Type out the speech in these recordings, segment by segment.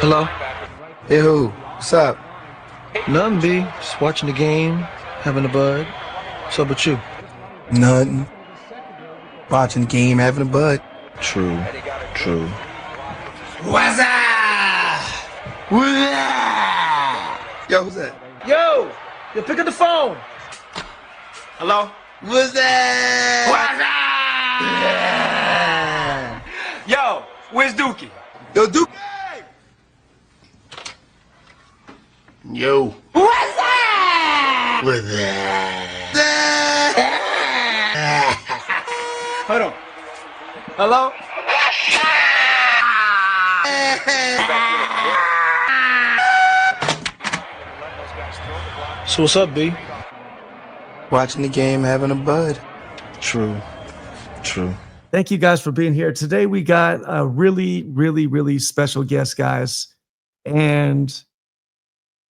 Hello? Hey, who? What's up? Nothing, B. Just watching the game, having a bud. What's up with you? Nothing. Watching the game, having a bud. True. True. WazzzUp! Yo, who's that? Yo! Pick up the phone! Hello? What's that? Yo, where's Dookie? Yo, Duke. Yo. What's that? What's that? Hold on. Hello? So what's up, B? Watching the game, having a bud. True. True. Thank you guys for being here. Today we got a really special guest, guys. And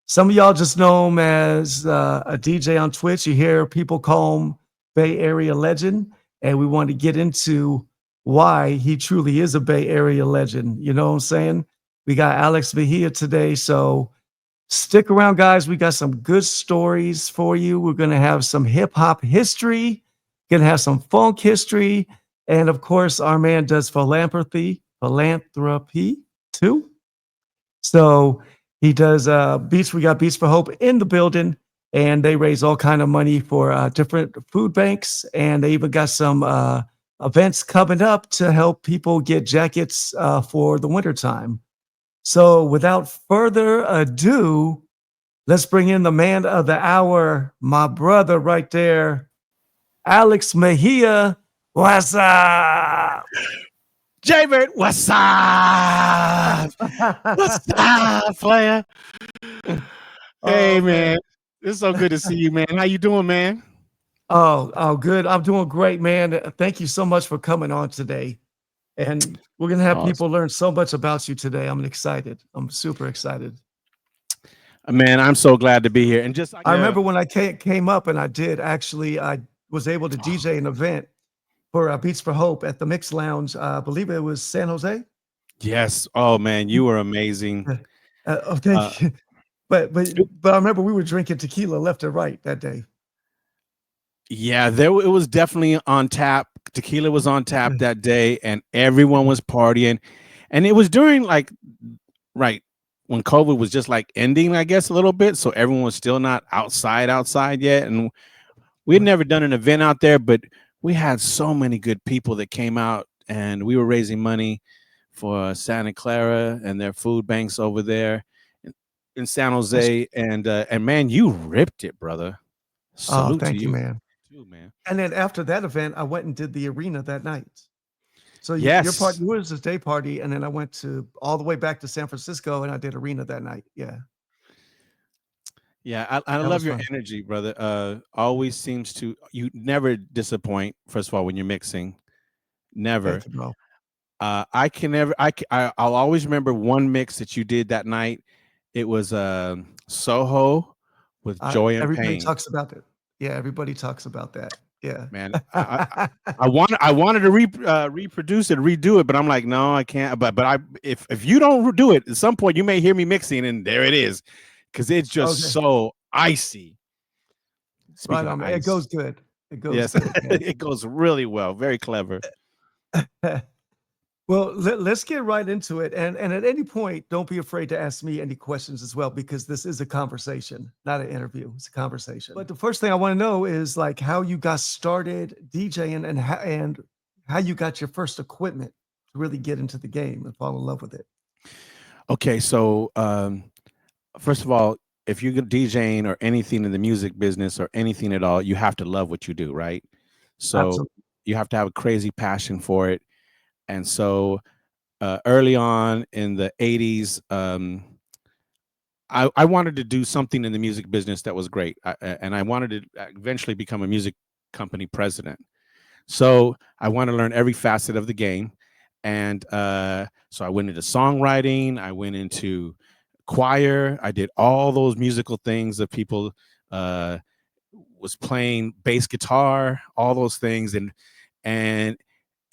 some of y'all just know him as a DJ on Twitch. You hear people call him Bay Area legend. And we want to get into why he truly is a Bay Area legend. You know what I'm saying? We got Alex Mejia today. So stick around, guys. We got some good stories for you. We're going to have some hip hop history, going to have some funk history. And of course, our man does philanthropy too. So he does Beats. We got Beats for Hope in the building, and they raise all kind of money for different food banks. And they even got some events coming up to help people get jackets for the wintertime. So without further ado, let's bring in the man of the hour, my brother right there, Alex Mejia. What's up? Jaybird, what's up? What's up, player? Hey, man. It's so good to see you, man. How you doing, man? Oh, good. I'm doing great, man. Thank you so much for coming on today. And we're going to have people learn so much about you today. I'm excited. I'm super excited. Man, I'm so glad to be here. And just I remember when I came up and I was able to DJ an event for Beats for Hope at the Mix Lounge. I believe it was San Jose. Yes. Oh, man, you were amazing. Okay. But I remember we were drinking tequila left and right that day. Yeah, it was definitely on tap. Tequila was on tap that day, and everyone was partying. And it was during when COVID was just like ending, I guess, a little bit. So everyone was still not outside yet. And we had never done an event out there, but we had so many good people that came out, and we were raising money for Santa Clara and their food banks over there in San Jose. And man, you ripped it, brother. Salute thank to you, man. Too, man. And then after that event, I went and did the arena that night. So yes, your party was this day party, and then I went all the way back to San Francisco, and I did arena that night. Yeah. I love your energy, brother. Always seems to, you never disappoint. First of all, when you're mixing, never. Thank you, bro. I'll always remember one mix that you did that night. It was Soho with Joy and everybody Pain. talks about it. Yeah, everybody talks about that. Yeah, man. I wanted to reproduce it, redo it, but I'm like, no, I can't. But if you don't do it, at some point you may hear me mixing, and there it is, because it's just so icy. Right on, it goes good. It goes good. It goes really well. Very clever. Well, let's get right into it. And at any point, don't be afraid to ask me any questions as well, because this is a conversation, not an interview. It's a conversation. But the first thing I want to know is like how you got started DJing and how you got your first equipment to really get into the game and fall in love with it. Okay, so first of all, if you're DJing or anything in the music business or anything at all, you have to love what you do, right? So Absolutely. You have to have a crazy passion for it. And so early on in the 80s, I wanted to do something in the music business that was great. And I wanted to eventually become a music company president. So I want to learn every facet of the game. And so I went into songwriting. I went into choir. I did all those musical things that people was playing bass guitar, all those things. And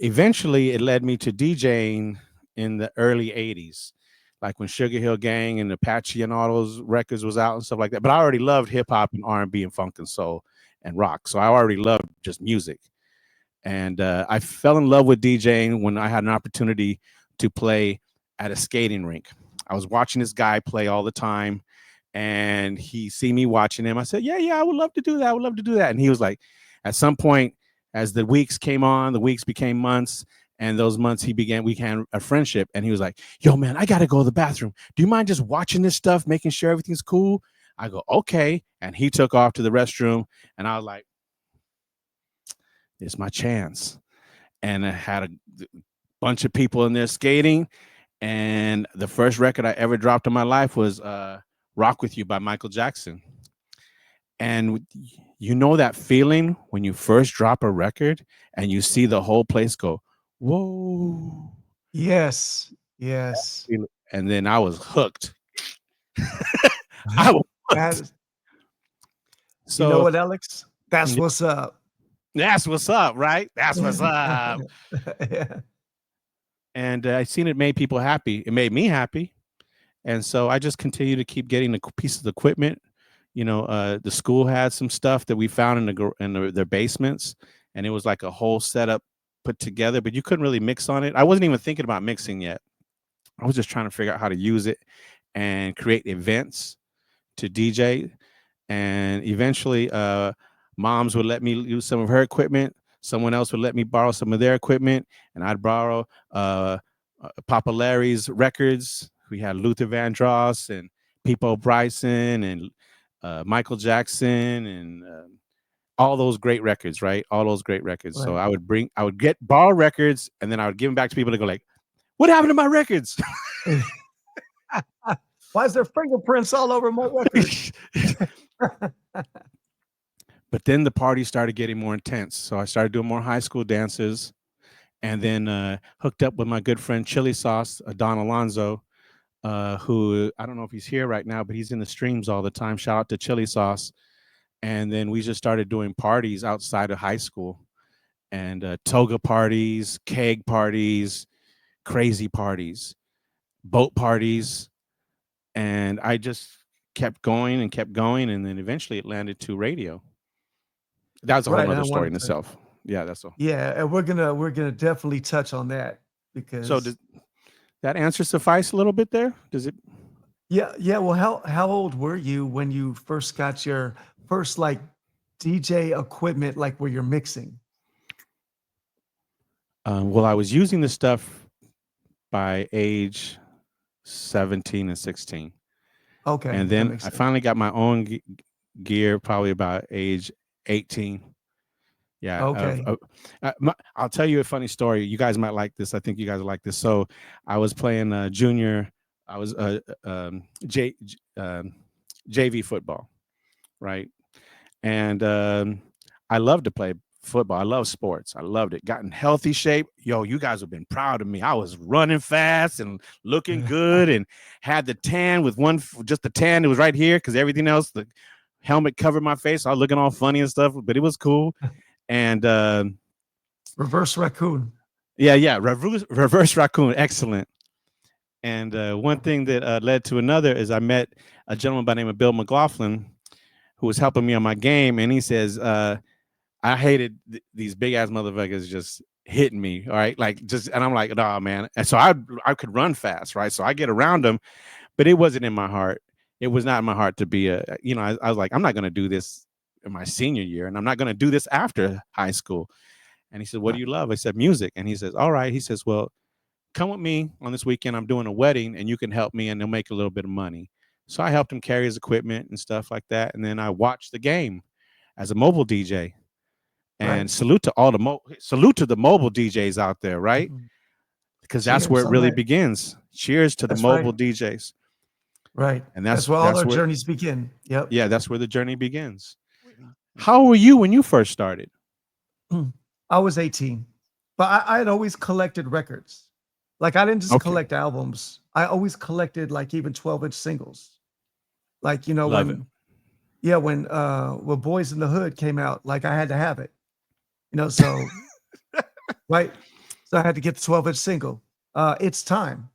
eventually it led me to DJing in the early 80s. like when Sugar Hill Gang and Apache and all those records was out and stuff like that. But I already loved hip hop and R&B and funk and soul and rock. So I already loved just music. And I fell in love with DJing when I had an opportunity to play at a skating rink. I was watching this guy play all the time, and he see me watching him. I said, yeah, I would love to do that. I would love to do that. And he was like, at some point, as the weeks came on, the weeks became months, and those months we began a friendship. And he was like, yo, man, I got to go to the bathroom. Do you mind just watching this stuff, making sure everything's cool? I go, okay. And he took off to the restroom, and I was like, it's my chance. And I had a bunch of people in there skating. And the first record I ever dropped in my life was Rock With You by Michael Jackson. And you know that feeling when you first drop a record and you see the whole place go, whoa. Yes. And then I was hooked. I was hooked. So, you know what, Alex? That's what's up. That's what's up, right? That's what's up. Yeah. And I seen it made people happy. It made me happy. And so I just continue to keep getting the pieces of equipment. You know, the school had some stuff that we found in their basements, and it was like a whole setup put together, but you couldn't really mix on it. I wasn't even thinking about mixing yet. I was just trying to figure out how to use it and create events to DJ. And eventually, moms would let me use some of her equipment. Someone else would let me borrow some of their equipment, and I'd borrow Papa Larry's records. We had Luther Vandross and Peepo Bryson and Michael Jackson and all those great records, right? All those great records. Right. So I would borrow records, and then I would give them back to people to go like, what happened to my records? Why is there fingerprints all over my records? But then the party started getting more intense. So I started doing more high school dances, and then hooked up with my good friend Chili Sauce, Don Alonzo, who I don't know if he's here right now, but he's in the streams all the time. Shout out to Chili Sauce. And then we just started doing parties outside of high school, and toga parties, keg parties, crazy parties, boat parties. And I just kept going, and then eventually it landed to radio. That's a whole other story in itself. Yeah, that's all. Yeah, and we're gonna definitely touch on that because. So does that answer suffice a little bit there? Does it? Yeah. Well, how old were you when you first got your first like DJ equipment, like where you're mixing? Well, I was using this stuff by age 17 and 16. Okay. And then I finally got my own gear probably about age 18. Yeah. Okay. I'll tell you a funny story. You guys might like this. I think you guys like this. So I was playing junior. I was JV football, right? And I love to play football. I love sports. I loved it. Got in healthy shape. Yo, you guys have been proud of me. I was running fast and looking good, and had the tan with just the tan. It was right here because everything else, the helmet covered my face. I was looking all funny and stuff, but it was cool. And reverse raccoon. Yeah. Reverse raccoon. Excellent. And one thing that led to another is I met a gentleman by the name of Bill McLaughlin, who was helping me on my game. And he says, I hated these big ass motherfuckers just hitting me. All right. And I'm like, nah, man. And so I could run fast. Right. So I get around them, but it wasn't in my heart. It was not in my heart to be I was like, I'm not going to do this in my senior year, and I'm not going to do this after high school. And he said, what do you love? I said, music. And he says, all right. He says, well, come with me on this weekend. I'm doing a wedding, and you can help me, and they'll make a little bit of money. So I helped him carry his equipment and stuff like that. And then I watched the game as a mobile DJ. And right. Salute to the mobile DJs out there, right? Because that's where it really begins. Cheers to the mobile DJs. Right. And that's where all our journeys begin. Yep. Yeah, that's where the journey begins. How were you when you first started? I was 18, but I had always collected records. Like I didn't just collect albums. I always collected like even 12-inch singles. Like, when Boys in the Hood came out, like I had to have it. So right. So I had to get the 12-inch single. It's Time.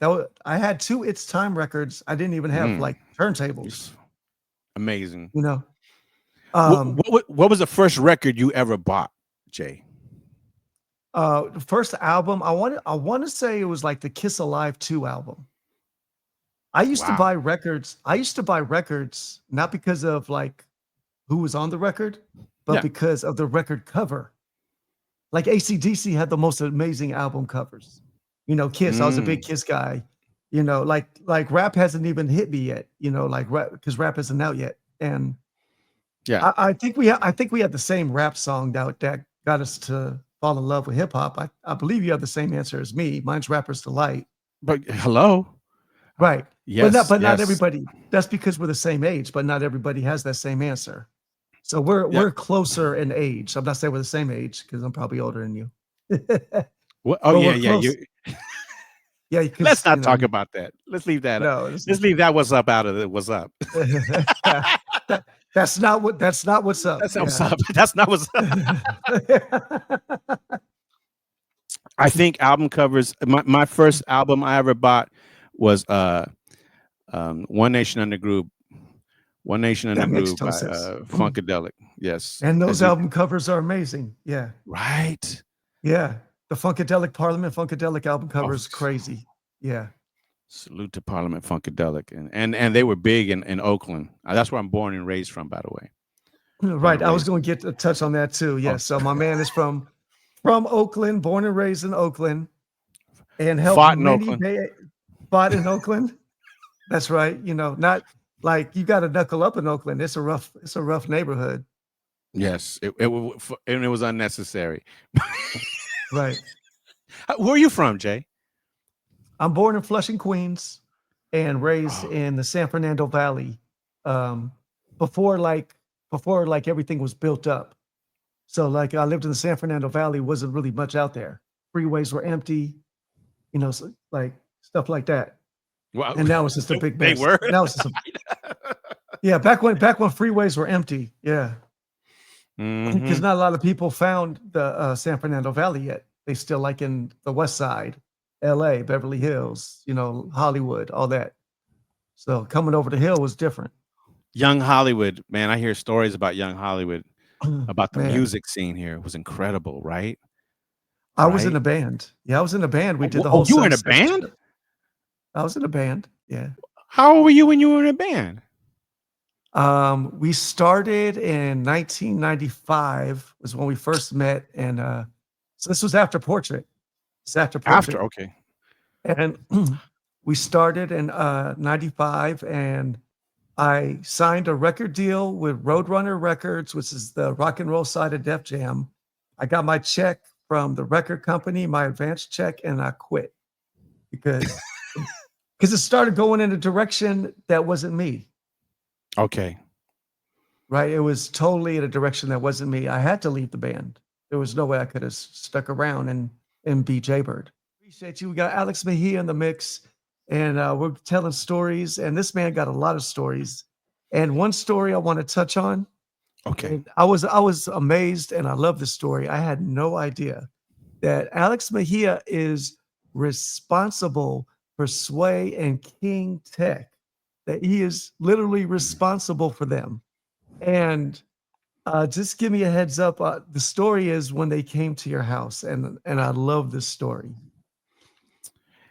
I had 2 It's Time records. I didn't even have like turntables. It's amazing. You know. What was the first record you ever bought, Jay? The first album, I want to say it was like the Kiss Alive 2 album. I used to buy records. I used to buy records not because of like who was on the record, but because of the record cover. Like AC/DC had the most amazing album covers. You know, Kiss. I was a big Kiss guy. You know, like rap hasn't even hit me yet. You know, like rap, because rap isn't out yet. And I think we had the same rap song that got us to fall in love with hip hop. I believe you have the same answer as me. Mine's Rapper's Delight. But hello, right? Yes, but not everybody. That's because we're the same age, but not everybody has that same answer. So we're closer in age. I'm not saying we're the same age because I'm probably older than you. Well, oh yeah. Yeah. Let's not talk about that. Let's leave that. No, let's leave that. What's up out of it? What's up? That's not what's up. That's not what's up. That's not what's up. I think album covers. My first album I ever bought was One Nation Under Groove. One Nation Under Groove by Funkadelic. Yes. And those album covers are amazing. Yeah. Right. Yeah. The Funkadelic Parliament Funkadelic album cover is crazy. Yeah. Salute to Parliament Funkadelic. And they were big in Oakland. That's where I'm born and raised from, by the way. Right. I was going to get a touch on that too. Yeah. So my man is from Oakland, born and raised in Oakland, and helped fought in Oakland. That's right. You know, not like you got to knuckle up in Oakland. It's a rough neighborhood. Yes, it was unnecessary. Right. Where are you from, Jay? I'm born in Flushing, Queens, and raised in the San Fernando Valley. Before everything was built up. So like I lived in the San Fernando Valley, wasn't really much out there. Freeways were empty, you know, so like stuff like that. Wow. And now it's just a big mess. They were. Now it's just back when freeways were empty. Yeah. Because not a lot of people found the San Fernando Valley yet. They still like in the West Side, LA, Beverly Hills, you know, Hollywood, all that. So coming over the hill was different. Young Hollywood, man, I hear stories about Young Hollywood, about the music scene here. It was incredible, right? I was in a band. Yeah, I was in a band. We did the whole. You were in a band? I was in a band. Yeah. How old were you when you were in a band? We started in 1995 was when we first met, and so this was after Portrait. It's after Portrait. Okay. And we started in 95, and I signed a record deal with Roadrunner Records, which is the rock and roll side of Def Jam. I got my check from the record company, my advance check, and I quit because it started going in a direction that wasn't me. Okay. Right. It was totally in a direction that wasn't me. I had to leave the band. There was no way I could have stuck around and be Jaybird. Appreciate you. We got Alex Mejia in the mix, and we're telling stories. And this man got a lot of stories. And one story I want to touch on. Okay. I was amazed, and I love this story. I had no idea that Alex Mejia is responsible for Sway and King Tech. That he is literally responsible for them. And just give me a heads up. The story is when they came to your house, and I love this story.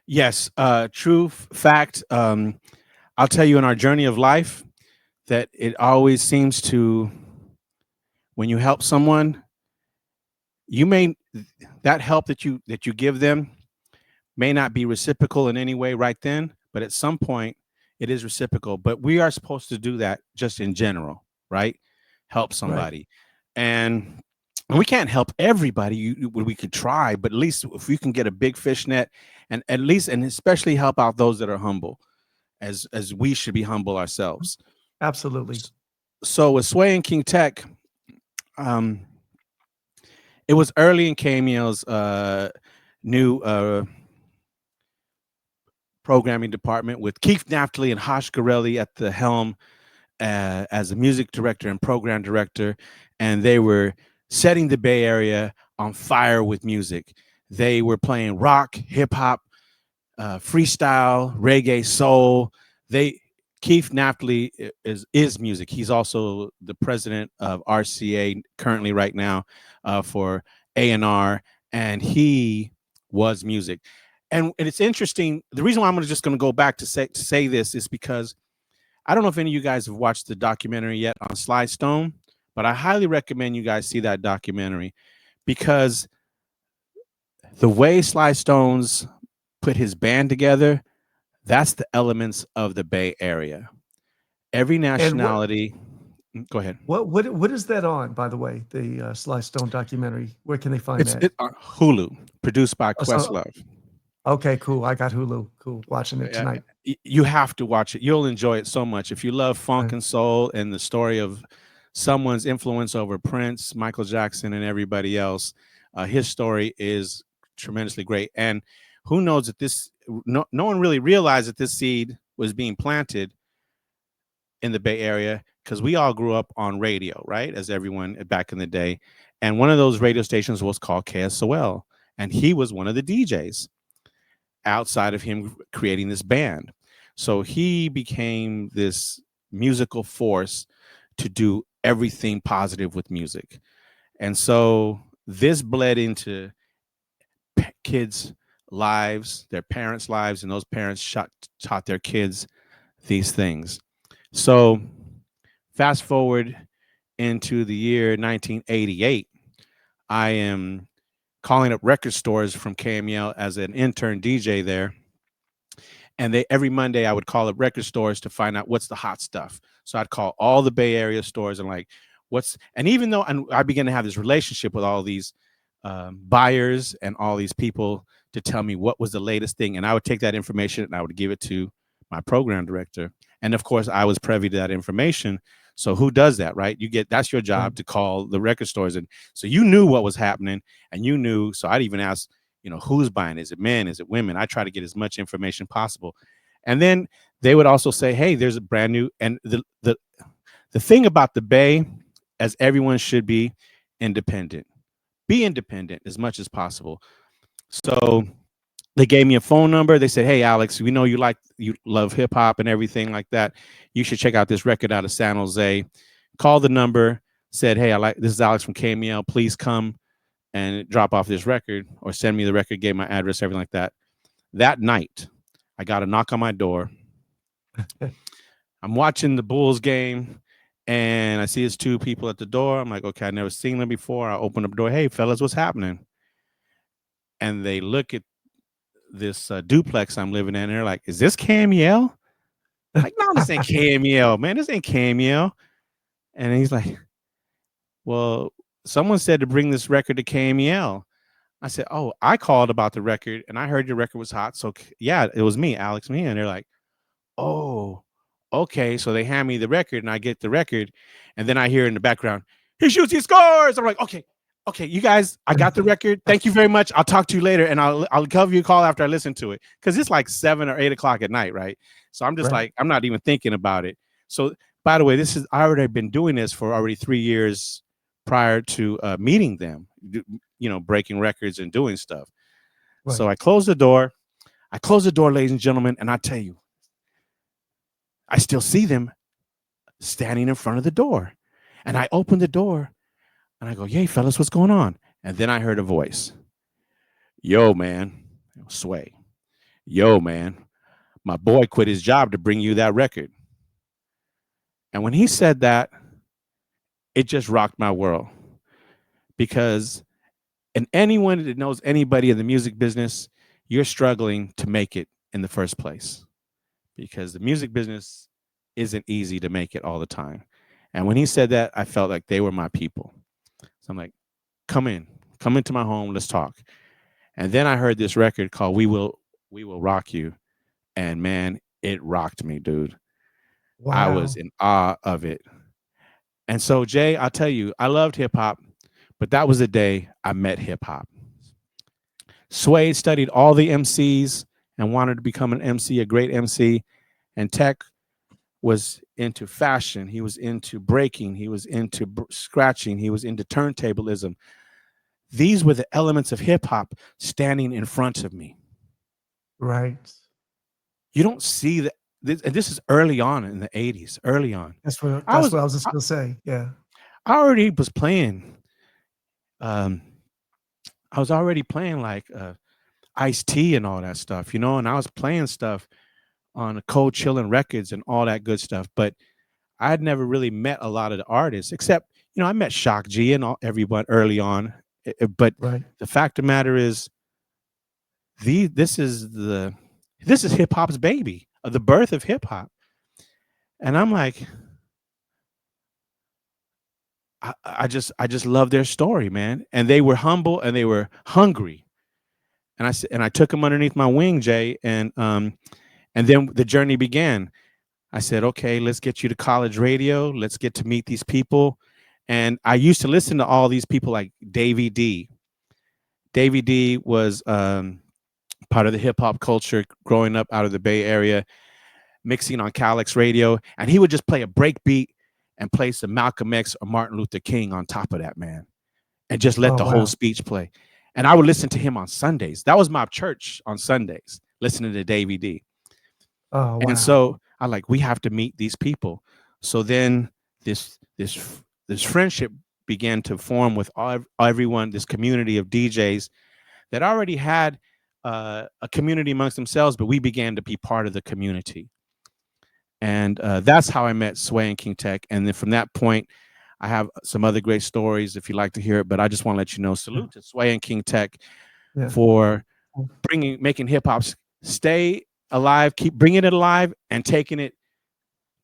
Yes, true fact. I'll tell you, in our journey of life, that it always seems to, when you help someone, that help that you give them may not be reciprocal in any way right then, but at some point it is reciprocal. But we are supposed to do that just in general, right? Help somebody. Right. And we can't help everybody. We could try, but at least if we can get a big fish net, and at least, and especially help out those that are humble, as we should be humble ourselves. Absolutely. So with Sway and King Tech, it was early in Camille's new programming department with Keith Naftali and Hosh Gorelli at the helm as a music director and program director, and they were setting the Bay Area on fire with music. They were playing rock, hip hop, freestyle, reggae, soul. Keith Naftali is music. He's also the president of RCA currently right now for A&R, and he was music. And it's interesting. The reason why I'm just going to go back to say this is because I don't know if any of you guys have watched the documentary yet on Sly Stone, but I highly recommend you guys see that documentary, because the way Sly Stone's put his band together, that's the elements of the Bay Area. Every nationality. Go ahead. What is that on, by the way? The Sly Stone documentary. Where can they find that? It's on Hulu, produced by Questlove. Okay, cool. I got Hulu. Cool. Watching it tonight. You have to watch it. You'll enjoy it so much. If you love funk and soul and the story of someone's influence over Prince, Michael Jackson, and everybody else, his story is tremendously great. And who knows that no one really realized that this seed was being planted in the Bay Area, because we all grew up on radio, right? As everyone back in the day. And one of those radio stations was called KSOL. And he was one of the DJs outside of him creating this band. So he became this musical force to do everything positive with music. And so this bled into kids' lives, their parents' lives, and those parents taught their kids these things. So fast forward into the year 1988, I am calling up record stores from KMEL as an intern DJ there. And every Monday I would call up record stores to find out what's the hot stuff. So I'd call all the Bay Area stores and like, and even though I began to have this relationship with all these buyers and all these people to tell me what was the latest thing. And I would take that information and I would give it to my program director. And of course I was privy to that information. So who does that, right? That's your job to call the record stores. And so you knew what was happening, and you knew. So I'd even ask, who's buying? Is it men? Is it women? I try to get as much information possible. And then they would also say, hey, there's a brand new, and the thing about the Bay, as everyone should be independent as much as possible. So they gave me a phone number. They said, hey, Alex, we know you love hip hop and everything like that. You should check out this record out of San Jose. Called the number, said, hey, this is Alex from KMEL. Please come and drop off this record or send me the record, gave my address, everything like that. That night, I got a knock on my door. I'm watching the Bulls game and I see it's two people at the door. I'm like, okay, I've never seen them before. I open up the door. Hey, fellas, what's happening? And they look at this duplex I'm living in, and they're like, is this KMEL? I'm like, no, this ain't KMEL, man. This ain't KMEL. And he's like, well, someone said to bring this record to KMEL. I said, oh, I called about the record, and I heard your record was hot. So, yeah, it was me, Alex Mejia. And they're like, oh, okay. So they hand me the record, and I get the record. And then I hear in the background, he shoots, he scores. I'm like, okay, you guys, I got the record. Thank you very much. I'll talk to you later, and I'll give you a call after I listen to it, because it's like 7 or 8 o'clock at night, right? So I'm just like, I'm not even thinking about it. So, by the way, I already been doing this for already 3 years prior to meeting them, breaking records and doing stuff. Right. So I closed the door. Ladies and gentlemen, and I tell you, I still see them standing in front of the door, and I open the door. And I go, hey, fellas, what's going on? And then I heard a voice. Yo, man. Sway. Yo, man. My boy quit his job to bring you that record. And when he said that, it just rocked my world. Because anyone that knows anybody in the music business, you're struggling to make it in the first place. Because the music business isn't easy to make it all the time. And when he said that, I felt like they were my people. So I'm like, come into my home, let's talk. And then I heard this record called We Will Rock You. And man, it rocked me, dude. Wow. I was in awe of it. And so, Jay, I'll tell you, I loved hip hop, but that was the day I met hip hop. Sway studied all the MCs and wanted to become an MC, a great MC. And Tech was into fashion. He was into breaking. He was into scratching. He was into turntablism. These were the elements of hip hop standing in front of me. Right. You don't see that. This is early on in the 80s, early on. That's what I was I was just gonna say. Yeah. I already was playing. Um, I was already playing like Ice-T and all that stuff, and I was playing stuff on Cold Chillin' Records and all that good stuff. But I had never really met a lot of the artists, except I met Shock G and everyone early on. But Right. the fact of the matter is, this is hip hop's baby, the birth of hip hop, and I'm like, I just love their story, man. And they were humble and they were hungry. And I took them underneath my wing, Jay, and then the journey began. I said, okay, let's get you to college radio. Let's get to meet these people. And I used to listen to all these people like Davey D. Davey D was part of the hip hop culture growing up out of the Bay Area, mixing on Alex radio. And he would just play a break beat and play some Malcolm X or Martin Luther King on top of that, man, and just let the whole speech play. And I would listen to him on Sundays. That was my church on Sundays, listening to Davey D. Oh, wow. And so I like, we have to meet these people. So then this friendship began to form with everyone, this community of DJs that already had a community amongst themselves, but we began to be part of the community. And that's how I met Sway and King Tech. And then from that point, I have some other great stories if you'd like to hear it, but I just want to let you know, salute to Sway and King Tech for making hip hop stay alive, keep bringing it alive, and taking it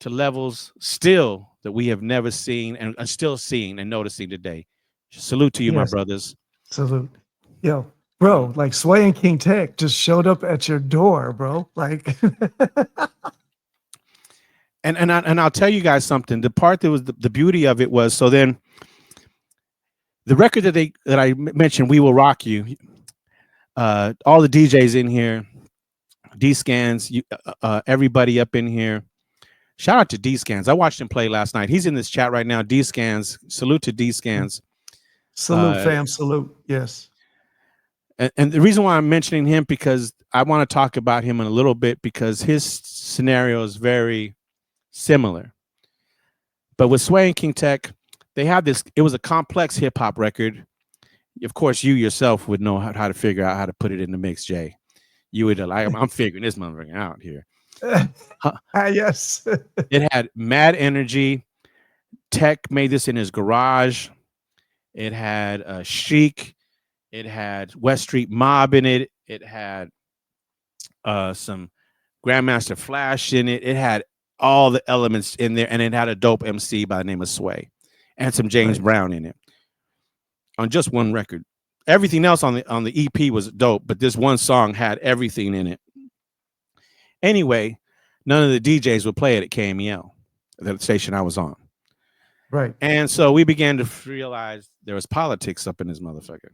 to levels still that we have never seen and are still seeing and noticing today. Salute to you, my brothers. Salute. Yo, bro, like Sway and King Tech just showed up at your door, bro. Like And I'll tell you guys something. The part that was the beauty of it was, so then the record that I mentioned, We Will Rock You, all the DJs in here, D-Scans, everybody up in here. Shout out to D-Scans. I watched him play last night. He's in this chat right now. D-Scans. Salute to D-Scans. Salute, fam. Salute. Yes. And the reason why I'm mentioning him, because I want to talk about him in a little bit, because his scenario is very similar. But with Sway and King Tech, they have this, it was a complex hip hop record. Of course, you yourself would know how to figure out how to put it in the mix, Jay. You would like, I'm figuring this motherfucker out here. Yes. It had mad energy. Tech made this in his garage. It had Chic. It had West Street Mob in it. It had some Grandmaster Flash in it. It had all the elements in there, and it had a dope MC by the name of Sway and some James Brown in it on just one record. Everything else on the EP was dope, but this one song had everything in it. Anyway, none of the DJs would play it at KMEL, the station I was on. Right. And so we began to realize there was politics up in this motherfucker.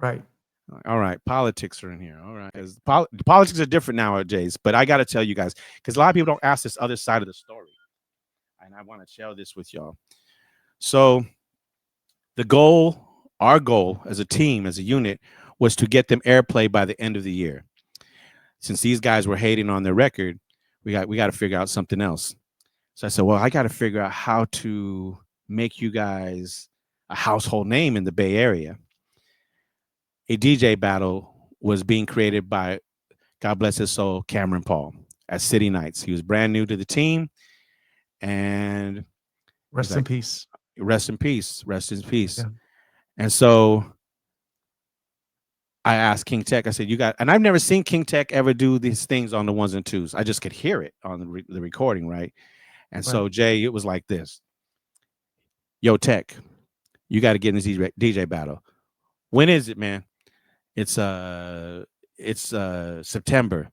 Right. All right, politics are in here. All right, politics are different nowadays, but I got to tell you guys, because a lot of people don't ask this other side of the story, and I want to share this with y'all. So our goal as a team, as a unit, was to get them airplay by the end of the year. Since these guys were hating on their record, we got to figure out something else. So I said, well, I got to figure out how to make you guys a household name in the Bay Area. A DJ battle was being created by, God bless his soul, Cameron Paul at City Nights. He was brand new to the team, and rest in peace. Rest in peace. Rest in peace. Yeah. And so I asked King Tech, I said, and I've never seen King Tech ever do these things on the ones and twos. I just could hear it on the recording, right? And so, Jay, it was like this. Yo, Tech, you got to get in this DJ battle. When is it, man? It's September.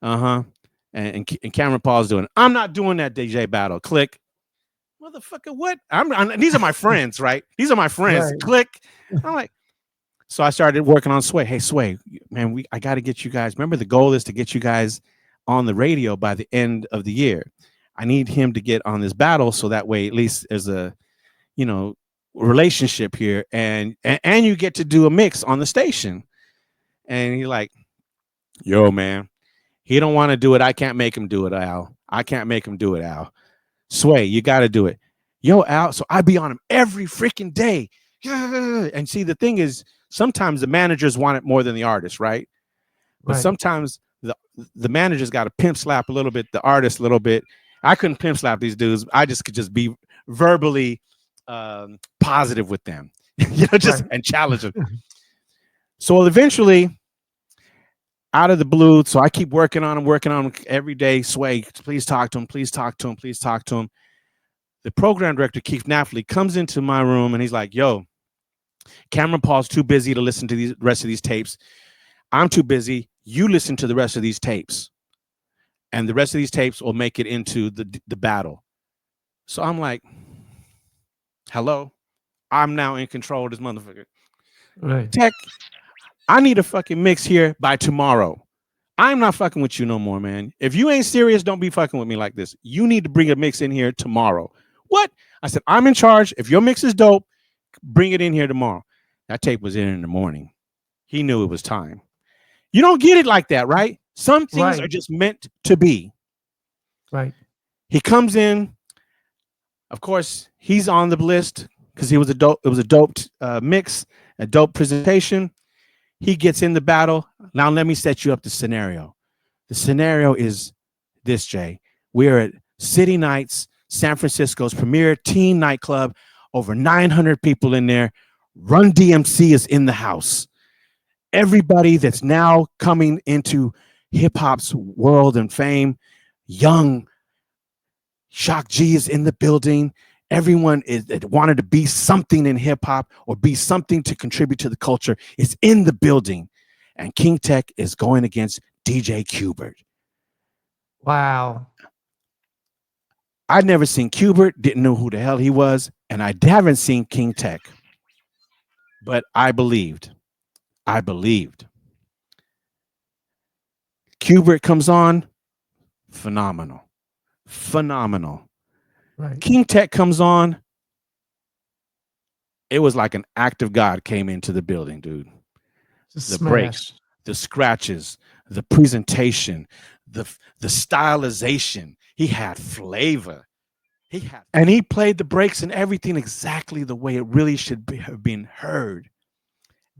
And Cameron Paul's doing it. I'm not doing that DJ battle. Click. Motherfucker, what? These are my friends, right? These are my friends. Right. Click. I'm like, so I started working on Sway. Hey, Sway, man, I got to get you guys. Remember, the goal is to get you guys on the radio by the end of the year. I need him to get on this battle, so that way at least there's a, relationship here, and you get to do a mix on the station. And he's like, Yo, man, he don't want to do it. I can't make him do it, Al. I can't make him do it, Al. Sway, you got to do it. Yo, Al. So I be on him every freaking day. And see, the thing is, sometimes the managers want it more than the artist, right? But sometimes the managers got to pimp slap a little bit, the artist a little bit. I couldn't pimp slap these dudes. I just could just be verbally positive with them, and challenge them. So eventually, out of the blue, so I keep working on him every day. Sway, please talk to him. Please talk to him. Please talk to him. The program director, Keith Napoli, comes into my room and he's like, yo, Cameron Paul's too busy to listen to the rest of these tapes. I'm too busy. You listen to the rest of these tapes. And the rest of these tapes will make it into the battle. So I'm like, hello? I'm now in control of this motherfucker. Right. Tech, I need a fucking mix here by tomorrow. I'm not fucking with you no more, man. If you ain't serious, don't be fucking with me like this. You need to bring a mix in here tomorrow. What? I said, I'm in charge. If your mix is dope, bring it in here tomorrow. That tape was in the morning. He knew it was time. You don't get it like that, right? Some things are just meant to be. Right. He comes in. Of course, he's on the list because it was a dope mix, a dope presentation. He gets in the battle. Now let me set you up the scenario. The scenario is this, Jay. We're at City Nights, San Francisco's premier teen nightclub. Over 900 people in there. Run DMC is in the house. Everybody that's now coming into hip hop's world and fame, young Shock G is in the building. Everyone that wanted to be something in hip hop or be something to contribute to the culture is in the building. And King Tech is going against DJ Qbert. Wow. I'd never seen Qbert, didn't know who the hell he was, and I haven't seen King Tech. But I believed. Qbert comes on, phenomenal. Right. King Tech comes on. It was like an act of God came into the building, dude. The breaks, the scratches, the presentation, the stylization. He had flavor. And he played the breaks and everything exactly the way it really should have been heard.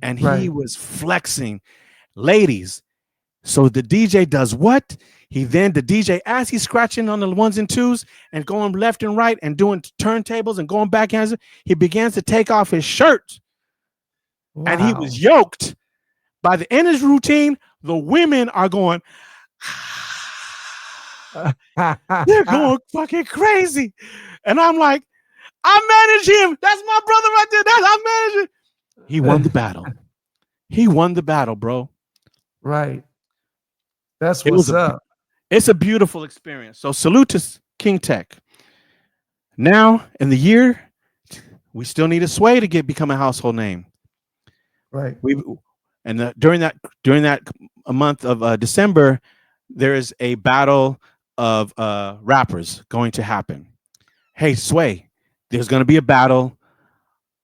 And he was flexing. Ladies, so the DJ does what? The DJ, as he's scratching on the ones and twos and going left and right and doing turntables and going backhands, he begins to take off his shirt. Wow. And he was yoked. By the end of his routine, the women are going, they're going fucking crazy. And I'm like, I manage him. That's my brother right there. I manage him. He won the battle. He won the battle, bro. Right. That's what's up. It's a beautiful experience. So salute to King Tech. Now, in the year, we still need a Sway to become a household name. Right. During that month of December, there is a battle of rappers going to happen. Hey, Sway, there's going to be a battle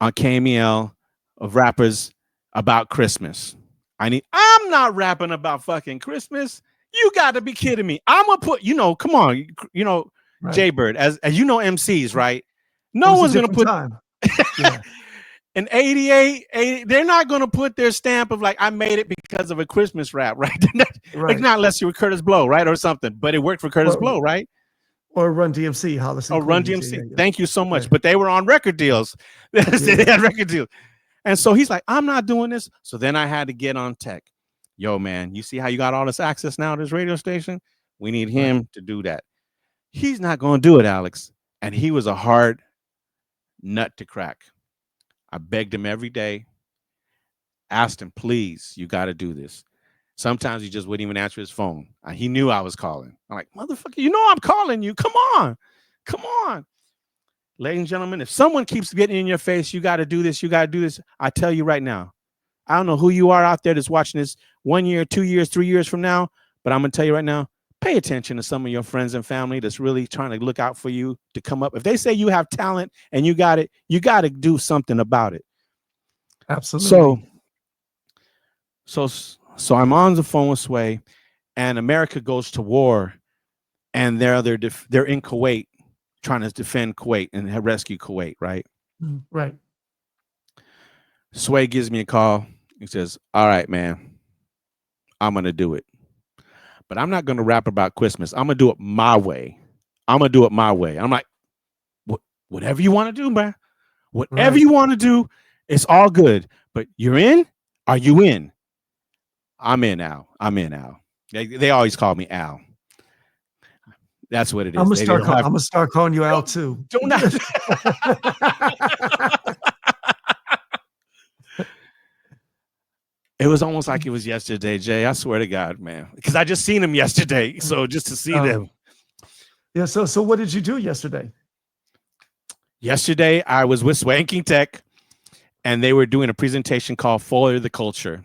on KMEL of rappers about Christmas. I'm not rapping about fucking Christmas. You got to be kidding me. I'm going to put, come on, right. Jaybird, as you know MCs, right? No one's going to put time. Yeah. In 88, they're not going to put their stamp of like, I made it because of a Christmas rap, right? Like not unless you were Curtis Blow, right? Or something, but it worked for Curtis Blow, right? Or Run DMC, Hollis. Oh, Run DMC. Yeah. Thank you so much. Yeah. But they were on record deals. They had record deals. And so he's like, I'm not doing this. So then I had to get on Tech. Yo, man, you see how you got all this access now to this radio station? We need him to do that. He's not going to do it, Alex. And he was a hard nut to crack. I begged him every day, asked him, please, you got to do this. Sometimes he just wouldn't even answer his phone. He knew I was calling. I'm like, motherfucker, you know I'm calling you. Come on. Ladies and gentlemen, if someone keeps getting in your face, you got to do this, you got to do this. I tell you right now, I don't know who you are out there that's watching this 1 year, 2 years, 3 years from now, but I'm going to tell you right now, pay attention to some of your friends and family that's really trying to look out for you to come up. If they say you have talent and you got it, you got to do something about it. Absolutely. So So I'm on the phone with Sway, and America goes to war, and they're in Kuwait trying to defend Kuwait and rescue Kuwait, right? Right. Sway gives me a call. He says, "All right, man, I'm gonna do it, but I'm not gonna rap about Christmas. I'm gonna do it my way. I'm like, whatever you want to do, man. Whatever you want to do, it's all good. But you're in? Are you in? I'm in, Al. They always call me Al. That's what it is. I'm gonna start calling you Al too. Do not. It was almost like it was yesterday, Jay. I swear to God, man. Because I just seen him yesterday. So just to see them. Yeah. So what did you do yesterday? Yesterday, I was with Swanking Tech, and they were doing a presentation called Follow the Culture,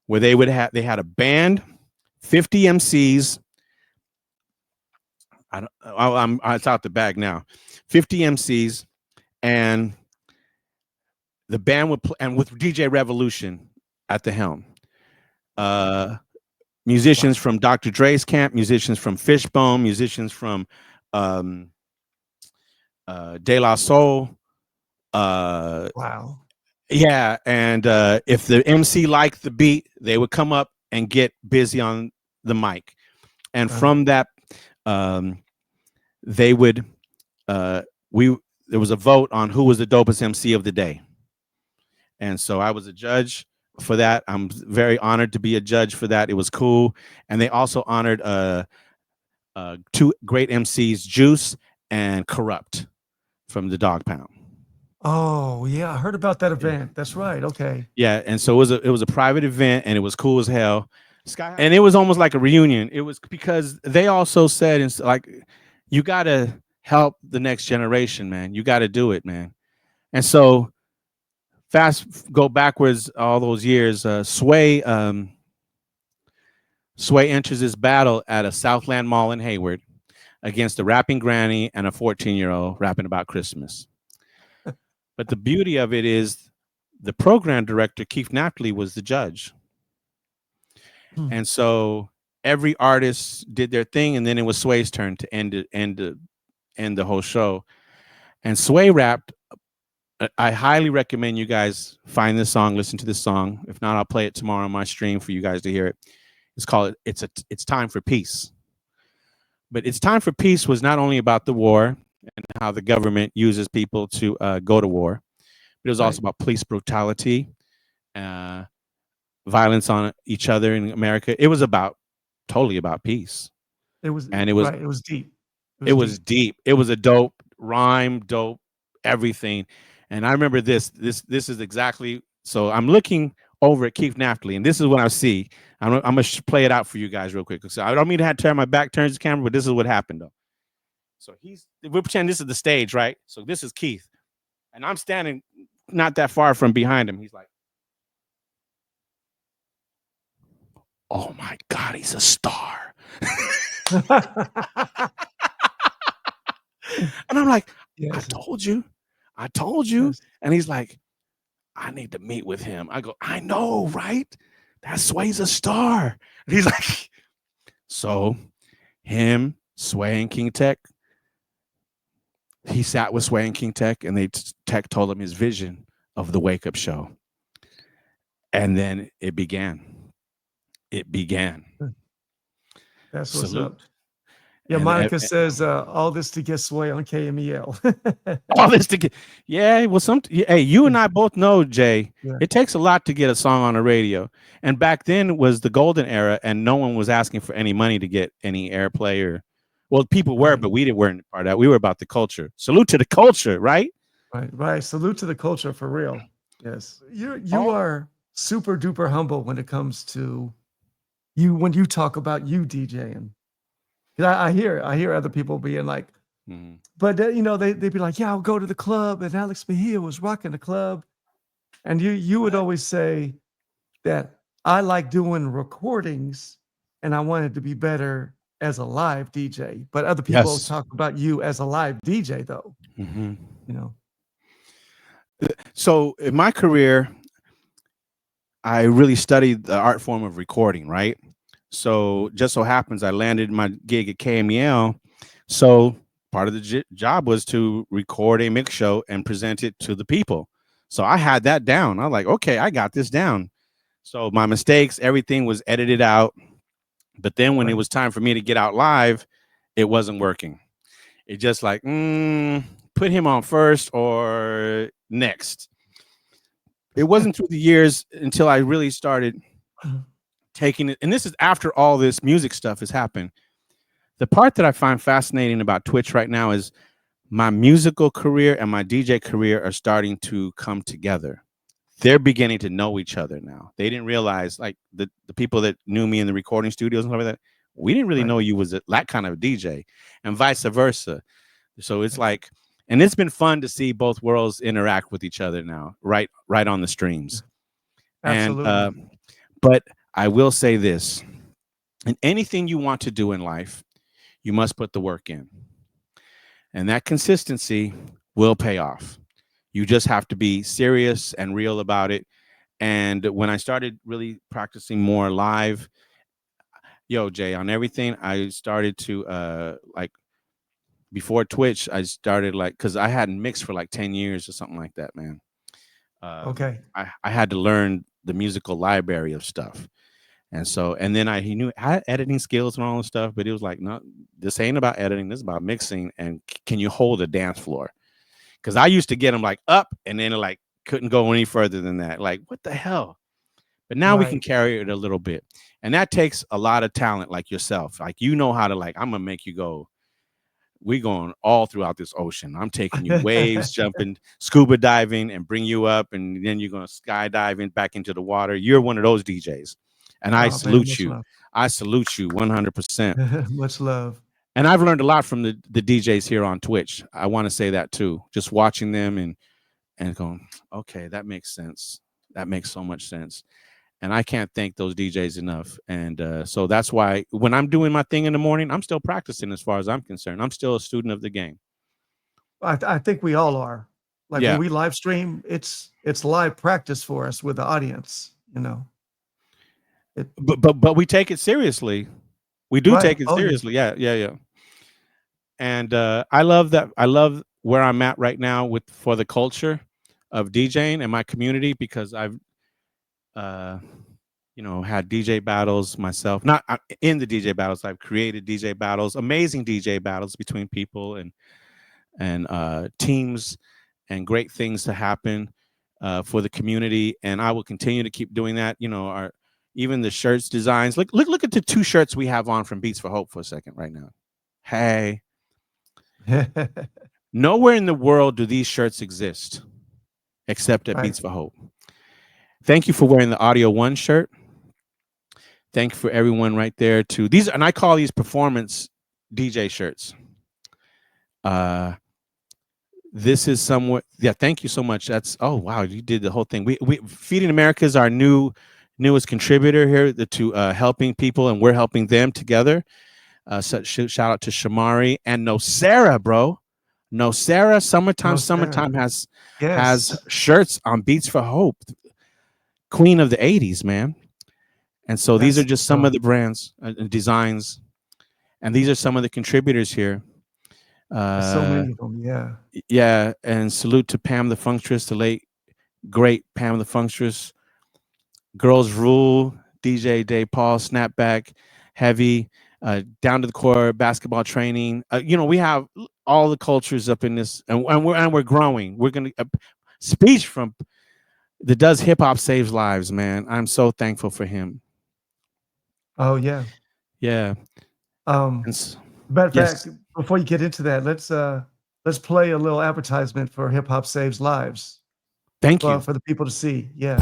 where they had a band, 50 MCs. It's out the bag now. 50 MCs, and the band would and with DJ Revolution at the helm. Musicians from Dr. Dre's camp, musicians from Fishbone, musicians from De La Soul. Wow. Yeah, and if the MC liked the beat, they would come up and get busy on the mic, and from that, they would there was a vote on who was the dopest MC of the day, and so I was a judge for that. I'm very honored to be a judge for that. It was cool, and they also honored two great MCs, Juice and Corrupt, from the Dog Pound. Oh yeah, I heard about that event. That's right. Okay. Yeah, and so it was a private event, and it was cool as hell. And it was almost like a reunion. It was because they also said, it's like, you got to help the next generation, man. You got to do it, man. And so go backwards all those years. Sway enters this battle at a Southland Mall in Hayward against a rapping granny and a 14-year-old rapping about Christmas. But the beauty of it is the program director, Keith Napoli, was the judge. And so every artist did their thing, and then it was Sway's turn to end the whole show. And Sway rapped. I highly recommend you guys find this song, listen to this song. If not, I'll play it tomorrow on my stream for you guys to hear it. It's called It's Time for Peace. But It's Time for Peace was not only about the war and how the government uses people to go to war, but it was also about police brutality, violence on each other in America. It was totally about peace. It was deep. It was deep. It was a dope rhyme, dope everything. And I remember this is exactly, so I'm looking over at Keith Napoli, and this is what I see. I'm gonna play it out for you guys real quick. So I don't mean to have to turn my back, turns the camera, but this is what happened though. So we're pretending this is the stage, right? So this is Keith, and I'm standing not that far from behind him. He's like, "Oh my God, he's a star." And I'm like, yes. I told you. Yes. And he's like, I need to meet with him. I go, I know, right? That Sway's a star. And he's like, so him, Sway, and King Tech, he sat with Sway and King Tech, and Tech told him his vision of the Wake Up Show. And then it began. That's what's up. Yeah, Monica says all this to get Sway on KMEL. All this to get, yeah. Well, hey, you and I both know, Jay. Yeah. It takes a lot to get a song on the radio, and back then was the golden era, and no one was asking for any money to get any airplay or, well, people were, but we weren't part of that. We were about the culture. Salute to the culture, right? Right. Salute to the culture for real. Yes, you are super duper humble when it comes to you when you talk about you DJing. I hear other people being like, but they'd be like, yeah, I'll go to the club, and Alex Mejia was rocking the club, and you would always say that I like doing recordings, and I wanted to be better as a live DJ. But other people talk about you as a live DJ, though. So in my career, I really studied the art form of recording, right? So just so happens I landed my gig at KMEL. So part of the job was to record a mix show and present it to the people. So I had that down. I was like, okay, I got this down. So my mistakes, everything was edited out. But then when it was time for me to get out live, it wasn't working. It just like, put him on first or next. It wasn't through the years until I really started taking it. And this is after all this music stuff has happened. The part that I find fascinating about Twitch right now is my musical career and my DJ career are starting to come together. They're beginning to know each other now. They didn't realize, like the people that knew me in the recording studios and stuff like that, we didn't really know you was that kind of DJ, and vice versa. So it's like, and it's been fun to see both worlds interact with each other now, right on the streams. Absolutely. And but I will say this: in anything you want to do in life, you must put the work in, and that consistency will pay off. You just have to be serious and real about it. And when I started really practicing more live, Jay, on everything, I started to like before Twitch, I started like, because I hadn't mixed for like 10 years or something like that, man. Okay. I had to learn the musical library of stuff. And so, and then he knew I had editing skills and all this stuff, but it was like, no, this ain't about editing. This is about mixing. And can you hold a dance floor? Because I used to get them like up and then like couldn't go any further than that. Like, what the hell? But now we can carry it a little bit. And that takes a lot of talent like yourself. Like, you know how to like, I'm going to make you go. We're going all throughout this ocean. I'm taking you waves, jumping, scuba diving, and bring you up. And then you're going to skydiving back into the water. You're one of those DJs. And I salute you. Love. I salute you 100%. Much love. And I've learned a lot from the DJs here on Twitch. I want to say that too. Just watching them and going, okay, that makes sense. That makes so much sense. And I can't thank those DJs enough. And so that's why when I'm doing my thing in the morning, I'm still practicing as far as I'm concerned. I'm still a student of the game. I think we all are. Like when we live stream, it's live practice for us with the audience, you know. But we take it seriously. We do take it seriously. Yeah. And I love that. I love where I'm at right now for the culture of DJing and my community, because I've had DJ battles myself. Not in the DJ battles. I've created DJ battles, amazing DJ battles between people and teams, and great things to happen for the community. And I will continue to keep doing that. You know, even the shirts designs. Look at the 2 shirts we have on from Beats for Hope for a second right now. Hey. Nowhere in the world do these shirts exist except at Beats for Hope. Thank you for wearing the Audio One shirt. Thank you for everyone right there too. These, and I call these performance DJ shirts. This is somewhat, thank you so much. That's, oh wow, you did the whole thing. We Feeding America is our newest contributor here to helping people, and we're helping them together. So shout out to Shamari and Nocera, bro. Nocera, Summertime has shirts on Beats for Hope. Queen of the 80s, man. And so these are just some of the brands and designs, and these are some of the contributors here. So many of them, yeah. And salute to Pam the Funkstress, the late great Pam the Funkstress. Girls Rule, DJ Dave Paul, Snapback, Heavy, Down to the Core, Basketball Training. We have all the cultures up in this, and we're growing. We're gonna speech from the Does Hip Hop Saves Lives, man. I'm so thankful for him. Oh yeah. Matter of fact, before you get into that, let's play a little advertisement for Hip Hop Saves Lives. Thank you. For the people to see. Yeah.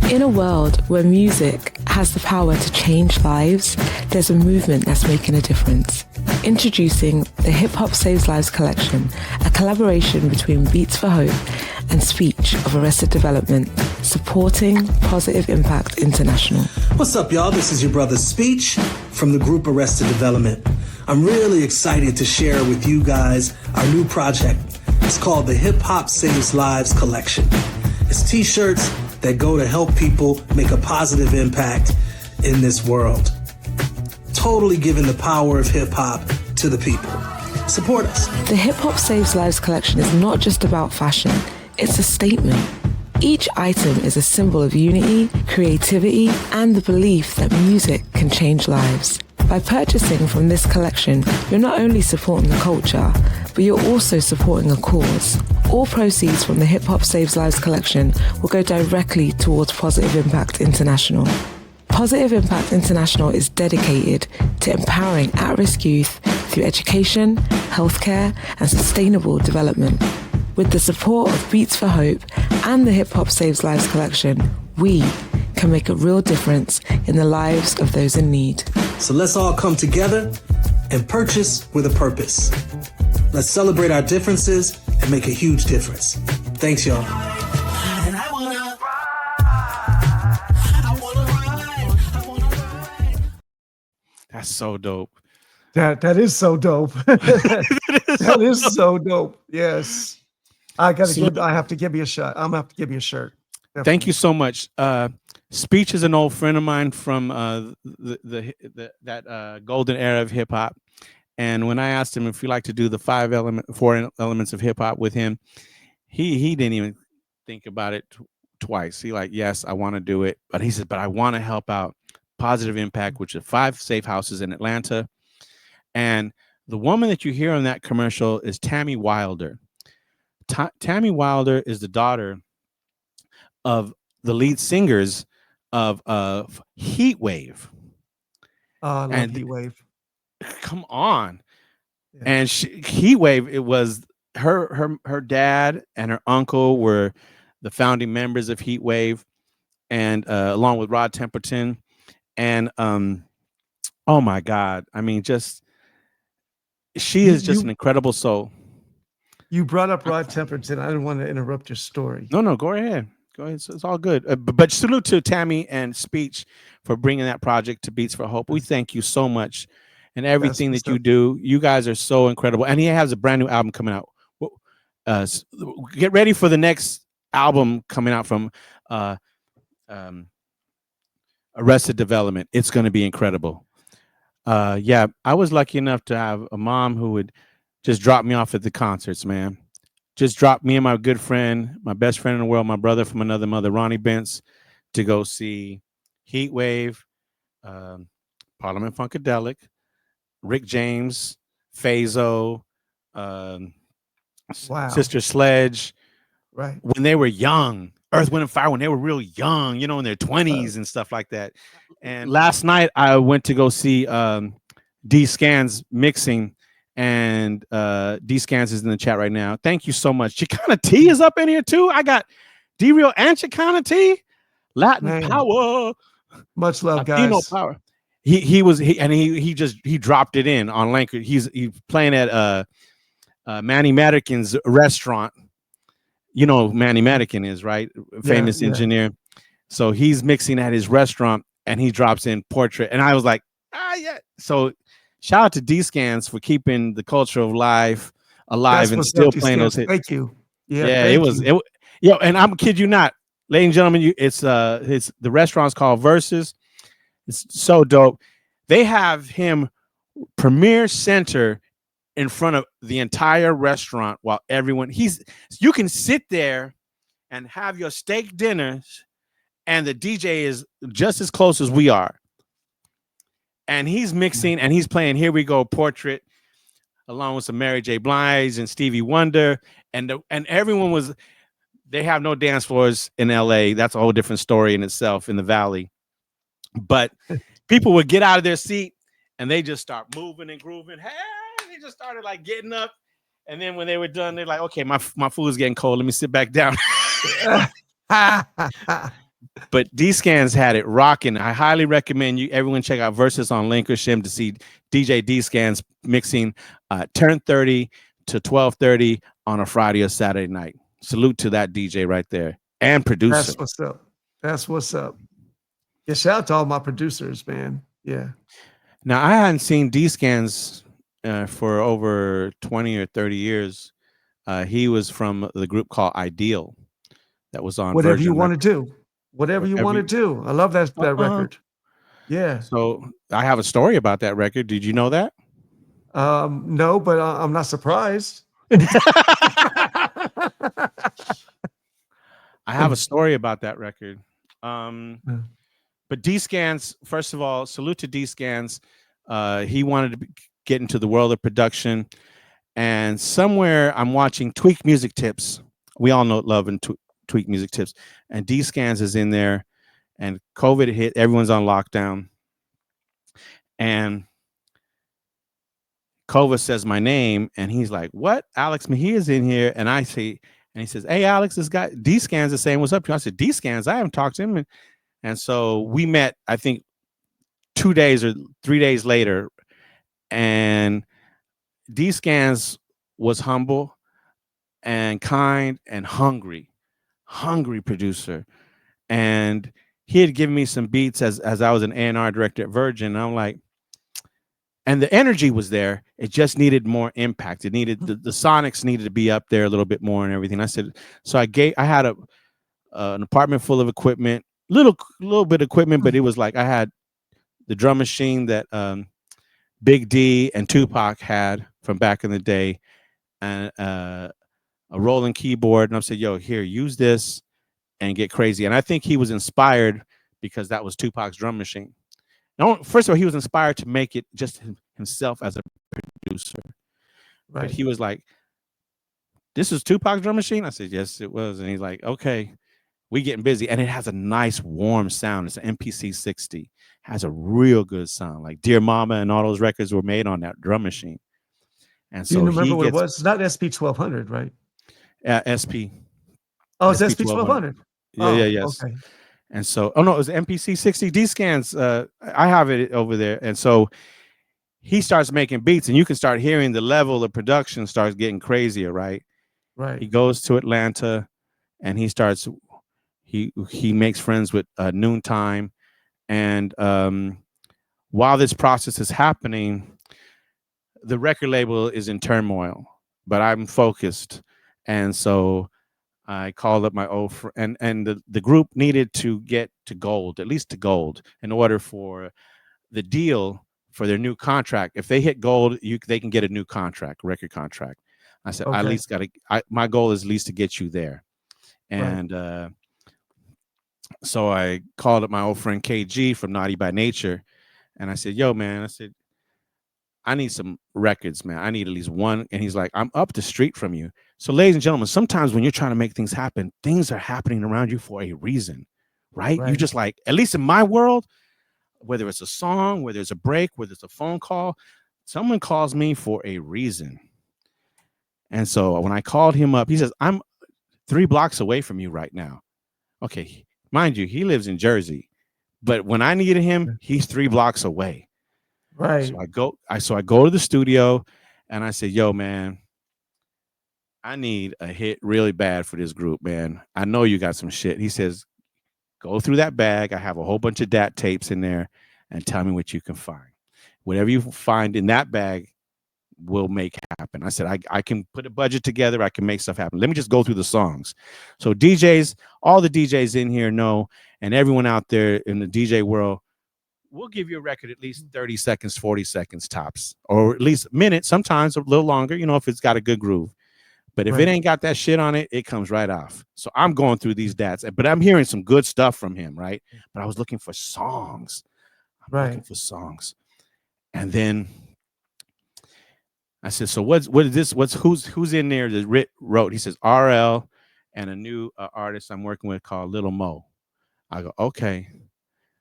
In a world where music has the power to change lives, there's a movement that's making a difference. Introducing the Hip Hop Saves Lives collection, a collaboration between Beats for Hope and Speech of Arrested Development, supporting Positive Impact International. What's up, y'all? This is your brother Speech from the group Arrested Development. I'm really excited to share with you guys our new project. It's called the Hip Hop Saves Lives collection. It's t-shirts that go to help people make a positive impact in this world. Totally giving the power of hip-hop to the people. Support us. The Hip Hop Saves Lives collection is not just about fashion, it's a statement. Each item is a symbol of unity, creativity, and the belief that music can change lives. By purchasing from this collection, you're not only supporting the culture, but you're also supporting a cause. All proceeds from the Hip Hop Saves Lives collection will go directly towards Positive Impact International. Positive Impact International is dedicated to empowering at-risk youth through education, healthcare, and sustainable development. With the support of Beats for Hope and the Hip Hop Saves Lives collection, we can make a real difference in the lives of those in need. So let's all come together and purchase with a purpose. Let's celebrate our differences and make a huge difference. Thanks, y'all. That's so dope. That is so dope. That is so dope. Yes. I have to give you a shot. I'm gonna have to give you a shirt. Definitely. Thank you so much. Speech is an old friend of mine from that golden era of hip hop. And when I asked him if he liked to do the 4 elements of hip hop with him, he didn't even think about it twice. He like, yes, I want to do it. But he said, but I want to help out Positive Impact, which is 5 safe houses in Atlanta. And the woman that you hear on that commercial is Tammy Wilder. Tammy Wilder is the daughter of the lead singers of Heat Wave. I love Heat Wave. Come on. Yeah. And Heat Wave, it was her dad and her uncle were the founding members of Heat Wave, and along with Rod Temperton. And oh my God, I mean, she is just an incredible soul. You brought up Rod Temperton. I didn't want to interrupt your story. No, go ahead. Go ahead. It's all good. But salute to Tammy and Speech for bringing that project to Beats for Hope. We thank you so much, and everything that you do. You guys are so incredible. And he has a brand new album coming out. Get ready for the next album coming out from Arrested Development. It's going to be incredible. Yeah, I was lucky enough to have a mom who would just drop me off at the concerts, man. Just drop me and my good friend, my best friend in the world, my brother from another mother, Ronnie Bentz, to go see Heat Wave, Parliament Funkadelic, Rick James, Phazo, Sister Sledge. Right. When they were young, Earth, Wind and Fire, when they were real young, you know, in their 20s and stuff like that. And last night I went to go see D-Scans mixing, and D-Scans is in the chat right now. Thank you so much. Chicana T is up in here too. I got D-Real and Chicana T. Latin power. Much love, Latino guys. Power. He dropped it in on Lanker. He's playing at Manny Madigan's restaurant. You know who Manny Madigan is, right? Famous engineer. So he's mixing at his restaurant, and he drops in Portrait. And I was like, yeah. So shout out to D-Scans for keeping the culture of life alive and still playing those hits. Thank you. Yeah, and I'm kid you not, ladies and gentlemen. It's the restaurant's called Versus. It's so dope. They have him premiere center in front of the entire restaurant while you can sit there and have your steak dinners, and the DJ is just as close as we are. And he's mixing and he's playing Here We Go Portrait along with some Mary J. Blige and Stevie Wonder. And everyone they have no dance floors in LA. That's a whole different story in itself in the Valley. But people would get out of their seat and they just start moving and grooving. Hey, they just started like getting up. And then when they were done, they're like, okay, my food is getting cold. Let me sit back down. But D-Scans had it rocking. I highly recommend everyone check out Versus on Linkershim to see DJ D-Scans mixing 10:30 to 12:30 on a Friday or Saturday night. Salute to that DJ right there and producer. That's what's up. That's what's up. Yeah, shout out to all my producers, man. Yeah. Now, I hadn't seen D-Scans for over 20 or 30 years. He was from the group called Ideal. that was on Whatever you Virgin want to Records. do. Whatever you want to do. I love that record. Yeah. So I have a story about that record. Did you know that? No, but I'm not surprised. I have a story about that record. But D-Scans, first of all, salute to D-Scans. He wanted to get into the world of production. And somewhere I'm watching Tweak Music Tips. We all know, love, and Tweak Music Tips. And D-Scans is in there. And COVID hit. Everyone's on lockdown. And Kova says my name. And he's like, what? Alex Mejia's in here. And I say, and he says, hey, Alex, this guy, D-Scans is saying, what's up? I said, D-Scans? I haven't talked to him. And so we met, I think, 2 days or 3 days later. And D-Scans was humble and kind and hungry producer. And he had given me some beats as I was an A&R director at Virgin. And I'm like, and the energy was there. It just needed more impact. It needed the sonics needed to be up there a little bit more and everything. I said, so I had an apartment full of equipment, little bit of equipment, but it was like I had the drum machine that Big D and Tupac had from back in the day, and a rolling keyboard. And I said, yo, here, use this and get crazy. And I think he was inspired because that was Tupac's drum machine. No, first of all, he was inspired to make it just himself as a producer. Right. But he was like, this is Tupac's drum machine? I said, yes, it was. And he's like, okay, we getting busy. And it has a nice warm sound. It's an MPC 60. Has a real good sound. Like Dear Mama and all those records were made on that drum machine. And so you remember what it was? It's not SP 1200, right? SP. Oh, it's SP 1200. Yes. Okay. And so, oh no, it was MPC 60. D-Scans. I have it over there. And so he starts making beats, and you can start hearing the level of production starts getting crazier, right? Right. He goes to Atlanta, and he starts. He makes friends with Noontime, and while this process is happening, the record label is in turmoil, but I'm focused, and so I called up my old friend, and the group needed to get to gold, at least to gold, in order for the deal for their new contract. If they hit gold, they can get a new contract, record contract. I said, okay. I at least my goal is at least to get you there. And right. So I called up my old friend KG from Naughty by Nature, and I said, yo, man, I said, I need some records, man. I need at least one. And he's like, I'm up the street from you. So, ladies and gentlemen, sometimes when you're trying to make things happen, things are happening around you for a reason, right? You just like, at least in my world, whether it's a song, whether it's a break, whether it's a phone call, someone calls me for a reason. And so when I called him up, he says, I'm 3 blocks away from you right now. Okay, mind you, he lives in Jersey, but when I needed him, he's 3 blocks away. Right. So I go to the studio, and I said, yo, man, I need a hit really bad for this group, man. I know you got some shit. He says, go through that bag. I have a whole bunch of DAT tapes in there, and tell me what you can find. Whatever you find in that bag will make happen. I said, I can put a budget together. I can make stuff happen. Let me just go through the songs. So DJs, all the DJs in here know, and everyone out there in the DJ world, we'll give you a record at least 30 seconds, 40 seconds tops, or at least a minute, sometimes a little longer, if it's got a good groove. But if it ain't got that shit on it, it comes right off. So I'm going through these DATs, but I'm hearing some good stuff from him, right? But I was looking for songs. Looking for songs. And then I said, so what is this? Who's in there that wrote? He says, RL and a new artist I'm working with called Little Mo. I go, okay.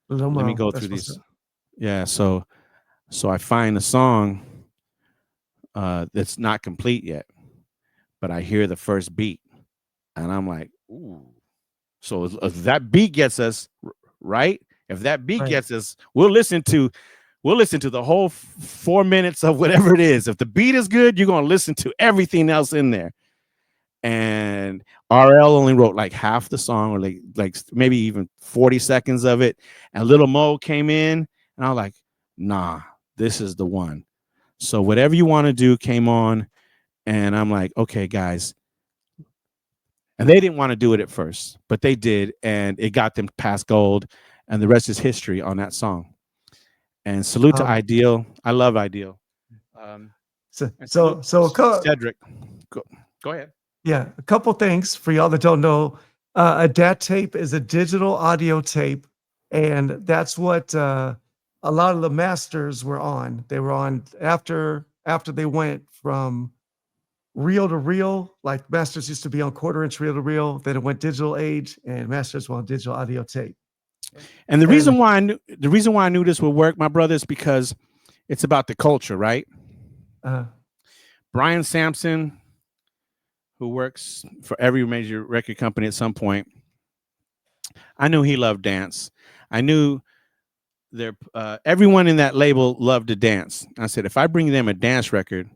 Let me go through these. Yeah, so I find a song that's not complete yet, but I hear the first beat, and I'm like, ooh. So if that beat gets us right, if that beat gets us, we'll listen to the whole 4 minutes of whatever it is. If the beat is good, you're gonna listen to everything else in there. And RL only wrote like half the song, or like maybe even 40 seconds of it. And Little Mo came in, and I was like, nah, this is the one. So Whatever You Want to Do came on, and I'm like, okay, guys. And they didn't want to do it at first, but they did, and it got them past gold, and the rest is history on that song. And salute to Ideal. I love Ideal. So Cedric, go ahead. Yeah, a couple things for y'all that don't know. A DAT tape is a digital audio tape, and that's what a lot of the masters were on. They were on after they went from reel to reel. Like masters used to be on quarter-inch reel to reel, then it went digital age, and masters were on digital audio tape. And the reason why I knew this would work, my brother, is because it's about the culture, right? Brian Sampson, who works for every major record company at some point, I knew he loved dance. I knew everyone in that label loved to dance. I said, if I bring them a dance record,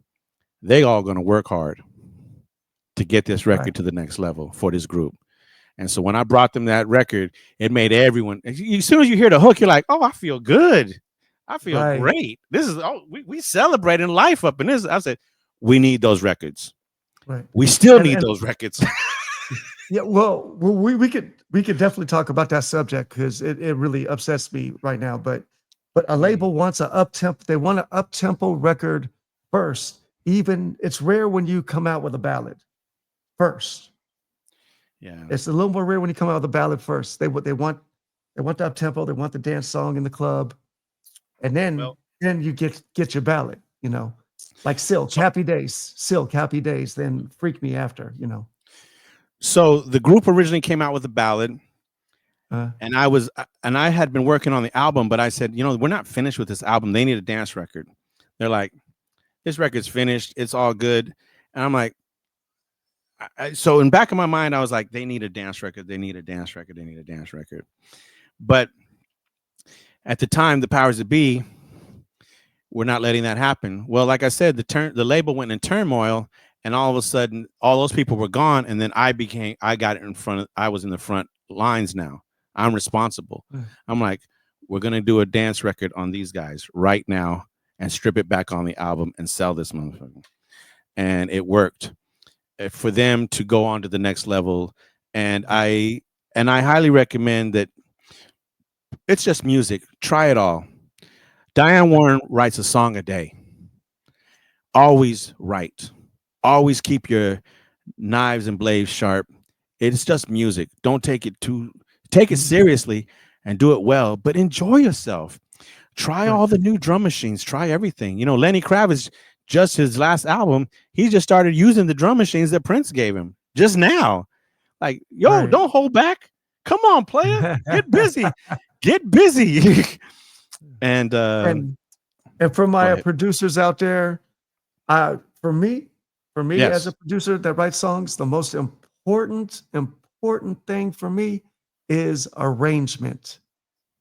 they all going to work hard to get this record to the next level for this group. And so when I brought them that record, it made everyone, as soon as you hear the hook, you're like, oh, I feel good. I feel great. This is, we celebrating life up in this. I said, we need those records. Right. We still need those records. Yeah, well, we could definitely talk about that subject because it really upsets me right now. But a label wants an up-tempo. They want an up-tempo record first. Even it's rare when you come out with a ballad first. Yeah, it's a little more rare when you come out with a ballad first. They want the up-tempo. They want the dance song in the club, and then you get your ballad. You know, like Silk, Happy Days. Then Freak Me After. You know. So the group originally came out with a ballad, and I had been working on the album, but I said, we're not finished with this album. They need a dance record. They're like, this record's finished. It's all good. And I'm like, so in back of my mind, I was like, they need a dance record. They need a dance record. They need a dance record. But at the time, the powers that be were not letting that happen. Well, like I said, the label went in turmoil. And all of a sudden, all those people were gone. And then I was in the front lines now. I'm responsible. I'm like, we're going to do a dance record on these guys right now and strip it back on the album and sell this motherfucker. And it worked for them to go on to the next level. And I highly recommend that. It's just music. Try it all. Diane Warren writes a song a day. Always write. Always keep your knives and blades sharp. It's just music. Don't take it seriously and do it well, but enjoy yourself. Try all the new drum machines. Try everything. Lenny Kravitz, just his last album, he just started using the drum machines that Prince gave him just now. Like, don't hold back. Come on, player. Get busy. Get busy. And for my producers out there, for me, as a producer that writes songs, the most important thing for me is arrangement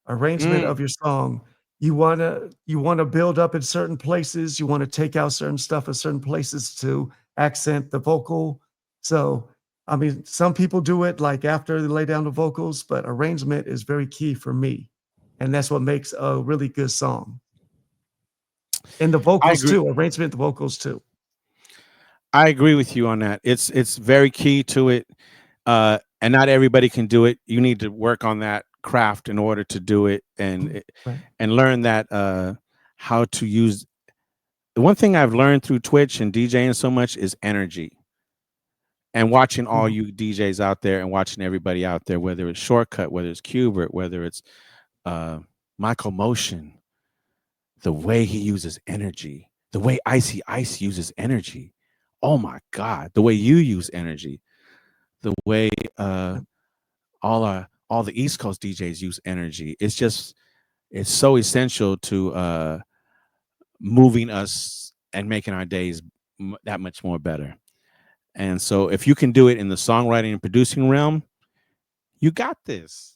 of your song. You want to build up in certain places. You want to take out certain stuff at certain places to accent the vocal. So, I mean, some people do it like after they lay down the vocals, but arrangement is very key for me. And that's what makes a really good song. And the vocals too, arrangement, the vocals too. I agree with you on that. It's very key to it. And not everybody can do it. You need to work on that craft in order to do it and learn that how to use. The one thing I've learned through Twitch and DJing so much is energy. And watching all you DJs out there and watching everybody out there, whether it's Shortcut, whether it's Qbert, whether it's Michael Motion, the way he uses energy, the way Icy Ice uses energy. Oh my God, the way you use energy, the way all the East Coast DJs use energy. It's so essential to moving us and making our days that much more better. And so if you can do it in the songwriting and producing realm, you got this.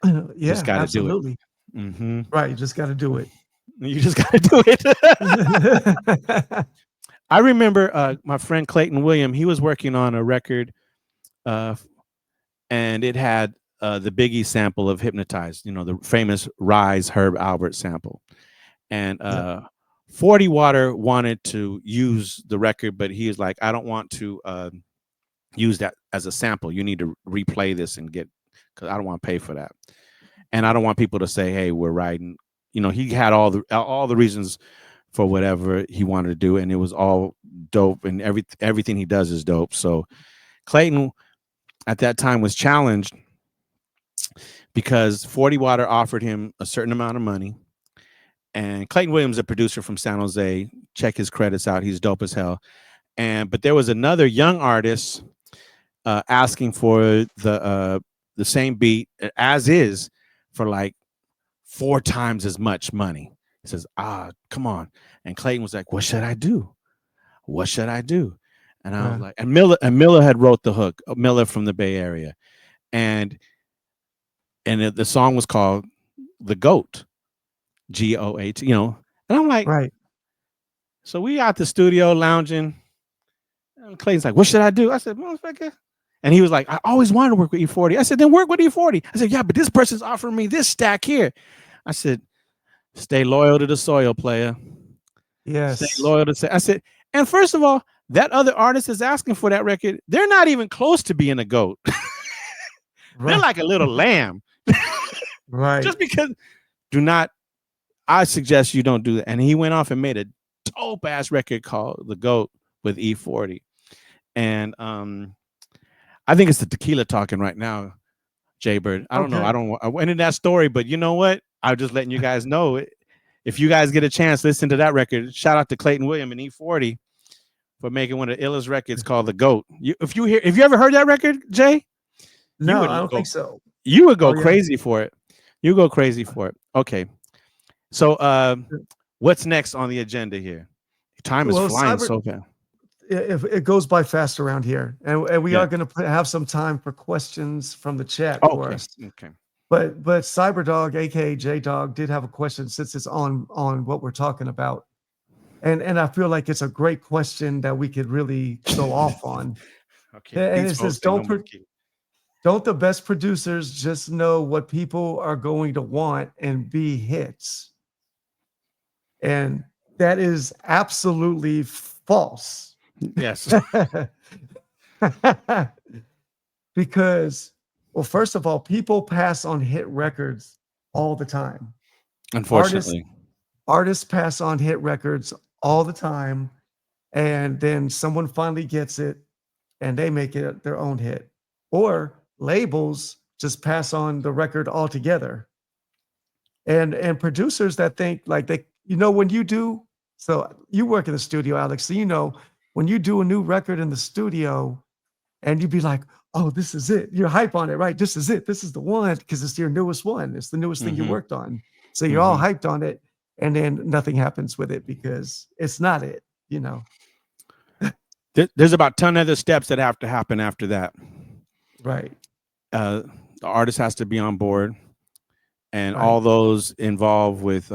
Yeah, just gotta absolutely. Do it. Mm-hmm. Right, you just got to do it. You just got to do it. I remember my friend Clayton William, he was working on a record and it had the Biggie sample of Hypnotized, the famous Rise Herb Albert sample. And 40 Water wanted to use the record, but he was like, I don't want to use that as a sample. You need to replay this and get, because I don't want to pay for that. And I don't want people to say, hey, we're writing. You know, he had all the reasons for whatever he wanted to do, and it was all dope, and everything he does is dope. So Clayton at that time was challenged because 40 Water offered him a certain amount of money. And Clayton Williams, a producer from San Jose, check his credits out. He's dope as hell. But there was another young artist asking for the same beat as is for like 4 times as much money. He says, come on. And Clayton was like, what should I do? What should I do? And I was like, and Miller had wrote the hook, Miller from the Bay Area. And the song was called The GOAT, GOAT, you know. And I'm like, Right. So we out the studio lounging. And Clayton's like, what should I do? I said, motherfucker. And he was like, I always wanted to work with E40. I said, then work with E40. I said, yeah, but this person's offering me this stack here. I said, stay loyal to the soil, player. Yes. Stay loyal to. I said, and first of all, that other artist is asking for that record. They're not even close to being a GOAT. They're like a little lamb. Right. Just because I suggest you don't do that. And he went off and made a dope ass record called The GOAT with E40. And I think it's the tequila talking right now, Jay Bird. I don't know. I went into that story, but you know what? I'm just letting you guys know. If you guys get a chance, listen to that record. Shout out to Clayton Williams and E40 for making one of the illest records called The GOAT. If you ever heard that record, Jay? No, I don't think so. You would go crazy for it. You go crazy for it. Okay. So what's next on the agenda here? Time is flying so fast. It goes by fast around here, and we are going to have some time for questions from the chat for us. Okay. But Cyberdog, aka J Dog, did have a question since it's on what we're talking about, and I feel like it's a great question that we could really go off on. Okay. And it says, don't the best producers just know what people are going to want and be hits? And that is absolutely false. Yes. Because, well, first of all, people pass on hit records all the time. Unfortunately. Artists pass on hit records all the time, and then someone finally gets it and they make it their own hit. Or labels just pass on the record altogether. And producers that think like when you do, so you work in the studio, Alex, so you know when you do a new record in the studio and you'd be like, oh, this is it. You're hype on it, right? This is it. This is the one because it's your newest one. It's the newest thing you worked on. So you're all hyped on it, and then nothing happens with it because it's not it, you know. There's about 10 other steps that have to happen after that. Right. The artist has to be on board, and all those involved with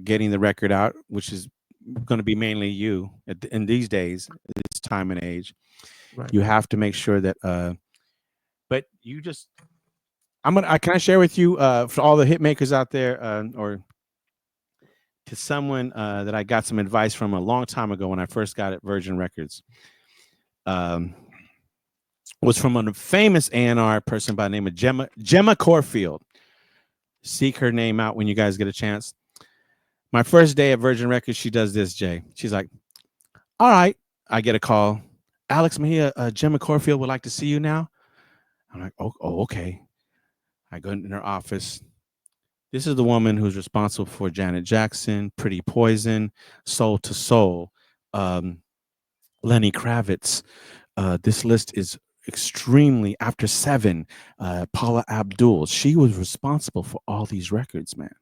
getting the record out, which is going to be mainly you in these days, this time and age. Right. You have to make sure that but you just can I share with you for all the hit makers out there or to someone that I got some advice from a long time ago when I first got at Virgin Records. Was from a famous A&R person by the name of Gemma Corfield. Seek her name out when you guys get a chance. My first day at Virgin Records, she does this, Jay. She's like, all right. I get a call. Alex Mejia, Gemma Corfield would like to see you now. I'm like, oh, okay. I go in her office. This is the woman who's responsible for Janet Jackson, Pretty Poison, Soul to Soul, Lenny Kravitz. This list is extremely After 7, Paula Abdul. She was responsible for all these records, man.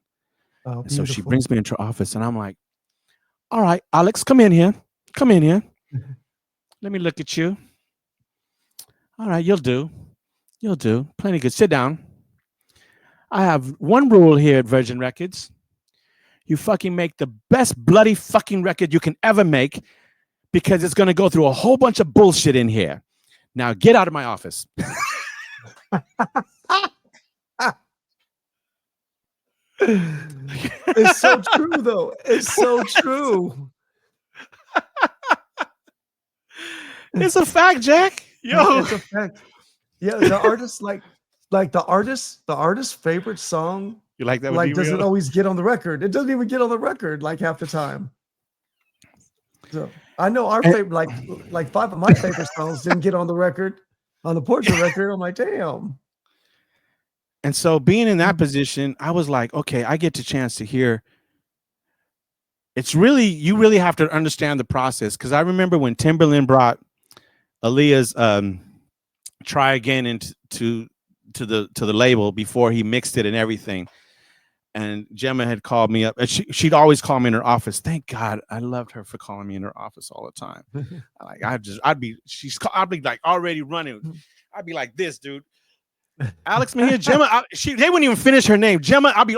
Oh, so she brings me into her office and I'm like, all right, Alex, come in here. Let me look at you. All right, you'll do. Plenty good. Sit down. I have one rule here at Virgin Records. You fucking make the best bloody fucking record you can ever make because it's going to go through a whole bunch of bullshit in here. Now get out of my office. It's so true, though. It's so true. It's a fact, Jack. Yo, It's a fact. Yeah, the artist the artist's favorite song you like that? like doesn't always get on the record. It doesn't even get on the record like half the time. So I know our favorite, like 5 of my favorite songs didn't get on the record, on the Portrait record. I'm like, damn. And so being in that position, I was like, okay, I get the chance to hear. It's really, you really have to understand the process. Cause I remember when Timberland brought Aaliyah's Try Again into the label before he mixed it and everything. And Gemma had called me up, and she'd always call me in her office. Thank God, I loved her for calling me in her office all the time. Like I'd be like already running. I'd be like this, dude. Alex Mejia, Gemma. They wouldn't even finish her name, Gemma. I'll be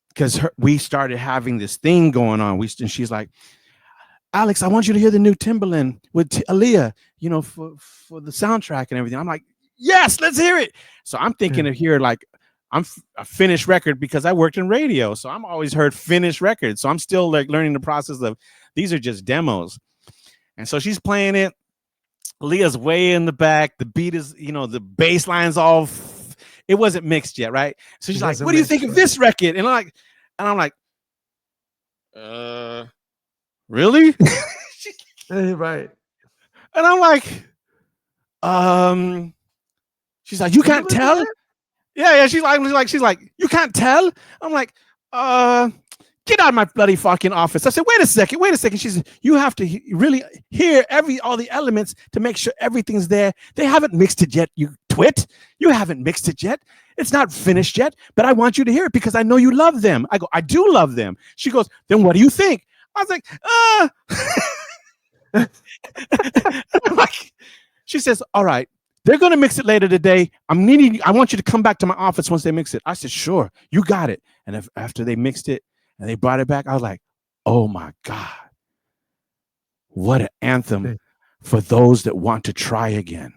because we started having this thing going on. And she's like, Alex, I want you to hear the new Timberland with Aaliyah, you know, for the soundtrack and everything. I'm like, yes, let's hear it. So I'm thinking of here like I'm a finished record because I worked in radio. So I'm always heard finished records. So I'm still like learning the process of these are just demos. And so she's playing it. Leah's way in the back. The beat is, you know, the bass line's all, it wasn't mixed yet, right? So she's like, what do you think of this record? And I'm like, really? Right. And I'm like, she's like, you can't tell? Yeah. She's like, you can't tell? I'm like, get out of my bloody fucking office. I said, wait a second. She said, you have to really hear all the elements to make sure everything's there. They haven't mixed it yet, you twit. You haven't mixed it yet. It's not finished yet, but I want you to hear it because I know you love them. I go, I do love them. She goes, then what do you think? I was like, she says, all right, they're going to mix it later today. I want you to come back to my office once they mix it. I said, sure, you got it. And after they mixed it and they brought it back, I was like, oh my God, what an anthem for those that want to try again.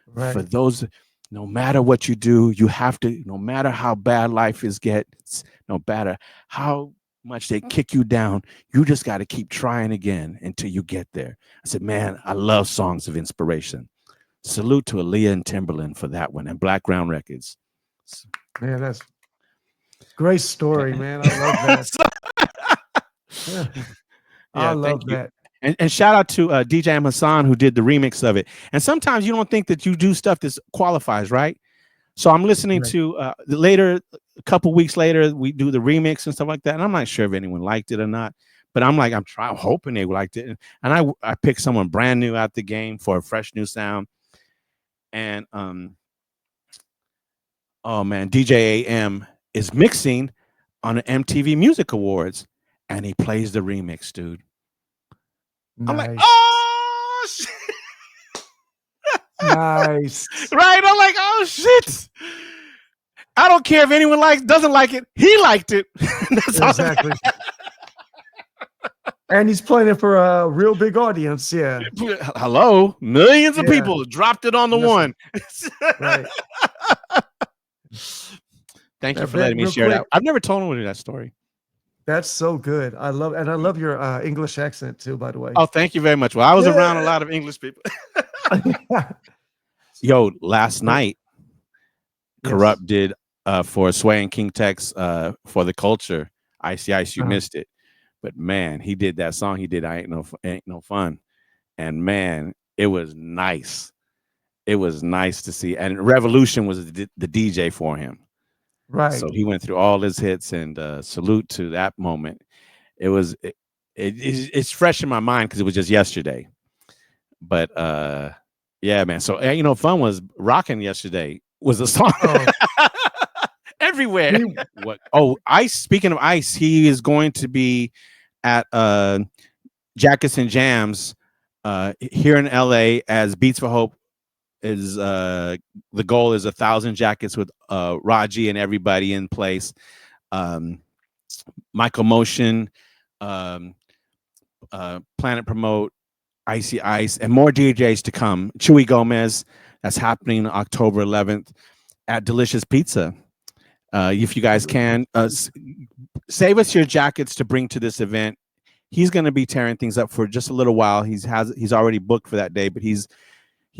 Right. For those, no matter what you do, you have to, no matter how bad life gets, no matter how much they kick you down, you just got to keep trying again until you get there. I said, man, I love songs of inspiration. Salute to Aaliyah and Timberland for that one, and Black Ground Records. Man, that's great story, man. I love that. I love that. And shout out to DJ Hassan who did the remix of it. And sometimes you don't think that you do stuff that qualifies, right? So I'm listening to later, a couple weeks later, we do the remix and stuff like that. And I'm not sure if anyone liked it or not, but I'm hoping they liked it. And I picked someone brand new out the game for a fresh new sound. And oh man, DJ AM is mixing on the MTV Music Awards, and he plays the remix, dude. Nice. I'm like, oh shit. Nice. Right? I'm like, oh shit. I don't care if anyone doesn't like it. He liked it. That's exactly. And he's playing it for a real big audience. Yeah. Hello, millions of people dropped it on the one. Right. Thank you for letting me share that. I've never told anyone that story. That's so good. I love your English accent too, by the way. Oh, thank you very much. Well, I was around a lot of English people. Yo, last night, Corrupt did for Sway and King Tex for the Culture. Icy Ice, you missed it. But man, he did that song. He did Ain't No Fun. And man, it was nice. It was nice to see. And Revolution was the DJ for him. Right. So he went through all his hits, and salute to that moment. It's fresh in my mind because it was just yesterday. But yeah, man. So Ain't No Fun was rocking yesterday. Was a song. Everywhere. Ice. Speaking of Ice, he is going to be at Jackets and Jams here in LA as Beats for Hope is the goal is 1,000 jackets with Raji and everybody in place. Michael Motion, Planet Promote, Icy Ice, and more DJs to come. Chewy Gomez, that's happening October 11th at Delicious Pizza. If you guys can, save us your jackets to bring to this event. he's going to be tearing things up for just a little while. He's already booked for that day, but he's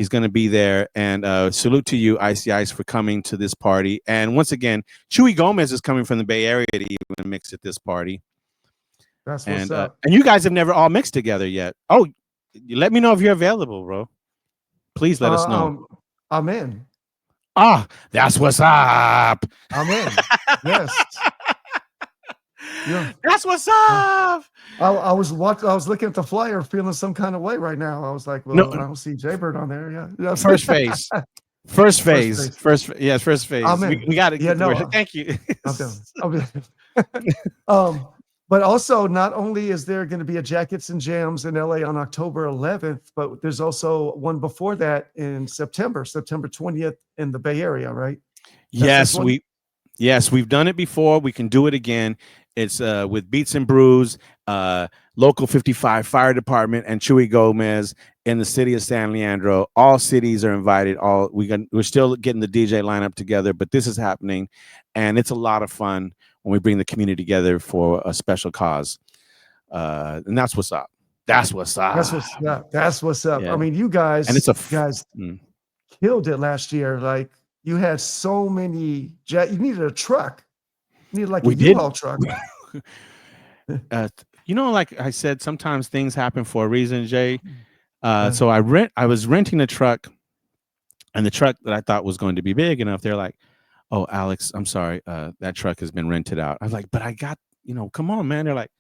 going to be there. And salute to you, Icy Ice, for coming to this party. And once again, Chewy Gomez is coming from the Bay Area to even mix at this party. That's what's up. And you guys have never all mixed together yet. Oh, let me know if you're available, bro. Please let us know. I'm in. Ah, that's what's up. I'm in. Yes. Yeah. That's what's up. I was looking at the flyer, feeling some kind of way right now. I was like, well, no, I don't see Jaybird on there. Yeah. First phase. First phase. First phase. We got it. Yeah, no. Thank you. I'm done. But also, not only is there going to be a Jackets and Jams in LA on October 11th, but there's also one before that in September 20th in the Bay Area, right? Yes, we've done it before. We can do it again. It's with Beats and Brews, Local 55 Fire Department, and Chewy Gomez in the city of San Leandro. All cities are invited. We're still getting the DJ lineup together, but this is happening, and it's a lot of fun when we bring the community together for a special cause. And that's what's up. That's what's up. That's what's up. Yeah. I mean, you guys, killed it last year. Like, you had so many. You needed a truck. You needed like a U-Haul truck. Like I said, sometimes things happen for a reason, Jay. So I was renting a truck, and the truck that I thought was going to be big enough, they're like, "Oh, Alex, I'm sorry, that truck has been rented out." I was like, "But I got, come on, man." They're like,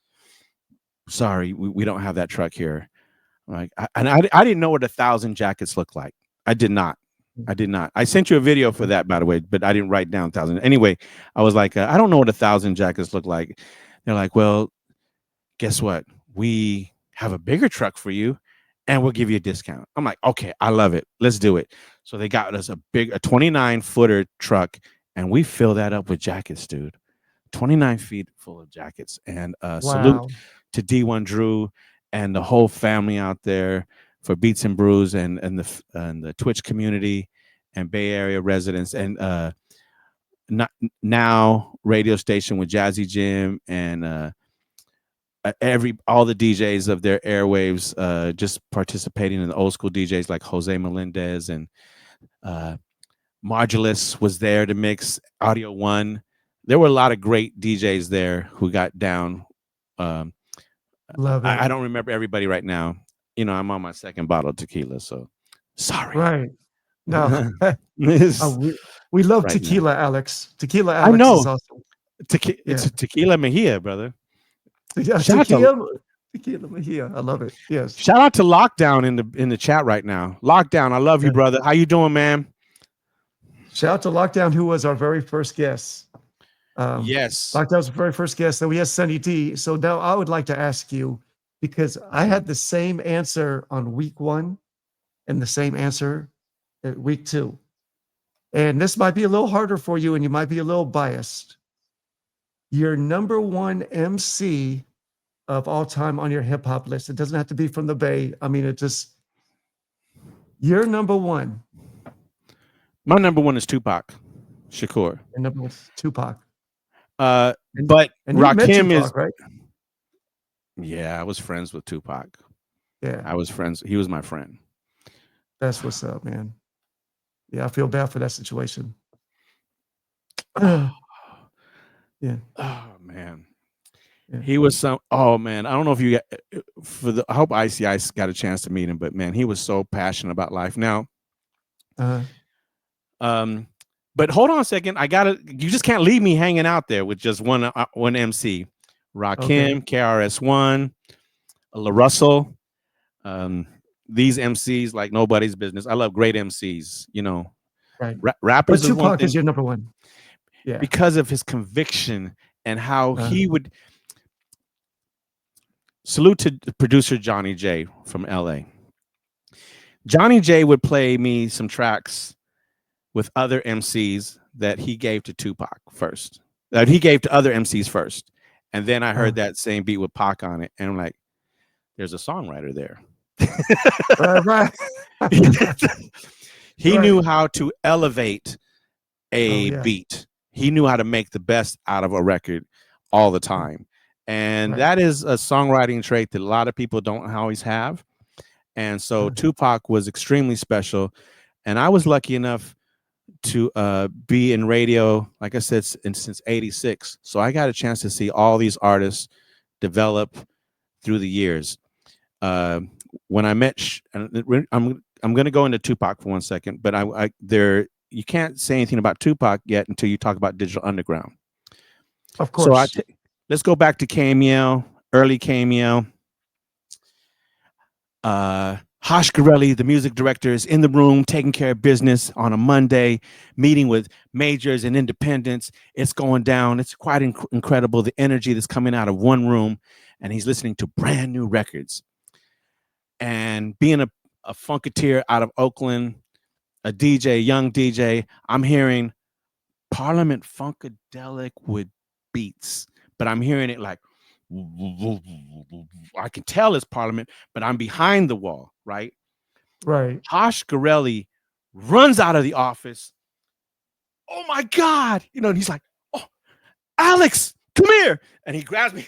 "Sorry, we don't have that truck here." I'm like, I didn't know what 1,000 jackets look like. I did not. I sent you a video for that, by the way, but I didn't write down 1,000. Anyway, I was like, I don't know what 1,000 jackets look like. They're like, "Well, guess what? We have a bigger truck for you, and we'll give you a discount." I'm like, "Okay, I love it. Let's do it." So they got us a 29-footer truck, and we fill that up with jackets, dude. 29 feet full of jackets. And salute to D1 Drew and the whole family out there for Beats and Brews and the Twitch community and Bay Area residents, and now radio station with Jazzy Jim and all the DJs of their airwaves, just participating in the old school DJs like Jose Melendez, and Modulus was there to mix Audio One. There were a lot of great DJs there who got down. Love it. I don't remember everybody right now. I'm on my second bottle of tequila, so sorry. Right. No. We love right tequila, now. Alex. Tequila Alex I know. Is awesome. It's Tequila Mejia, brother. Yeah, Tequila Mejia. I love it. Yes. Shout out to Lockdown in the chat right now. Lockdown, I love you, brother. How you doing, man? Shout out to Lockdown, who was our very first guest. Yes. Lockdown's the very first guest. Then we had Sunny D. So now I would like to ask you, because I had the same answer on week 1 and the same answer at week 2. And this might be a little harder for you, and you might be a little biased. Your number 1 MC of all time on your hip hop list. It doesn't have to be from the Bay. I mean, you're number 1. My number 1 is Tupac Shakur. Your number 1 is Tupac. But Rakim is right. Yeah, I was friends with Tupac. Yeah, I was friends. He was my friend. That's what's up, man. Yeah, I feel bad for that situation. Yeah. Oh man. Yeah. He was man. I don't know if you I hope Icy Ice got a chance to meet him, but man, he was so passionate about life. Now, but hold on a second. You just can't leave me hanging out there with just one MC. Rakim, KRS-One, La Russell, these MCs like nobody's business. I love great MCs, Right. Rappers. But Tupac is your number 1. Yeah. Because of his conviction and how he would. Salute to producer Johnny J from LA. Johnny J would play me some tracks with other MCs that he gave to Tupac first. That he gave to other MCs first. And then I heard that same beat with Pac on it. And I'm like, there's a songwriter there. Right. He knew how to elevate a beat. He knew how to make the best out of a record all the time. And Right. that is a songwriting trait that a lot of people don't always have. And so Tupac was extremely special. And I was lucky enough to be in radio, like I said, since '86. So I got a chance to see all these artists develop through the years. When I met, I'm going to go into Tupac for 1 second, but you can't say anything about Tupac yet until you talk about Digital Underground. Of course. So let's go back to KMEL, early KMEL. Hosh Garelli, the music director, is in the room taking care of business on a Monday, meeting with majors and independents. It's going down. It's quite incredible, the energy that's coming out of one room, and he's listening to brand new records. And being a funketeer out of Oakland, a DJ, young DJ, I'm hearing Parliament Funkadelic with beats, but I'm hearing it like, I can tell it's Parliament, but I'm behind the wall, right? Right. Hosh Garelli runs out of the office. Oh my God. And he's like, oh, Alex, come here. And he grabs me.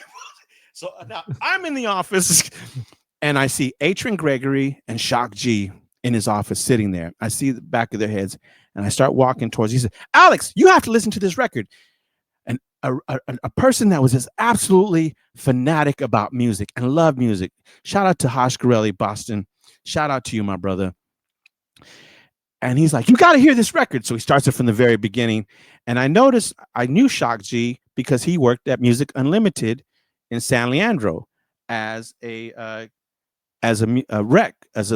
So now I'm in the office and I see Atron Gregory and Shock G in his office sitting there. I see the back of their heads and I start walking towards. He said, Alex, you have to listen to this record. And a person that was just absolutely fanatic about music and loved music. Shout out to Hosh Garelli, Boston. Shout out to you, my brother. And he's like, you got to hear this record. So he starts it from the very beginning. And I knew Shock G because he worked at Music Unlimited in San Leandro as a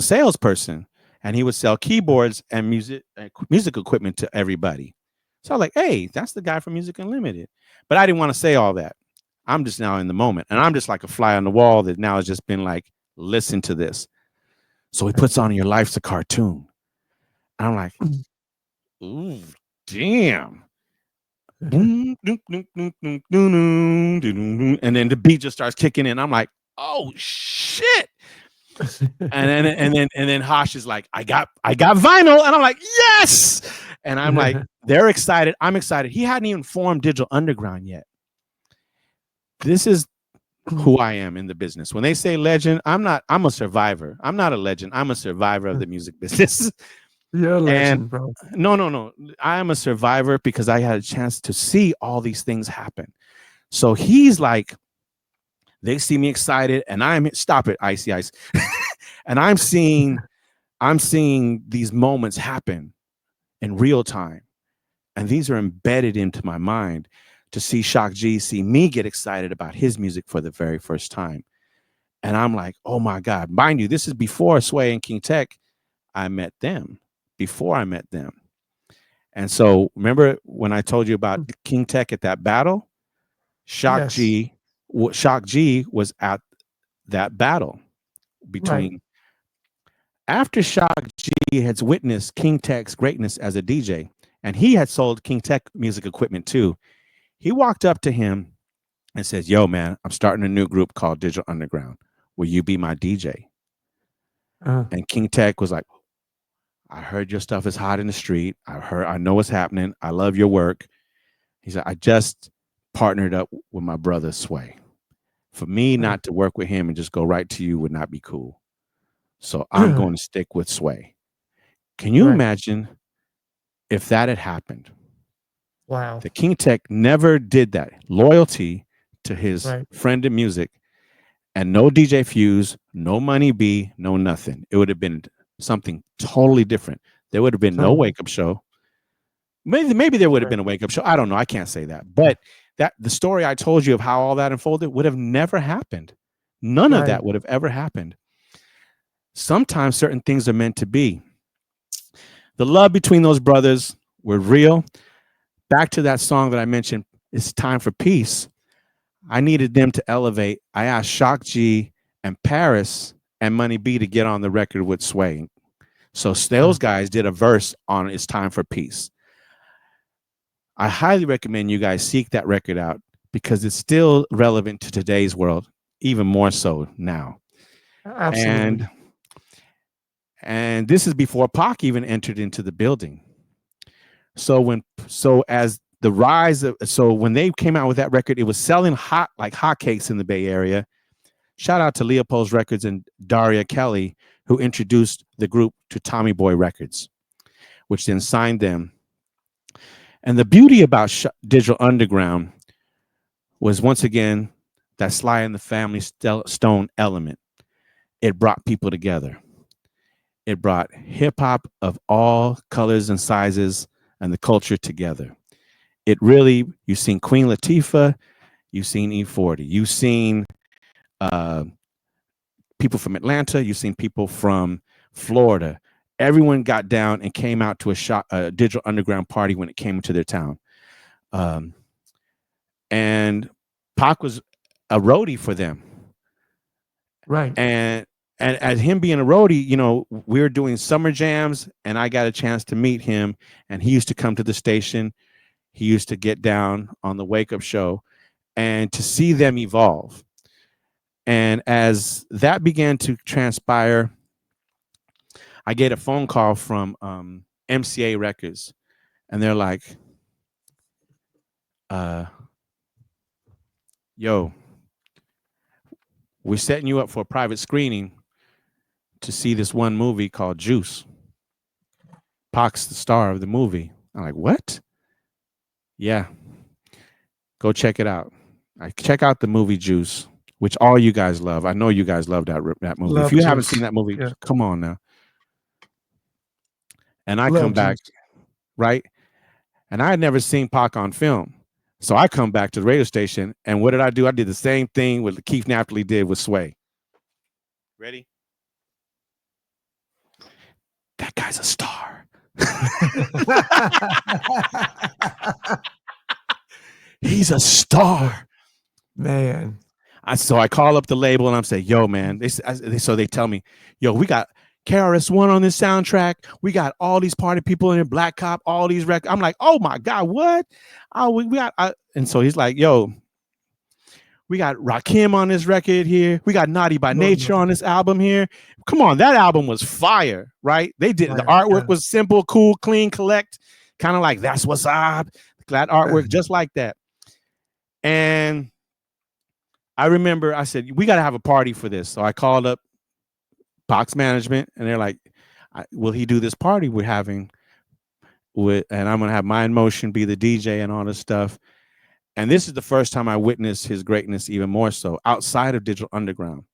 salesperson. And he would sell keyboards and music equipment to everybody. So I was like, hey, that's the guy from Music Unlimited. But I didn't want to say all that. I'm just now in the moment. And I'm just like a fly on the wall that now has just been like, listen to this. So he puts on Your Life's a Cartoon. And I'm like, ooh, damn. And then the beat just starts kicking in. I'm like, oh shit. and then Hosh is like, I got vinyl. And I'm like, yes. And I'm like, they're excited. I'm excited. He hadn't even formed Digital Underground yet. This is who I am in the business. When they say legend, I'm a survivor. I'm not a legend. I'm a survivor of the music business. You're a legend, bro. No. I am a survivor because I had a chance to see all these things happen. So he's like, they see me excited and stop it, Icy Ice. And I'm seeing these moments happen in real time. And these are embedded into my mind to see Shock G see me get excited about his music for the very first time. And I'm like, oh my God. Mind you, this is before Sway and King Tech. I met them. Before I met them. And so remember when I told you about King Tech at that battle? Shock G was at that battle between after Shock G had witnessed King Tech's greatness as a DJ, and he had sold King Tech music equipment too. He walked up to him and says, yo, man, I'm starting a new group called Digital Underground. Will you be my DJ? And King Tech was like, I heard your stuff is hot in the street. I know what's happening. I love your work. He said, I just partnered up with my brother Sway. For me not to work with him and just go right to you would not be cool. So I'm going to stick with Sway. Can you imagine if that had happened? Wow. The King Tech never did that. Loyalty to his friend in music and no DJ Fuse, no Money B, no nothing. It would have been something totally different. There would have been no wake up show. Maybe there would have been a wake up show. I don't know. I can't say that. But the story I told you of how all that unfolded would have never happened. None of that would have ever happened. Sometimes certain things are meant to be. The love between those brothers were real. Back to that song that I mentioned, It's Time for Peace. I needed them to elevate. I asked Shock G and Paris and Money B to get on the record with Sway. So those guys did a verse on It's Time for Peace. I highly recommend you guys seek that record out because it's still relevant to today's world, even more so now. Absolutely. And this is before Pac even entered into the building. So as the rise of, so when they came out with that record, it was selling like hotcakes in the Bay Area. Shout out to Leopold's Records and Daria Kelly, who introduced the group to Tommy Boy Records, which then signed them. And the beauty about Digital Underground was, once again, that Sly and the Family Stone element. It brought people together. It brought hip hop of all colors and sizes and the culture together. It really, you've seen Queen Latifah, you've seen E40, you've seen people from Atlanta, you've seen people from Florida. Everyone got down and came out to a Digital Underground party when it came into their town. And Pac was a roadie for them. Right. And as him being a roadie, you know, we were doing summer jams, and I got a chance to meet him, and he used to come to the station. He used to get down on the Wake Up Show, and to see them evolve. And as that began to transpire, I get a phone call from MCA Records, and they're like, yo, we're setting you up for a private screening to see this one movie called Juice. Pac's the star of the movie. I'm like, what? Yeah. Go check it out. I check out the movie Juice, which all you guys love. I know you guys love that movie. Love if you Juice. haven't seen that movie, Yeah. Come on now. And I Love come back, Juice. right? And I had never seen Pac on film. So I come back to the radio station, and what did I do? I did the same thing what Keith Napoli did with Sway. Ready? That guy's a star. He's a star. Man. So I call up the label and I'm saying, yo, man. So they tell me, yo, we got KRS-One on this soundtrack. We got all these party people in it, Black Cop, all these records. I'm like, oh my God, what? Oh, we got, and so he's like, yo, we got Rakim on this record here. We got Naughty by Nature on this album here. Come on, that album was fire, right? They did, the artwork was simple, cool, clean, collect, kind of like That's What's Up. That artwork, just like that. And I remember I said, we got to have a party for this. So I called up Pac's management, and they're like, will he do this party we're having and I'm going to have Mind Motion be the DJ and all this stuff. And this is the first time I witnessed his greatness even more so outside of Digital Underground.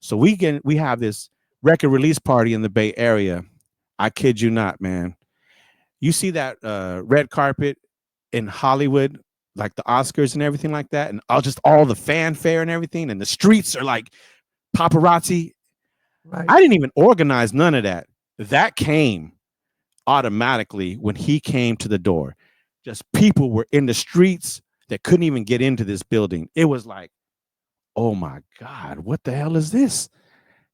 So we have this record release party in the Bay Area. I kid you not, man. You see that red carpet in Hollywood, like the Oscars and everything like that, and all the fanfare and everything, and the streets are like paparazzi. Right. I didn't even organize none of that. That came automatically when he came to the door. Just people were in the streets that couldn't even get into this building. It was like, oh my God, what the hell is this?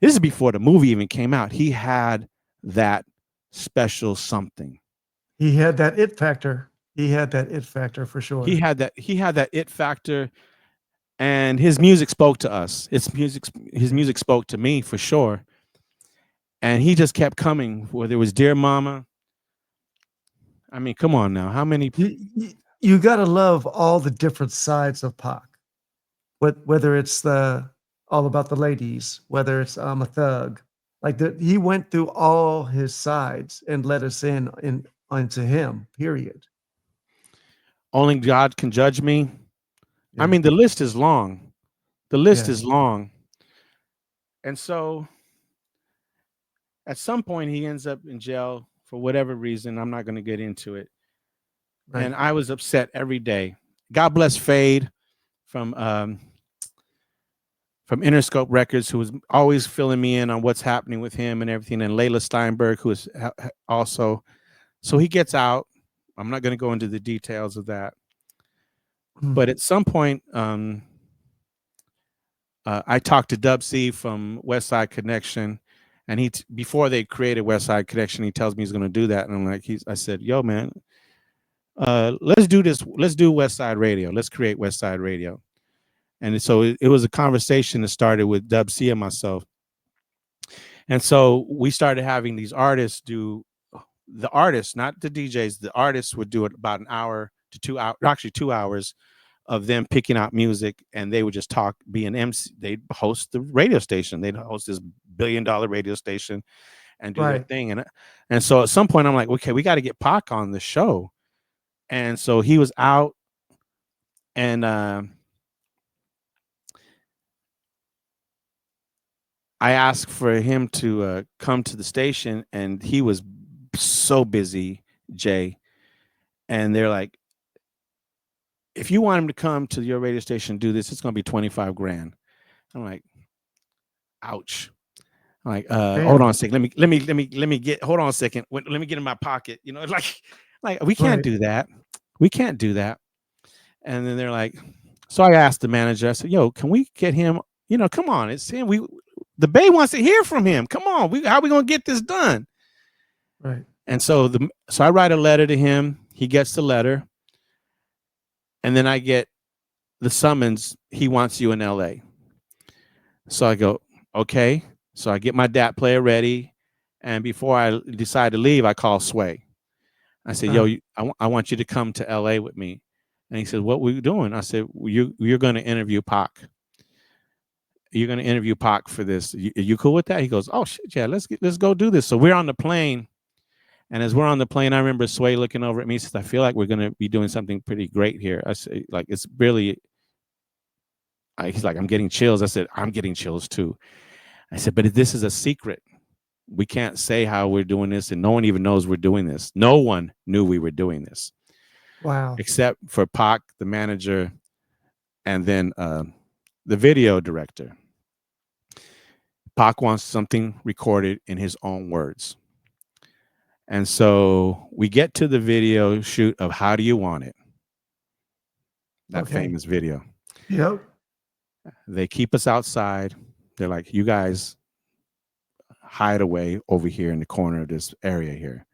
This is before the movie even came out. He had that special something. He had that it factor. He had that it factor for sure. He had that it factor, and his music spoke to us. His music spoke to me for sure. And he just kept coming, whether it was Dear Mama. I mean, come on now. How many? You got to love all the different sides of Pac. Whether it's all about the ladies, whether it's I'm a thug. He went through all his sides and let us into him, period. Only God can judge me. Yeah. I mean, the list is long. The list is long. And so at some point he ends up in jail for whatever reason. I'm not going to get into it. Right. And I was upset every day. God bless Fade from Interscope Records, who was always filling me in on what's happening with him and everything. And Layla Steinberg, who is also. So he gets out. I'm not going to go into the details of that. But at some point, I talked to Dub C from Westside Connection, and before they created Westside Connection, he tells me he's going to do that, and I'm like, I said, yo, man, let's do this. Let's do Westside Radio. Let's create Westside Radio. And so it was a conversation that started with Dub C and myself, and so we started having these artists do. The artists, not the DJs, the artists would do it about an hour to 2 hours, actually 2 hours of them picking out music, and they would just talk, be an MC. They'd host the radio station. They'd host this billion-dollar radio station and do their thing. And so at some point I'm like, okay, we got to get Pac on the show. And so he was out, and I asked for him to come to the station, and he was so busy, Jay. And they're like, if you want him to come to your radio station and do this, it's going to be 25 grand. I'm like, ouch. I'm like, hold on a second. Let me get, hold on a second. Let me get in my pocket. You know, like we can't do that. We can't do that. And then they're like, so I asked the manager, I said, yo, can we get him? You know, come on. It's him. The Bay wants to hear from him. Come on. How are we going to get this done? Right. And so I write a letter to him. He gets the letter. And then I get the summons. He wants you in LA. So I go, okay. So I get my DAT player ready. And before I decide to leave, I call Sway. I said, yo, I want you to come to LA with me. And he said, what were you doing? I said, you're going to interview Pac. You're going to interview Pac for this. Are you cool with that? He goes, oh, shit, yeah, let's go do this. So we're on the plane. And as we're on the plane, I remember Sway looking over at me. He says, I feel like we're going to be doing something pretty great here. I say, like, it's really, he's like, I'm getting chills. I said, I'm getting chills too. I said, but this is a secret. We can't say how we're doing this, and no one even knows we're doing this. No one knew we were doing this. Wow. Except for Pac, the manager, and then the video director. Pac wants something recorded in his own words. And so we get to the video shoot of How Do You Want It? That famous video. Yep. They keep us outside. They're like, you guys hide away over here in the corner of this area here.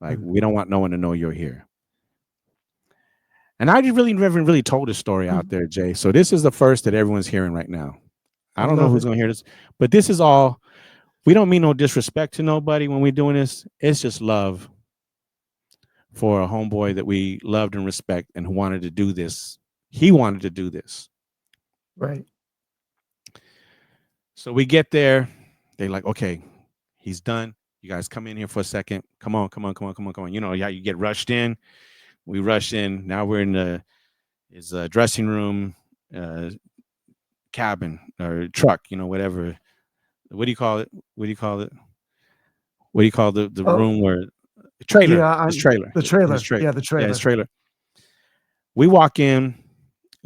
Like, we don't want no one to know you're here. And I really never really told this story out there, Jay. So this is the first that everyone's hearing right now. I don't know who's going to hear this, but this is all. We don't mean no disrespect to nobody when we're doing this. It's just love for a homeboy that we loved and respect and who wanted to do this. He wanted to do this. Right. So we get there. They're like, okay, he's done. You guys come in here for a second. Come on. You know, yeah, you get rushed in. We rush in. Now we're in his dressing room, cabin or truck, you know, whatever. What do you call it? What do you call the room where trailer? Yeah, his trailer. The trailer. His Yeah, the trailer. Yeah, his trailer. We walk in.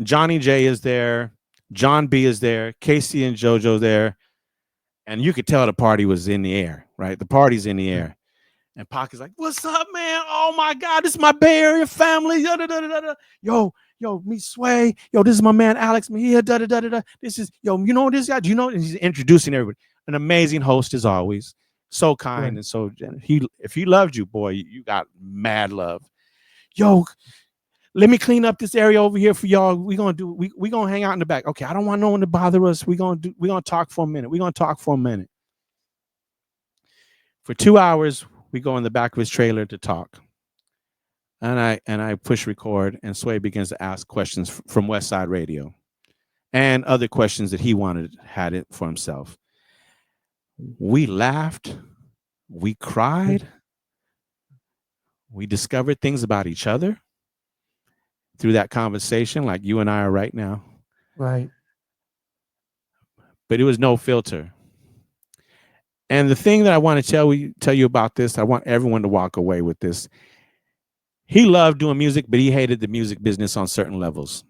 Johnny J is there. John B is there. Casey and JoJo there. And you could tell the party was in the air, right? The party's in the air. And Pac is like, what's up, man? Oh, my God, this is my Bay Area family. Yo, meet Sway. Yo, this is my man, Alex Mejia. This is, yo, you know this guy? Do you know? And he's introducing everybody. An amazing host as always. So kind and so generous. If he loved you, boy, you got mad love. Yo, let me clean up this area over here for y'all. We gonna hang out in the back. Okay, I don't want no one to bother us. We're gonna talk for a minute. For 2 hours, we go in the back of his trailer to talk. And I push record, and Sway begins to ask questions from West Side Radio and other questions that he had it for himself. We laughed, we cried, we discovered things about each other through that conversation, like you and I are right now. Right. But it was no filter. And the thing that I want to tell you about this, I want everyone to walk away with this. He loved doing music, but he hated the music business on certain levels.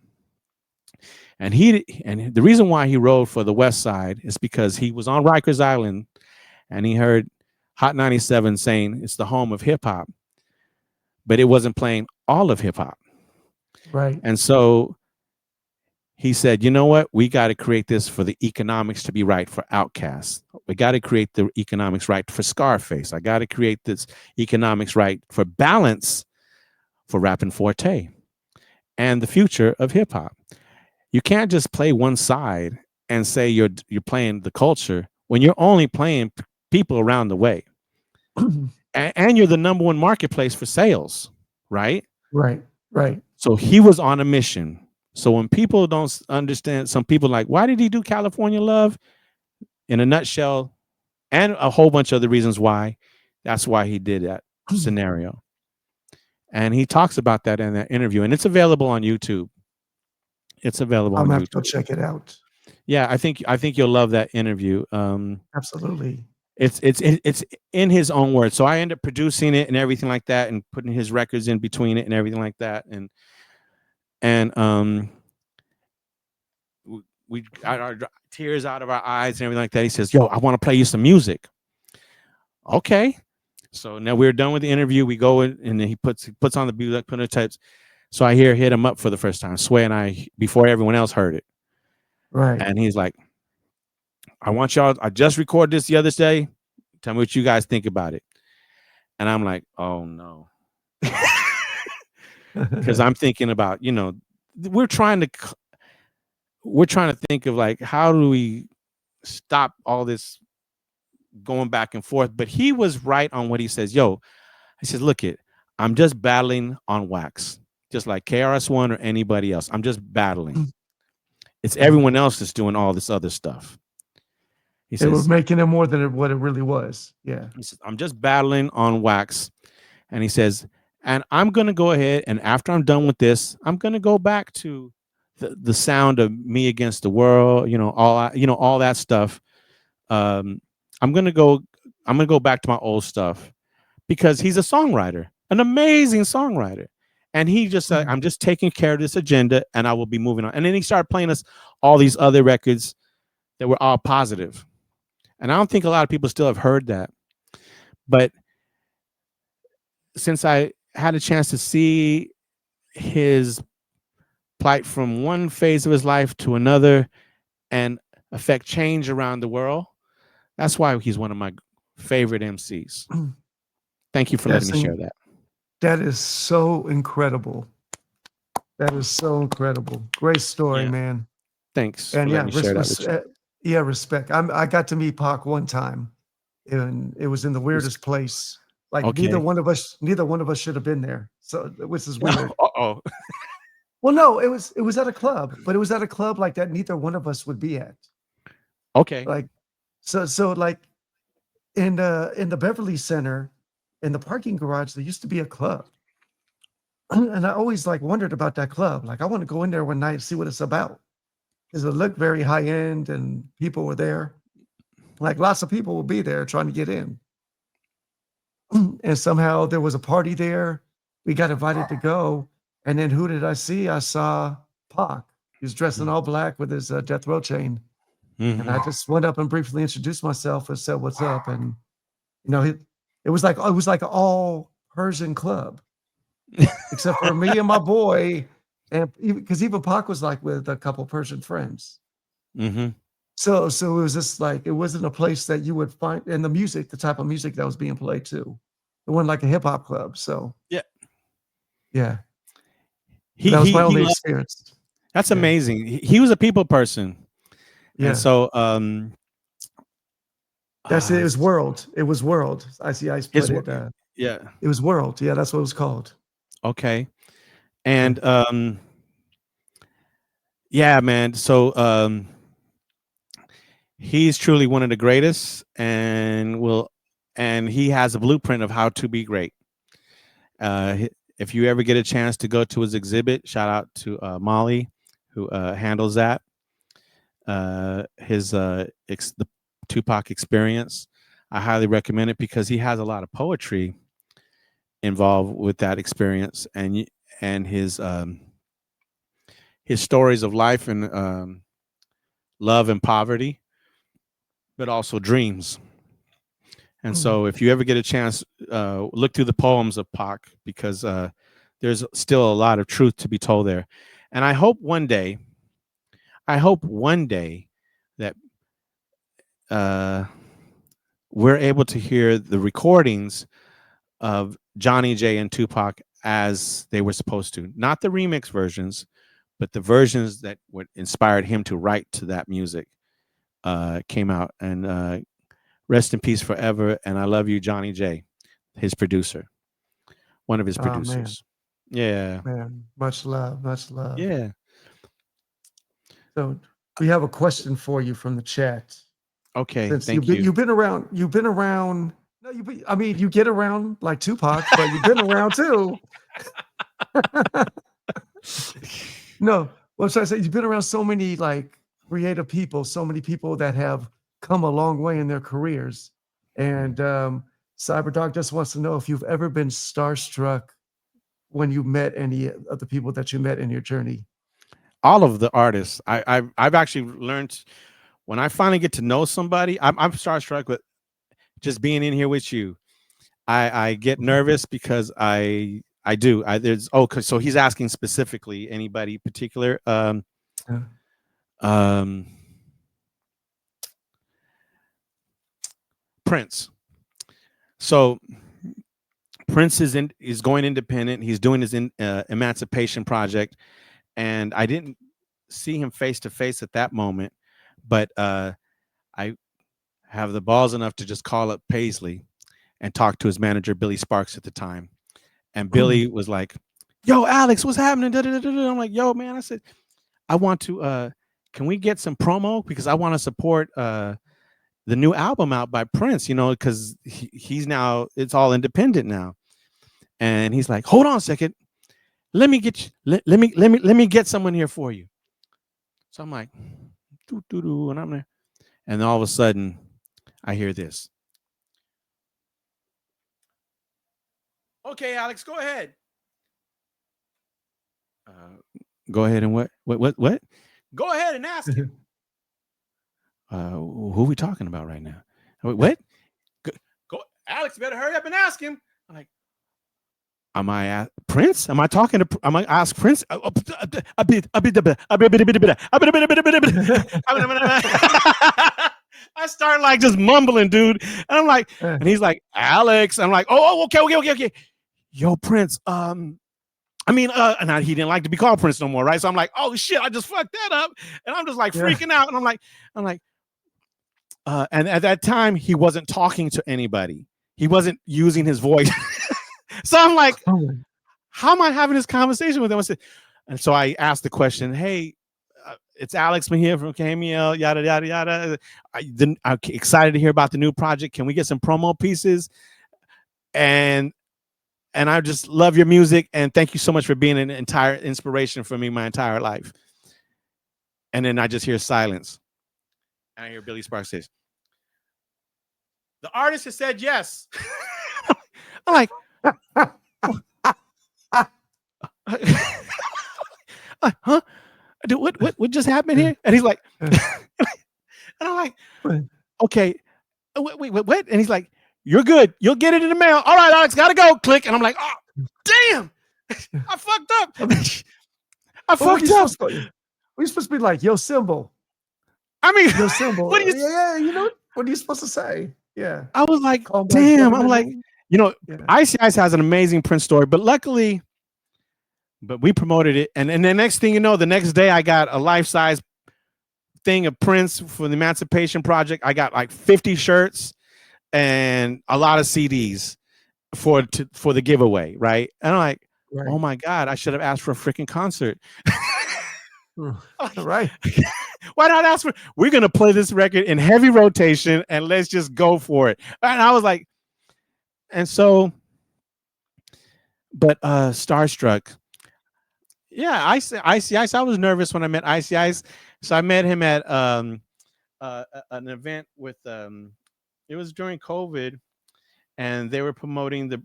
And the reason why he rode for the West Side is because he was on Rikers Island and he heard Hot 97 saying it's the home of hip hop, but it wasn't playing all of hip hop. Right. And so he said, you know what? We got to create this for the economics to be right for Outkast. We got to create the economics right for Scarface. I got to create this economics right for balance for Rappin' Forte and the future of hip hop. You can't just play one side and say you're playing the culture when you're only playing people around the way. and you're the number one marketplace for sales, right? Right. Right. So he was on a mission. So when people don't understand, some people like, why did he do California Love? In a nutshell, and a whole bunch of other reasons why, that's why he did that scenario. And he talks about that in that interview, and it's available on YouTube. It's available I'm on gonna have to go YouTube. check it out. Yeah, I think you'll love that interview. Absolutely. It's in his own words. So I end up producing it and everything like that, and putting his records in between it and everything like that. And we got our tears out of our eyes and everything like that. He says, "Yo, I want to play you some music." Okay. So now we're done with the interview. We go in, and then he puts on the music, put in the types. So I hit him up for the first time, Sway and I, before everyone else heard it. Right. And he's like, I want y'all, I just recorded this the other day. Tell me what you guys think about it. And I'm like, oh no. Because I'm thinking about, we're trying to think of like, how do we stop all this going back and forth? But he was right on what he says. Yo, he says, look I'm just battling on wax, just like KRS-One or anybody else. I'm just battling. It's everyone else that's doing all this other stuff. He says, they were making it more than what it really was. Yeah. He says, I'm just battling on wax. And he says, and I'm going to go ahead, and after I'm done with this, I'm going to go back to the sound of Me Against the World, all that stuff. I'm going to go back to my old stuff, because he's a songwriter, an amazing songwriter. And he just said, I'm just taking care of this agenda, and I will be moving on. And then he started playing us all these other records that were all positive. And I don't think a lot of people still have heard that. But since I had a chance to see his plight from one phase of his life to another and affect change around the world, that's why he's one of my favorite MCs. Thank you for letting me share that. That is so incredible. That is so incredible. Great story, man. Thanks. And for letting me share that with you. Respect. I got to meet Pac one time, and it was in the weirdest place. Like neither one of us should have been there. So which is weird. Uh-oh. Well, no, it was at a club, but it was at a club like that neither one of us would be at. Okay. Like so like in the Beverly Center, in the parking garage, there used to be a club. And I always like wondered about that club. Like I want to go in there one night and see what it's about. Because it looked very high end and people were there. Like lots of people would be there trying to get in. And somehow there was a party there. We got invited to go. And then who did I see? I saw Pac. He was dressed in all black with his death row chain. And I just went up and briefly introduced myself and said, "What's up?" And it was like an all Persian club, except for me and my boy, and because even Pac was like with a couple Persian friends. So it was just like, it wasn't a place that you would find, and the type of music that was being played too. It wasn't like a hip hop club. So yeah. That was my only experience. That's amazing. He was a people person. Yeah. And so that's it. It was World. It was World. Ice put it. It was World. Yeah, that's what it was called. Okay. And yeah, man. So he's truly one of the greatest, and he has a blueprint of how to be great. If you ever get a chance to go to his exhibit, shout out to Molly, who handles that. The Tupac Experience. I highly recommend it because he has a lot of poetry involved with that experience, and his stories of life and love and poverty, but also dreams. And so if you ever get a chance, look through the poems of Pac, because there's still a lot of truth to be told there. And I hope one day that we're able to hear the recordings of Johnny J and Tupac as they were supposed to. Not the remix versions, but the versions that inspired him to write to that music came out. And rest in peace forever. And I love you, Johnny J, his producer. One of his producers. Yeah. Man, much love, much love. Yeah. So we have a question for you from the chat. Okay. Since Thank you. you've been around. No, I mean, you get around like Tupac, but you've been around too. No, what should I say? You've been around so many like creative people, so many people that have come a long way in their careers. And Cyberdog just wants to know if you've ever been starstruck when you met any of the people that you met in your journey. All of the artists. I've actually learned when I finally get to know somebody, I'm starstruck with just being in here with you. I get nervous because I do. So he's asking specifically anybody particular. Prince. So Prince is going independent. He's doing his emancipation project, and I didn't see him face to face at that moment, but I have the balls enough to just call up Paisley and talk to his manager, Billy Sparks, at the time. And Billy was like, "Yo, Alex, what's happening?" I'm like, "Yo, man," I said, "I want to, can we get some promo? Because I want to support the new album out by Prince, because he's now, it's all independent now." And he's like, "Hold on a second. Let me get let me get someone here for you." So I'm like, and I'm there. And all of a sudden I hear this. "Okay, Alex, go ahead." Go ahead and what? Go ahead and ask him. Who are we talking about right now? What? Go, Alex, better hurry up and ask him. I'm like, am I Prince? Am I talking to? Am I ask Prince? I start like just mumbling, dude, and I'm like, and he's like, "Alex." I'm like, "Oh, okay. Yo, Prince. And he didn't like to be called Prince no more, right? So I'm like, "Oh shit, I just fucked that up," and I'm just like freaking out, and I'm like, and at that time he wasn't talking to anybody. He wasn't using his voice. So I'm like, how am I having this conversation with him? And so I asked the question, "Hey, it's Alex Mejia from KML, yada, yada, yada. I'm excited to hear about the new project. Can we get some promo pieces? And I just love your music. And thank you so much for being an entire inspiration for me my entire life." And then I just hear silence. And I hear Billy Sparks says, "The artist has said yes." I'm like, huh? What just happened here? And he's like, and I'm like, "Okay, wait, what?" And he's like, "You're good. You'll get it in the mail. All right, Alex, gotta go." Click. And I'm like, "Oh, damn, I fucked up. I fucked up." We're supposed to be like, "Yo, Symbol." I mean, Yo, Symbol. What do you? Yeah, what are you supposed to say? Yeah. I was like, damn. I'm like, Ice Ice has an amazing Prince story, but luckily, we promoted it, and the next thing you know, the next day I got a life-size thing of Prince for the Emancipation Project. I got like 50 shirts and a lot of CDs for the giveaway, right? And I'm like, oh my God, I should have asked for a freaking concert. Right. Why not ask for? We're gonna play this record in heavy rotation and let's just go for it. And I was like, and so, but starstruck. Yeah, Icy Ice. I was nervous when I met Icy Ice. So I met him at an event with it was during COVID, and they were promoting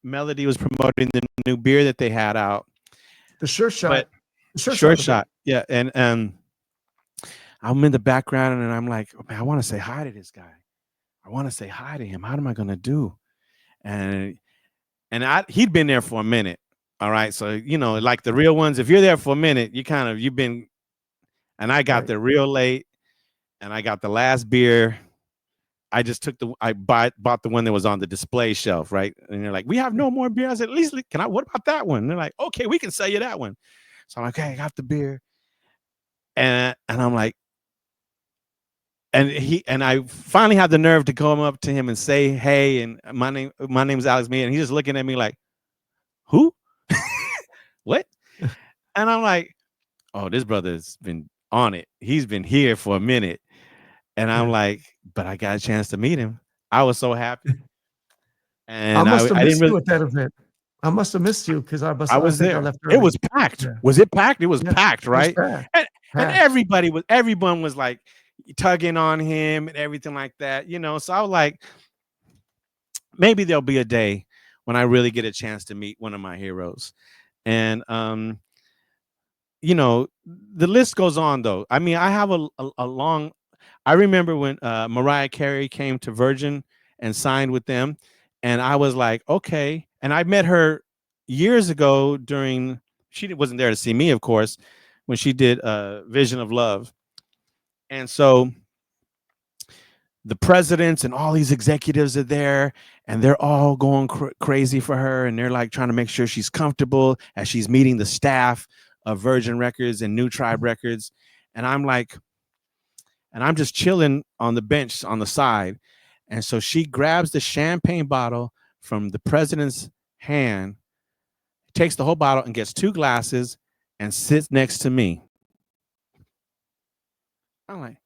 Melody was promoting the new beer that they had out. The Sure Shot. Sure Shot. Yeah. And I'm in the background and I'm like, "Oh, man, I want to say hi to this guy. I want to say hi to him. How am I gonna do?" And he'd been there for a minute. All right. So, like the real ones, if you're there for a minute, you've been, and I got there real late and I got the last beer. I just bought the one that was on the display shelf, right? And they're like, "We have no more beer." I said, "At least what about that one?" And they're like, "Okay, we can sell you that one." So I'm like, "Okay, I got the beer." And I'm like, and I finally had the nerve to come up to him and say, "Hey, and my name is Alex Mejia." And he's just looking at me like, "Who?" what? And I'm like, oh, this brother's been on it. He's been here for a minute. And I'm like, but I got a chance to meet him. I was so happy. I And must have I didn't missed you really, at that event. I must have missed you because I I was think I there. left It early. was packed. Yeah. Was it packed? It was Yeah, packed, it was right? packed. And Packed. everyone was like tugging on him and everything like that, So I was like, maybe there'll be a day when I really get a chance to meet one of my heroes. And the list goes on though. I mean, I have a long. I remember when Mariah Carey came to Virgin and signed with them, and I was like, okay. And I met her years ago during. She wasn't there to see me, of course, when she did Vision of Love, and so the presidents and all these executives are there, and they're all going crazy for her, and they're like trying to make sure she's comfortable as she's meeting the staff of Virgin Records and New Tribe Records. And I'm like, and I'm just chilling on the bench on the side. And so she grabs the champagne bottle from the president's hand, takes the whole bottle and gets 2 glasses and sits next to me. I'm like,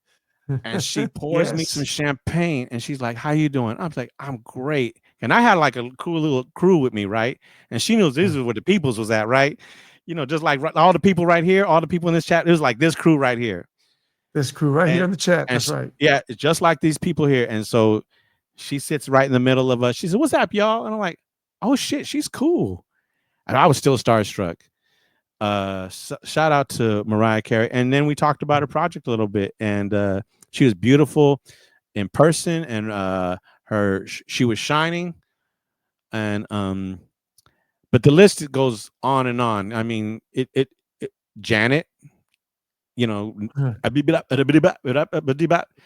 and she pours me some champagne and she's like, how you doing? I was like, I'm great. And I had like a cool little crew with me, right? And she knew this is where the peoples was at, right? Just like all the people right here, all the people in this chat, it was like this crew right here. This crew right here in the chat. That's right. Yeah, it's just like these people here. And so she sits right in the middle of us. She said, what's up, y'all? And I'm like, oh shit, she's cool. And I was still starstruck. Shout out to Mariah Carey. And then we talked about her project a little bit. And she was beautiful in person, and she was shining. And but the list goes on and on. I mean, it Janet,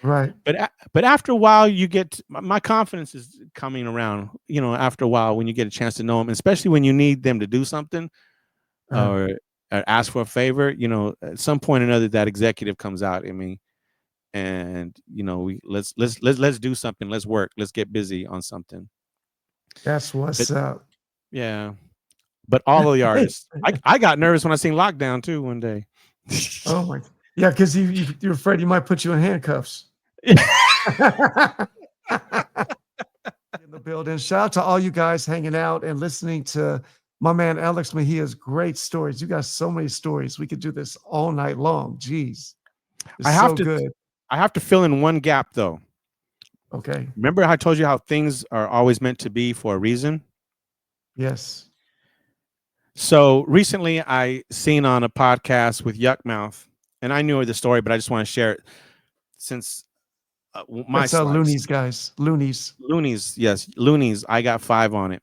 right. But after a while, you get my confidence is coming around. After a while, when you get a chance to know them, especially when you need them to do something or ask for a favor, at some point or another, that executive comes out at me, and let's do something. Let's work. Let's get busy on something. That's what's up. Yeah. But all of the artists, I got nervous when I seen Lockdown too one day. Oh my, yeah, because you're afraid he might put you in handcuffs. In the building. Shout out to all you guys hanging out and listening to my man Alex Mejia's great stories. You got so many stories. We could do this all night long. Jeez. I have to fill in one gap though. Okay. Remember I told you how things are always meant to be for a reason? Yes. So recently I seen on a podcast with Yuck Mouth, and I knew the story, but I just want to share it since my Loonies, guys. Loonies. Yes. Loonies. I got 5 on it.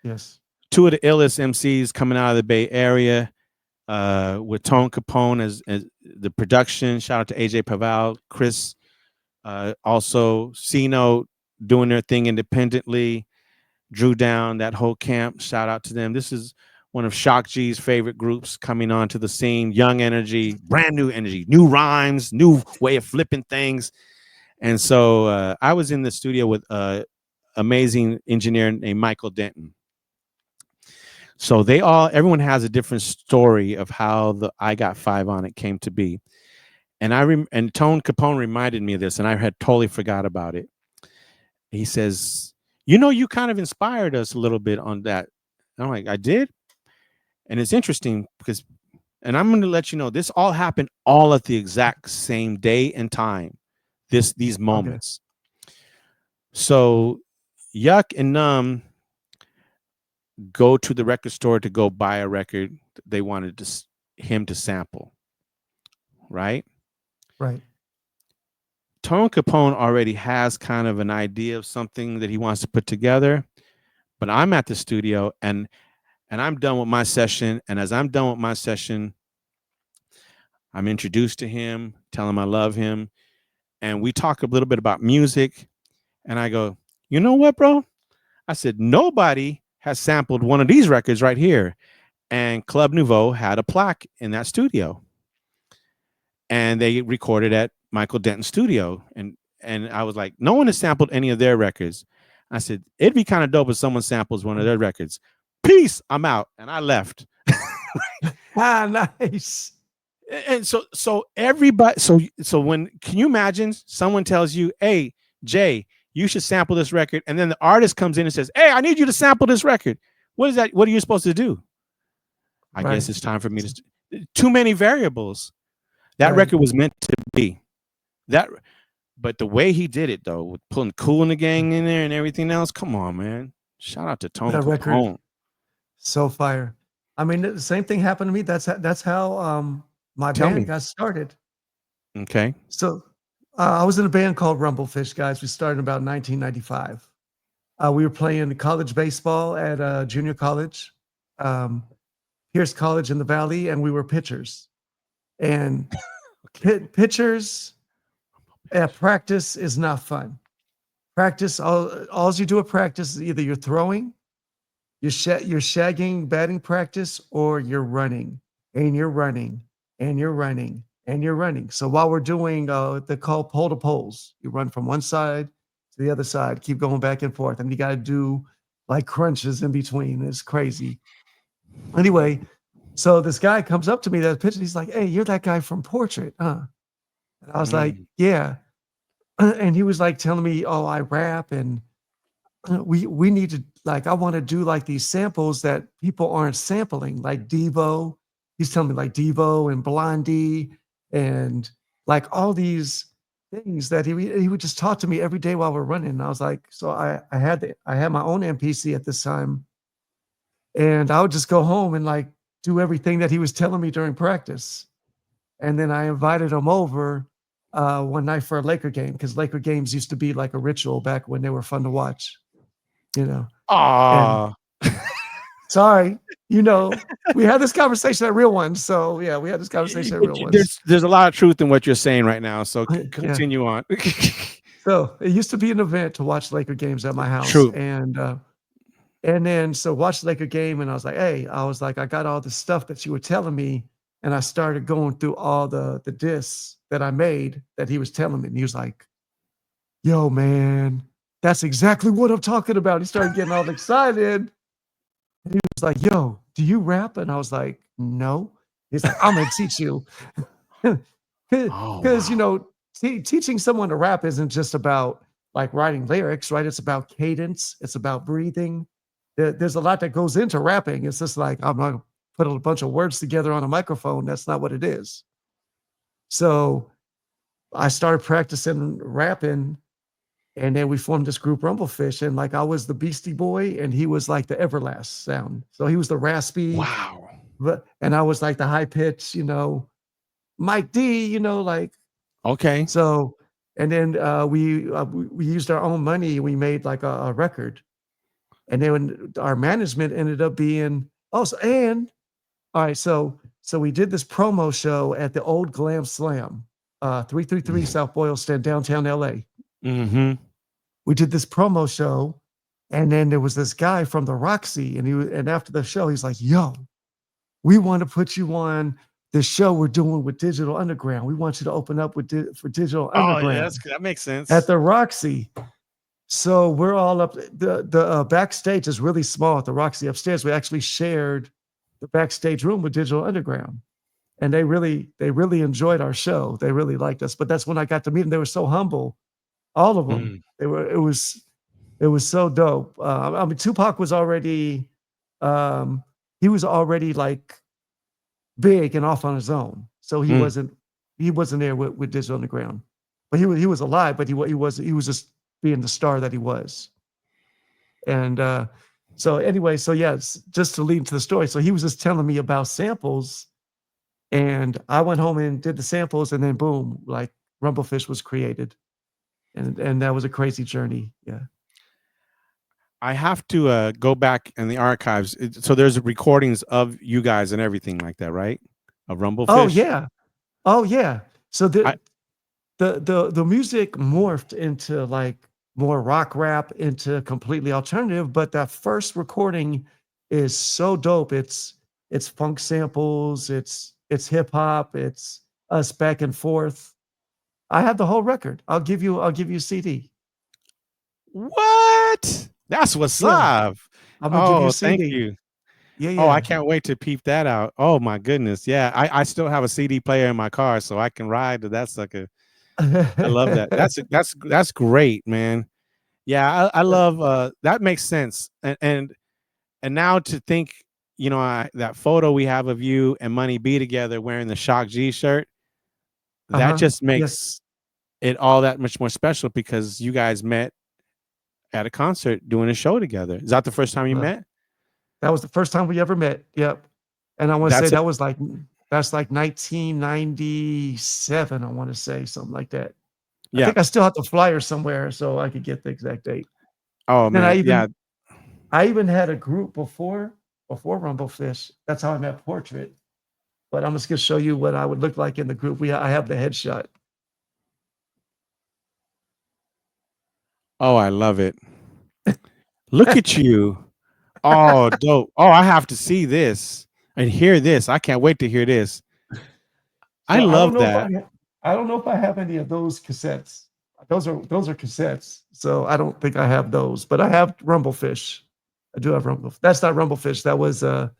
Yes. 2 of the illest MCs coming out of the Bay Area, with Tone Capone as the production. Shout out to AJ Paval, Chris, also C-Note doing their thing independently. Drew Down, that whole camp. Shout out to them. This is one of Shock G's favorite groups coming onto the scene. Young energy, brand new energy, new rhymes, new way of flipping things. And so I was in the studio with an amazing engineer named Michael Denton. So everyone has a different story of how the I Got 5 on it came to be. And and Tone Capone reminded me of this, and I had totally forgot about it. He says, you kind of inspired us a little bit on that. And I'm like, I did? And it's interesting because, and I'm going to let you know, this all happened all at the exact same day and time, these moments. Okay. So Yuck and Numb go to the record store to go buy a record they wanted him to sample. Right? Right. Tone Capone already has kind of an idea of something that he wants to put together, but I'm at the studio and I'm done with my session. And as I'm done with my session, I'm introduced to him, tell him I love him. And we talk a little bit about music. And I go, you know what, bro? I said, nobody has sampled one of these records right here. And Club Nouveau had a plaque in that studio. And they recorded at Michael Denton's studio. And I was like, no one has sampled any of their records. I said, it'd be kind of dope if someone samples one of their records. Peace, I'm out. And I left. Nice. And so everybody, so when, can you imagine someone tells you, hey, Jay, you should sample this record, and then the artist comes in and says, hey, I need you to sample this record. What is that? What are you supposed to do? I guess it's time for me to. Too many variables. That record was meant to be that, but the way he did it though, with putting Kool and the Gang in there and everything else, come on, man! Shout out to Tone That record, Capone. so fire. I mean, the same thing happened to me. That's how my band got started. Okay. So I was in a band called Rumblefish, guys. We started in about 1995. We were playing college baseball at junior college, Pierce College in the Valley, and we were pitchers. And pitchers at practice is not fun. Practice, all you do at practice is either you're throwing, you're shagging batting practice, or you're running, and you're running, and you're running, and you're running. So while we're doing, they call pole to poles, you run from one side to the other side, keep going back and forth, and you got to do like crunches in between. It's crazy. Anyway, so this guy comes up to me, that pitcher, he's like, hey, you're that guy from Portrait, huh? And I was like, yeah. And he was like telling me, oh, I rap, and we need to, like, I want to do like these samples that people aren't sampling, like Devo. He's telling me like Devo and Blondie and like all these things that he would just talk to me every day while we're running. And I was like, so I had my own MPC at this time, and I would just go home and like do everything that he was telling me during practice. And then I invited him over one night for a Laker game, because Laker games used to be like a ritual back when they were fun to watch, you know. Sorry, you know, we had this conversation at Real One. So yeah, we had this conversation at Real One. There's a lot of truth in what you're saying right now. So continue on. So it used to be an event to watch Laker games at my house. True. And then so watched the Laker game, and I was like, hey, I got all the stuff that you were telling me, and I started going through all the discs that I made that he was telling me. And he was like, yo, man, that's exactly what I'm talking about. He started getting all excited. And he was like, yo, do you rap? And I was like, no. He's like, I'm going to teach you. Because, you know, teaching someone to rap isn't just about like writing lyrics, right? It's about cadence. It's about breathing. There's a lot that goes into rapping. It's just like, I'm not going to put a bunch of words together on a microphone. That's not what it is. So I started practicing rapping, and then we formed this group Rumblefish, and like I was the Beastie Boy and he was like the Everlast sound. So he was the raspy, and I was like the high pitch, you know, Mike D, you know, like. Okay. So, and then we used our own money. We made like a record, and then our management ended up being all right. So we did this promo show at the old Glam Slam, 333 South Boylston, downtown LA. Mm-hmm. We did this promo show, and then there was this guy from the Roxy, and after the show, he's like, yo, we want to put you on the show we're doing with Digital Underground. We want you to open up for Digital Underground. Yeah, that makes sense. At the Roxy. So we're all up. The backstage is really small at the Roxy upstairs. We actually shared the backstage room with Digital Underground, and they really enjoyed our show. They really liked us. But that's when I got to meet them. They were so humble, all of them. It was so dope. I mean, Tupac was already he was already like big and off on his own, so he wasn't there with Digital Underground. But he was alive, but he was just being the star that he was. And so anyway, so yeah, just to lead into the story. So he was just telling me about samples, and I went home and did the samples, and then boom, like Rumblefish was created. And that was a crazy journey. Yeah. I have to go back in the archives. So there's recordings of you guys and everything like that, right? Of Rumblefish. Oh yeah. So the music morphed into like more rock rap, into completely alternative, but that first recording is so dope. It's funk samples, it's hip hop, it's us back and forth. I have the whole record. I'll give you a CD. What? That's what's up. I'm gonna give you a CD. Thank you. Yeah, Oh, I yeah. can't wait to peep that out. Oh my goodness. Yeah. I still have a CD player in my car, so I can ride to that sucker. I love that. That's great, man. Yeah, I love that makes sense. And now to think, that photo we have of you and Money B together wearing the Shock G shirt, that just Yes. makes it all that much more special because you guys met at a concert doing a show together. Is that the first time you met? That was the first time we ever met. Yep. And I want to say that's like 1997. I want to say something like that. I Yeah. think I still have the flyer somewhere so I could get the exact date. Oh Then man. I even had a group before Rumblefish. That's how I met Portrait. But I'm just gonna show you what I would look like in the group. I have the headshot. Oh, I love it. Look at you. Oh, dope. Oh, I have to see this and hear this. I can't wait to hear this. I So love that. I don't know if I have any of those cassettes. Those are cassettes. So I don't think I have those, but I have Rumblefish. I do have Rumblefish. That's not Rumblefish. That was the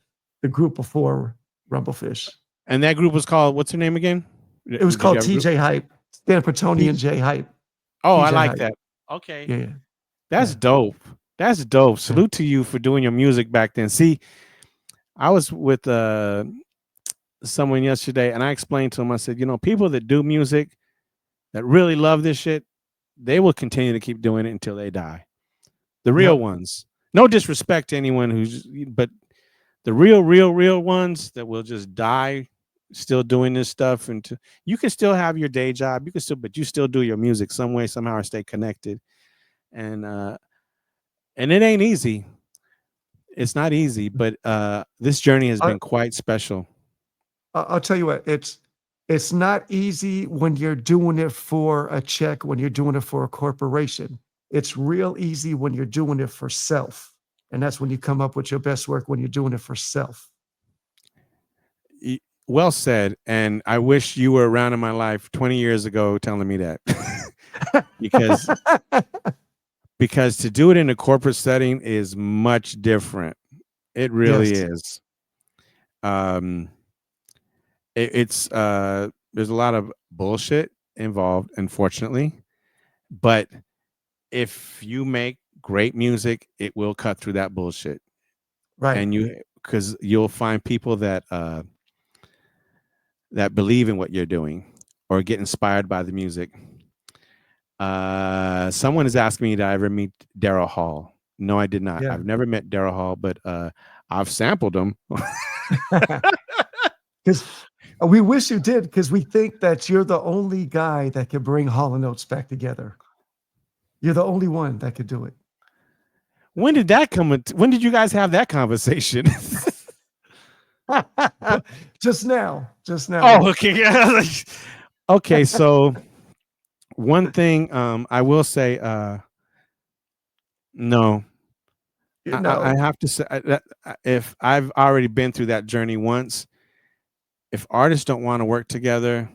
group before Rumblefish. And that group was called, what's her name again? It was called TJ Hype. Dan Pertoni and J Hype. Oh, I TJ like Hype. that. Okay. Yeah. That's dope. That's dope. Salute to you for doing your music back then. See, I was with someone yesterday and I explained to him, I said, people that do music that really love this shit, they will continue to keep doing it until they die. The real ones. No disrespect to anyone but the real ones that will just die still doing this stuff. And you can still have your day job. But you still do your music some way, somehow, or stay connected. And it ain't easy. It's not easy, but this journey has been quite special. I'll tell you what, it's not easy when you're doing it for a check, when you're doing it for a corporation. It's real easy when you're doing it for self. And that's when you come up with your best work, when you're doing it for self. Well said. And I wish you were around in my life 20 years ago telling me that. because to do it in a corporate setting is much different. It really is. It's there's a lot of bullshit involved, unfortunately. But if you make great music, it will cut through that bullshit. Right. And because you'll find people that believe in what you're doing or get inspired by the music. Someone has asked me, did I ever meet Daryl Hall? No, I did not. Yeah. I've never met Daryl Hall, but I've sampled him. Because we wish you did, because we think that you're the only guy that can bring Hall & Oates back together. You're the only one that could do it. When did that come? When did you guys have that conversation? Just now. Oh, okay. Okay, so one thing I will say, no. I have to say that if I've already been through that journey once, if artists don't want to work together,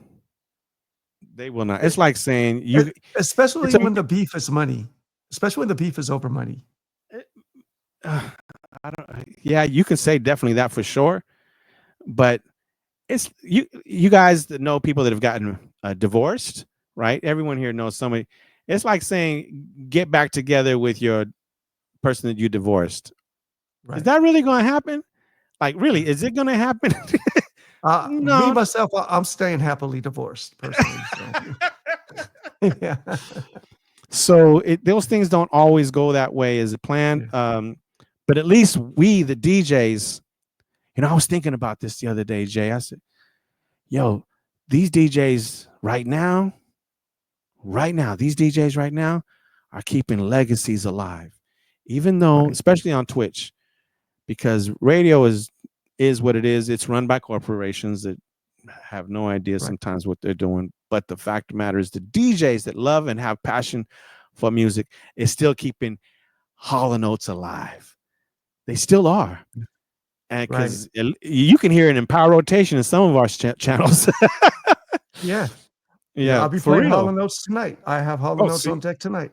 they will not. It's like saying especially when the beef is money, especially when the beef is over money. Yeah, you can say definitely that for sure, but it's you guys that know people that have gotten divorced, right? Everyone here knows somebody. It's like saying get back together with your person that you divorced. Right. Is that really going to happen? Like, really, is it going to happen? No. Me myself, I'm staying happily divorced personally. So. Yeah. So those things don't always go that way as planned. Yeah. But at least we, the DJs, I was thinking about this the other day, Jay. I said, yo, these DJs right now, these DJs right now are keeping legacies alive. Even though, especially on Twitch, because radio is what it is. It's run by corporations that have no idea sometimes what they're doing. But the fact of the matter is the DJs that love and have passion for music is still keeping Hall & Oates alive. They still are. And because you can hear it in power rotation in some of our channels. Yeah. I'll be playing Hall & Oates tonight. I have Hall & Oates on deck tonight.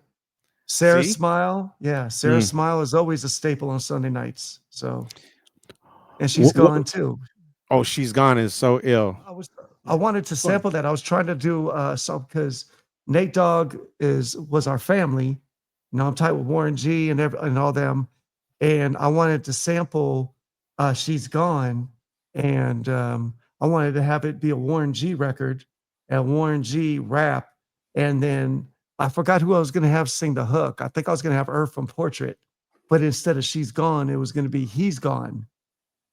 Sarah's Smile. Yeah. Sarah's Smile is always a staple on Sunday nights. So and She's Gone too. Oh, She's Gone is so ill. I wanted to sample that. I was trying to do some because Nate Dogg was our family. You know, I'm tight with Warren G and all them, and I wanted to sample She's Gone, and I wanted to have it be a Warren G record and Warren G rap, and then I forgot who I was going to have sing the hook. I think I was going to have Earth from Portrait, but instead of She's Gone, it was going to be He's Gone.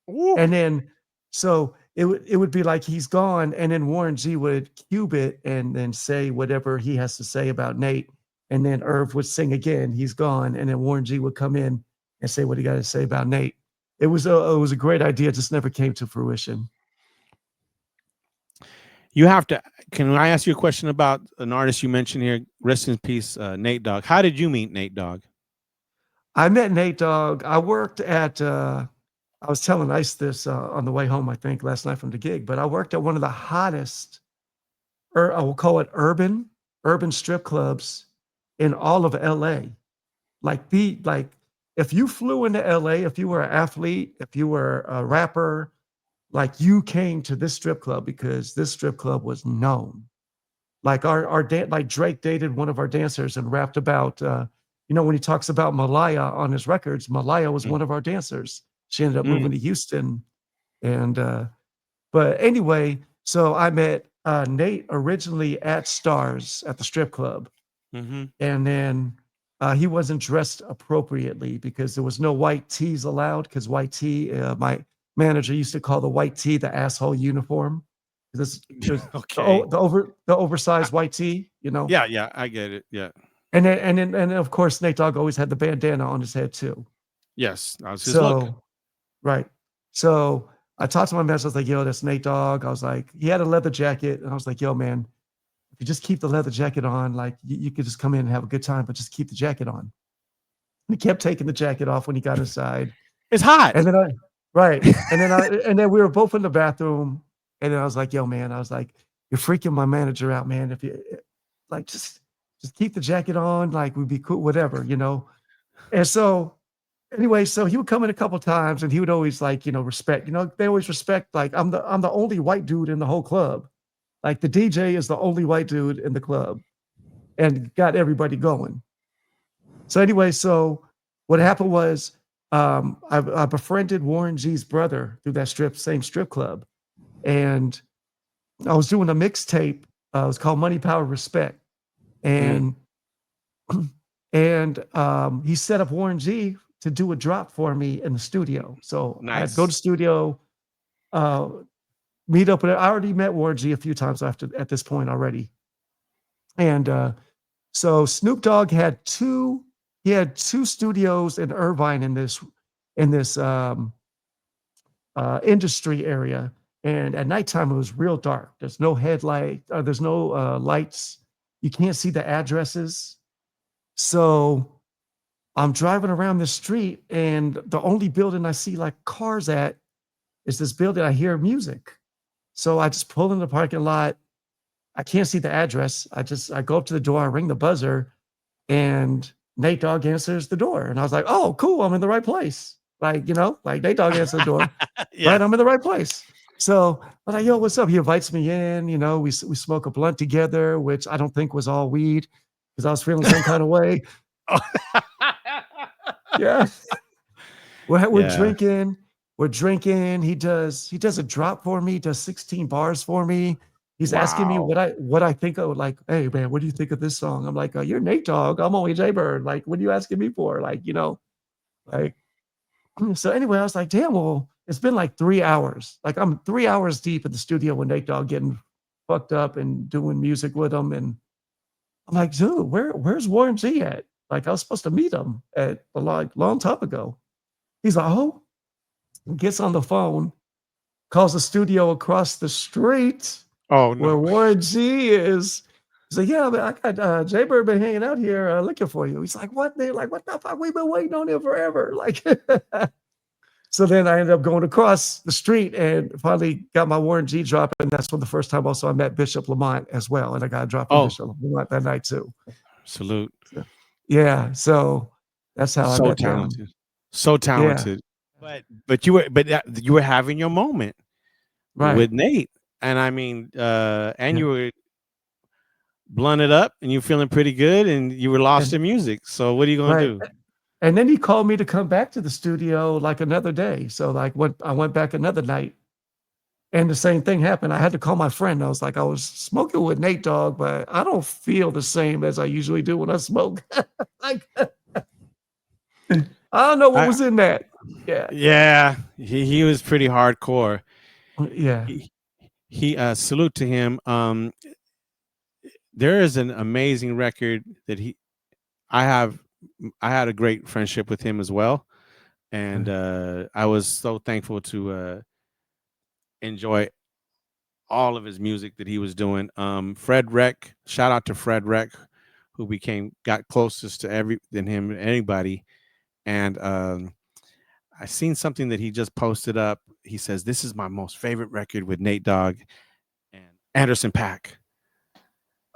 Ooh. And then so it would be like He's Gone, and then Warren G would cube it and then say whatever he has to say about Nate, and then Irv would sing again He's Gone, and then Warren G would come in and say what he got to say about Nate. It was a great idea, just never came to fruition. You have to. Can I ask you a question about an artist you mentioned here? Rest in peace, Nate Dogg. How did you meet Nate Dogg? I met Nate Dogg. I worked at. I was telling Ice this on the way home, I think, last night from the gig. But I worked at one of the hottest, I will call it urban strip clubs in all of LA. Like if you flew into LA, if you were an athlete, if you were a rapper, like you came to this strip club because this strip club was known. Like like Drake dated one of our dancers and rapped about, when he talks about Malaya on his records, Malaya was one of our dancers. She ended up moving to Houston. And, but anyway, so I met Nate originally at Stars at the strip club. Mm-hmm. And then he wasn't dressed appropriately because there was no white tees allowed, because white tee, my manager used to call the white tee the asshole uniform. Okay. The oversized white tee, Yeah, I get it. Yeah. And then of course Nate Dogg always had the bandana on his head too. Yes, that was his look. Right. So I talked to my manager. I was like, "Yo, that's Nate Dogg." I was like, he had a leather jacket, and I was like, "Yo, man, if you just keep the leather jacket on, like you could just come in and have a good time, but just keep the jacket on." And he kept taking the jacket off when he got inside. It's hot. And then and then we were both in the bathroom, and then I was like, "Yo, man," I was like, "You're freaking my manager out, man. If you like, just keep the jacket on, like we'd be cool, whatever, And so anyway, so he would come in a couple times, and he would always respect. They always respect. Like I'm the only white dude in the whole club. Like the DJ is the only white dude in the club, and got everybody going. So anyway, so what happened was I befriended Warren G's brother through that same strip club, and I was doing a mixtape. It was called Money, Power, Respect, and he set up Warren G to do a drop for me in the studio. So nice. I'd go to the studio, meet up with it. I already met Warren G a few times at this point already. And so Snoop Dogg had two studios in Irvine in this industry area. And at nighttime, it was real dark. There's no headlight, there's no lights. You can't see the addresses. So I'm driving around the street, and the only building I see like cars at is this building. I hear music. So I just pull in the parking lot. I can't see the address. I go up to the door, I ring the buzzer, and Nate Dogg answers the door. And I was like, "Oh, cool, I'm in the right place." Like Nate Dogg answered the door. Yeah. Right, I'm in the right place. So I'm like, "Yo, what's up?" He invites me in, we smoke a blunt together, which I don't think was all weed, because I was feeling some kind of way. Yeah. We're drinking. We're drinking. He does a drop for me, does 16 bars for me. He's asking me what I think of, like, "Hey man, what do you think of this song?" I'm like, "You're Nate Dogg. I'm only Jaybird. Like, what are you asking me for?" So anyway, I was like, "Damn, well, it's been like 3 hours. Like I'm 3 hours deep in the studio with Nate Dogg, getting fucked up and doing music with him." And I'm like, "Dude, where's Warren G at? Like I was supposed to meet him at a long time ago." He's like, "Oh," gets on the phone, calls the studio across the street. Oh, no. Where Warren G is. He's like, "Yeah, man, I got Jaybird been hanging out here looking for you." He's like, "What?" They're like, "What the fuck? We've been waiting on him forever." Like, so then I ended up going across the street and finally got my Warren G drop. And that's when the first time also I met Bishop Lamont as well. And I got a drop from Bishop Lamont that night too. Salute. Yeah. So that's how I met talented. So talented. Yeah. you were having your moment Right. with Nate, and I mean, and Yeah. you were blunted up, and you're feeling pretty good, and you were lost And in music. So what are you gonna right. do? And then he called me to come back to the studio like another day. So like I went back another night and the same thing happened. I had to call my friend. I was like, I was smoking with Nate Dogg, but I don't feel the same as I usually do when I smoke. Like I don't know what I, was in that. Yeah. yeah, he was pretty hardcore. Yeah. He salute to him. There is an amazing record that I had a great friendship with him as well, and I was so thankful to enjoy all of his music that he was doing. Fred Reck, shout out to Fred Reck, who got closest to than him anybody, and I seen something that he just posted up. He says, "This is my most favorite record with Nate Dogg and Anderson .Paak."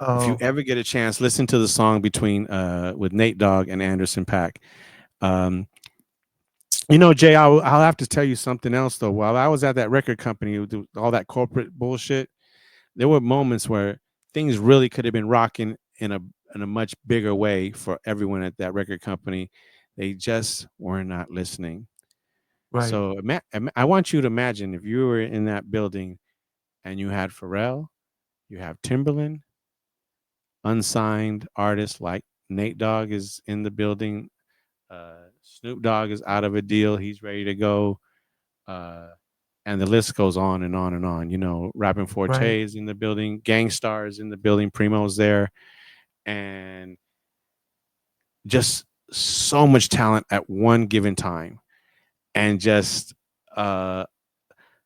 If you Oh, ever get a chance, listen to the song with Nate Dogg and Anderson .Paak. Jay, I'll have to tell you something else though. While I was at that record company, with all that corporate bullshit, there were moments where things really could have been rocking in a much bigger way for everyone at that record company. They just were not listening. right. So I want you to imagine if you were in that building and you had Pharrell, you have Timberland, unsigned artists like Nate Dogg is in the building. Snoop Dogg is out of a deal. He's ready to go. And the list goes on and on and on. Rapping Forte Right. is in the building. Gangstar is in the building. Primo's there. And just so much talent at one given time. And just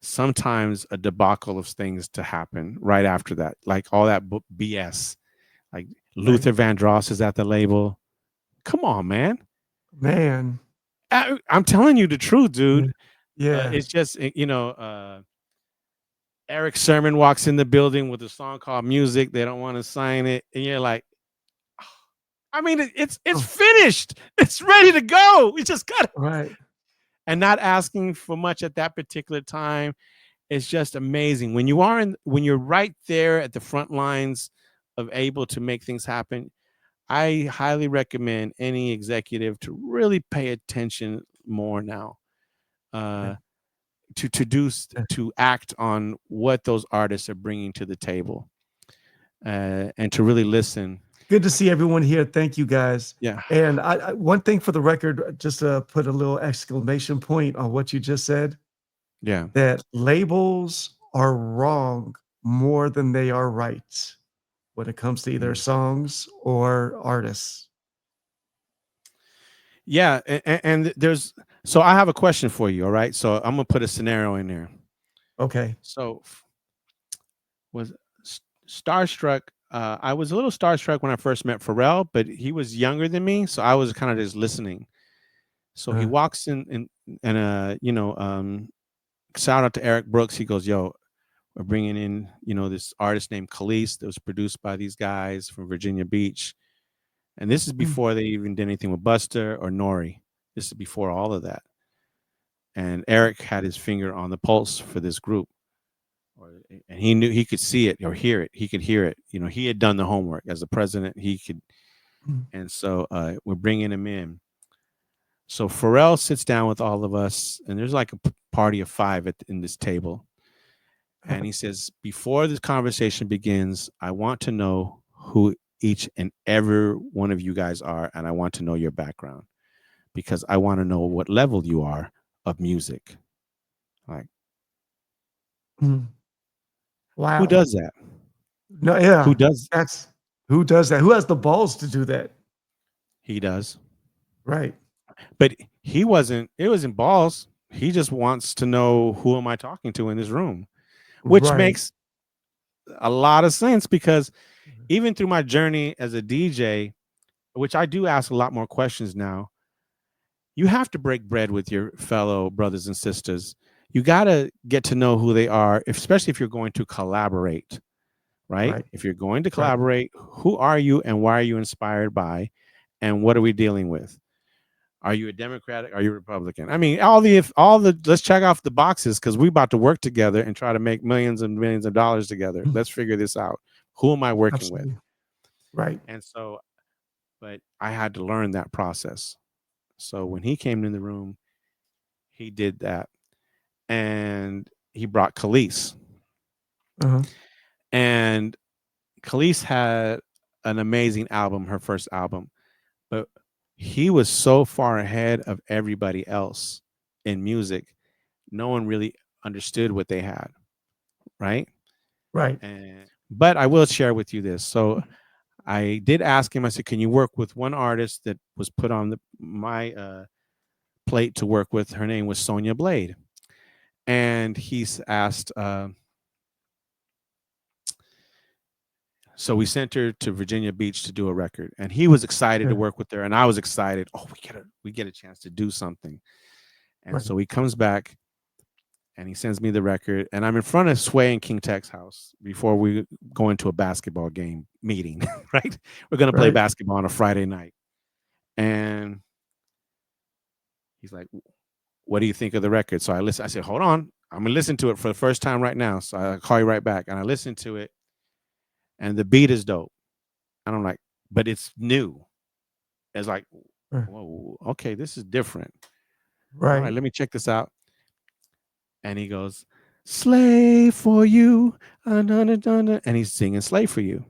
sometimes a debacle of things to happen right after that. Like all that BS. Like Luther Vandross is at the label. Come on, man. Man. I'm telling you the truth, dude. Yeah. It's just, Eric Sermon walks in the building with a song called Music. They don't want to sign it. And you're like, I mean, it's finished. It's ready to go. We just got it. Right. And not asking for much at that particular time. It's just amazing. When you're right there at the front lines of able to make things happen, I highly recommend any executive to really pay attention more now. To act on what those artists are bringing to the table, and to really listen. Good to see everyone here. Thank you, guys. Yeah. And I one thing for the record, just to put a little exclamation point on what you just said, Yeah. that labels are wrong more than they are right when it comes to either songs or artists. Yeah. And so I have a question for you. All right. So I'm going to put a scenario in there. Okay. So was starstruck. I was a little starstruck when I first met Pharrell, but he was younger than me. So I was kind of just listening. So he walks in and shout out to Eric Brooks. He goes, "Yo, we're bringing in, this artist named Khalees that was produced by these guys from Virginia Beach." And this is before they even did anything with Buster or Nori. This is before all of that. And Eric had his finger on the pulse for this group. And he knew he could see it or hear it. He could hear it. He had done the homework as the president. He could. And so we're bringing him in. So Pharrell sits down with all of us, and there's like a party of 5 in this table. And he says, "Before this conversation begins, I want to know who each and every one of you guys are, and I want to know your background, because I want to know what level you are of music." Like, Wow. who does that? No, yeah. Who does that? Who has the balls to do that? He does. Right. But it wasn't balls. He just wants to know, who am I talking to in this room? Which makes a lot of sense, because even through my journey as a DJ, which I do ask a lot more questions now, you have to break bread with your fellow brothers and sisters. You got to get to know who they are, especially if you're going to collaborate, right? If you're going to collaborate, who are you and why are you inspired by, and what are we dealing with? Are you a Democrat? Are you a Republican? I mean, let's check off the boxes because we're about to work together and try to make millions and millions of dollars together. Let's figure this out. Who am I working with? Right. And so, but I had to learn that process. So when he came in the room, he did that. And he brought Khalees. And Khalees had an amazing album, her first album, but he was so far ahead of everybody else in music. No one really understood what they had. Right. But I will share with you this. So I did ask him, I said, can you work with one artist that was put on my plate to work with? Her name was Sonia Blade. And he's asked, so we sent her to Virginia Beach to do a record, and he was excited to work with her, and I was excited. Oh, we get a chance to do something. And so he comes back and he sends me the record, and I'm in front of Sway and King Tech's house before we go into a basketball game meeting, right? We're going to play basketball on a Friday night. And he's like, what do you think of the record? So I said, hold on. I'm going to listen to it for the first time right now. So I'll call you right back. And I listened to it, and the beat is dope. And I'm like, but it's new. It's like, whoa, okay, this is different. Right. All right, let me check this out. And he goes, slave for you. And he's singing Slave for You.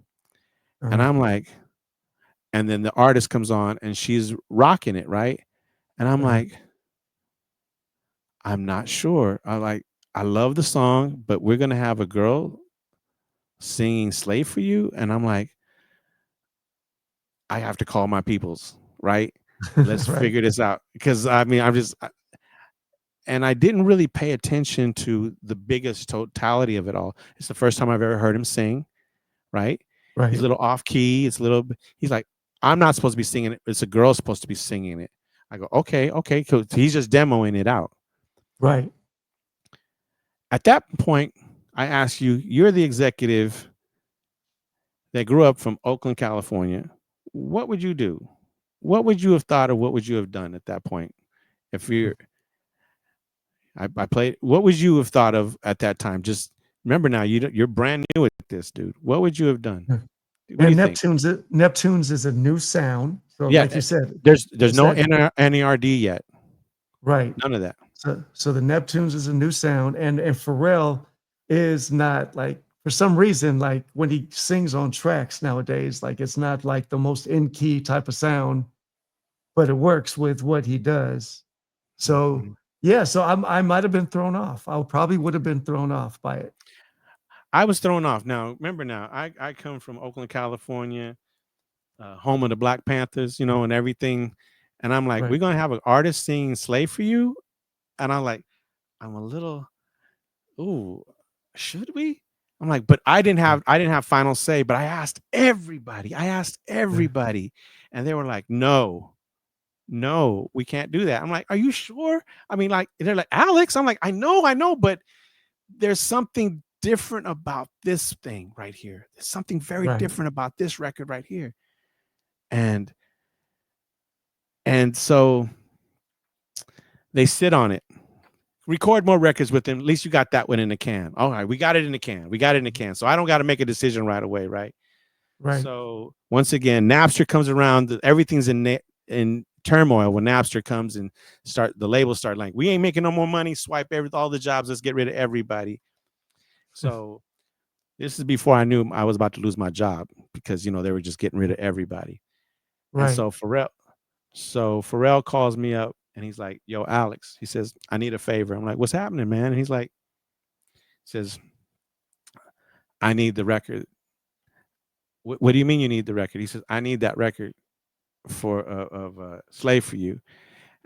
And I'm like, and then the artist comes on and she's rocking it, right? And I'm like, I'm not sure. I love the song, but we're going to have a girl singing Slave for You. And I'm like, I have to call my peoples, right? Let's figure this out. Because I mean, and I didn't really pay attention to the biggest totality of it all. It's the first time I've ever heard him sing, right? He's a little off key. He's like, I'm not supposed to be singing it. It's a girl supposed to be singing it. I go, okay. Cool. He's just demoing it out. Right. At that point, I ask you, you're the executive that grew up from Oakland, California. What would you do? What would you have thought, or what would you have done at that point? If I played, what would you have thought of at that time? Just remember now, you're brand new at this, dude. What would you have done? And Neptunes is a new sound. So like you said, there's no NERD yet. Right. None of that. So the Neptunes is a new sound, and Pharrell is not, like, for some reason, like when he sings on tracks nowadays, like it's not like the most in key type of sound, but it works with what he does. So so I might have been thrown off. I probably would have been thrown off by it. I was thrown off. Now, remember now, I come from Oakland, California, home of the Black Panthers, and everything. And I'm like, we're going to have an artist singing Slave for You. And I'm like, I'm a little, ooh, should we? I'm like, but I didn't have final say, but I asked everybody. And they were like, no, we can't do that. I'm like, are you sure? I mean, like, they're like, Alex, I'm like, I know, but there's something different about this thing right here. There's something very different about this record right here. And so they sit on it, record more records with them. At least you got that one in the can. All right, we got it in the can. So I don't got to make a decision right away, right? So once again, Napster comes around. Everything's in turmoil when Napster comes and the labels start like, we ain't making no more money. Swipe all the jobs. Let's get rid of everybody. So this is before I knew I was about to lose my job because, they were just getting rid of everybody. Right. And so Pharrell calls me up and he's like, yo, Alex, he says, I need a favor. I'm like, what's happening, man? And he's like, says, I need the record. What do you mean you need the record? He says, I need that record of Slave for You.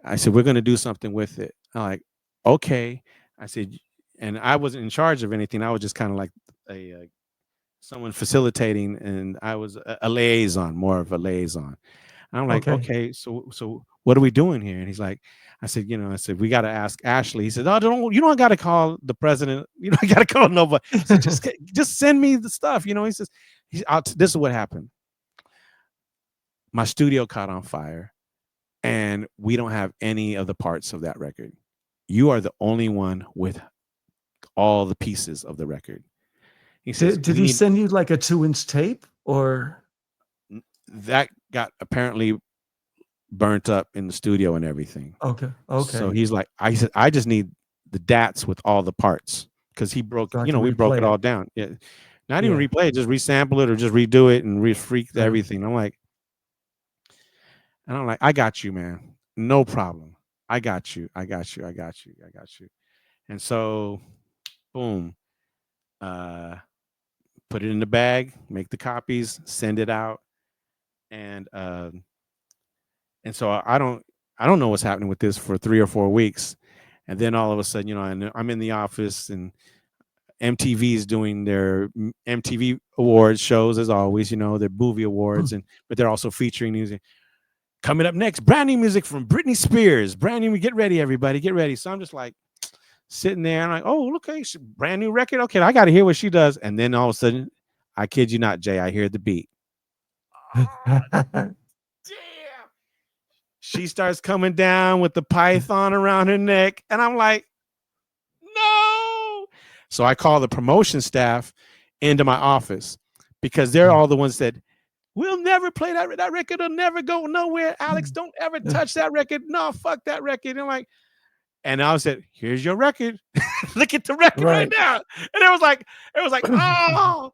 I said, we're going to do something with it. I'm like, okay. I said, and I wasn't in charge of anything. I was just kind of like someone facilitating, and I was a liaison, more of a liaison. And I'm like, okay, so what are we doing here? And he's like, I said, we got to ask Ashley. He said, oh, you don't got to call the president. You don't got to call nobody. He said, just send me the stuff. He says, this is what happened. My studio caught on fire, and we don't have any of the parts of that record. You are the only one with all the pieces of the record. He says, Did he send you like a 2-inch tape or? That got apparently burnt up in the studio and everything. Okay. So he's like, I said, I just need the DATs with all the parts, because he broke, So we broke it all down. Yeah. Not even replay it, just resample it or just redo it and refreak everything. I'm like, I got you, man. No problem. I got you. And so, boom, put it in the bag, make the copies, send it out. And so I don't know what's happening with this for 3 or 4 weeks. And then all of a sudden, I'm in the office and MTV's doing their MTV awards shows as always, their movie awards, but they're also featuring music. Coming up next, brand new music from Britney Spears. Brand new, get ready, everybody, get ready. So I'm just like sitting there and like, oh, okay, brand new record. Okay, I got to hear what she does. And then all of a sudden, I kid you not, Jay, I hear the beat. Damn. She starts coming down with the python around her neck. And I'm like, no. So I call the promotion staff into my office, because they're all the ones that we'll never play that record. It'll never go nowhere. Alex, don't ever touch that record. No, fuck that record. And I said, here's your record. Look at the record right now. And it was like, oh,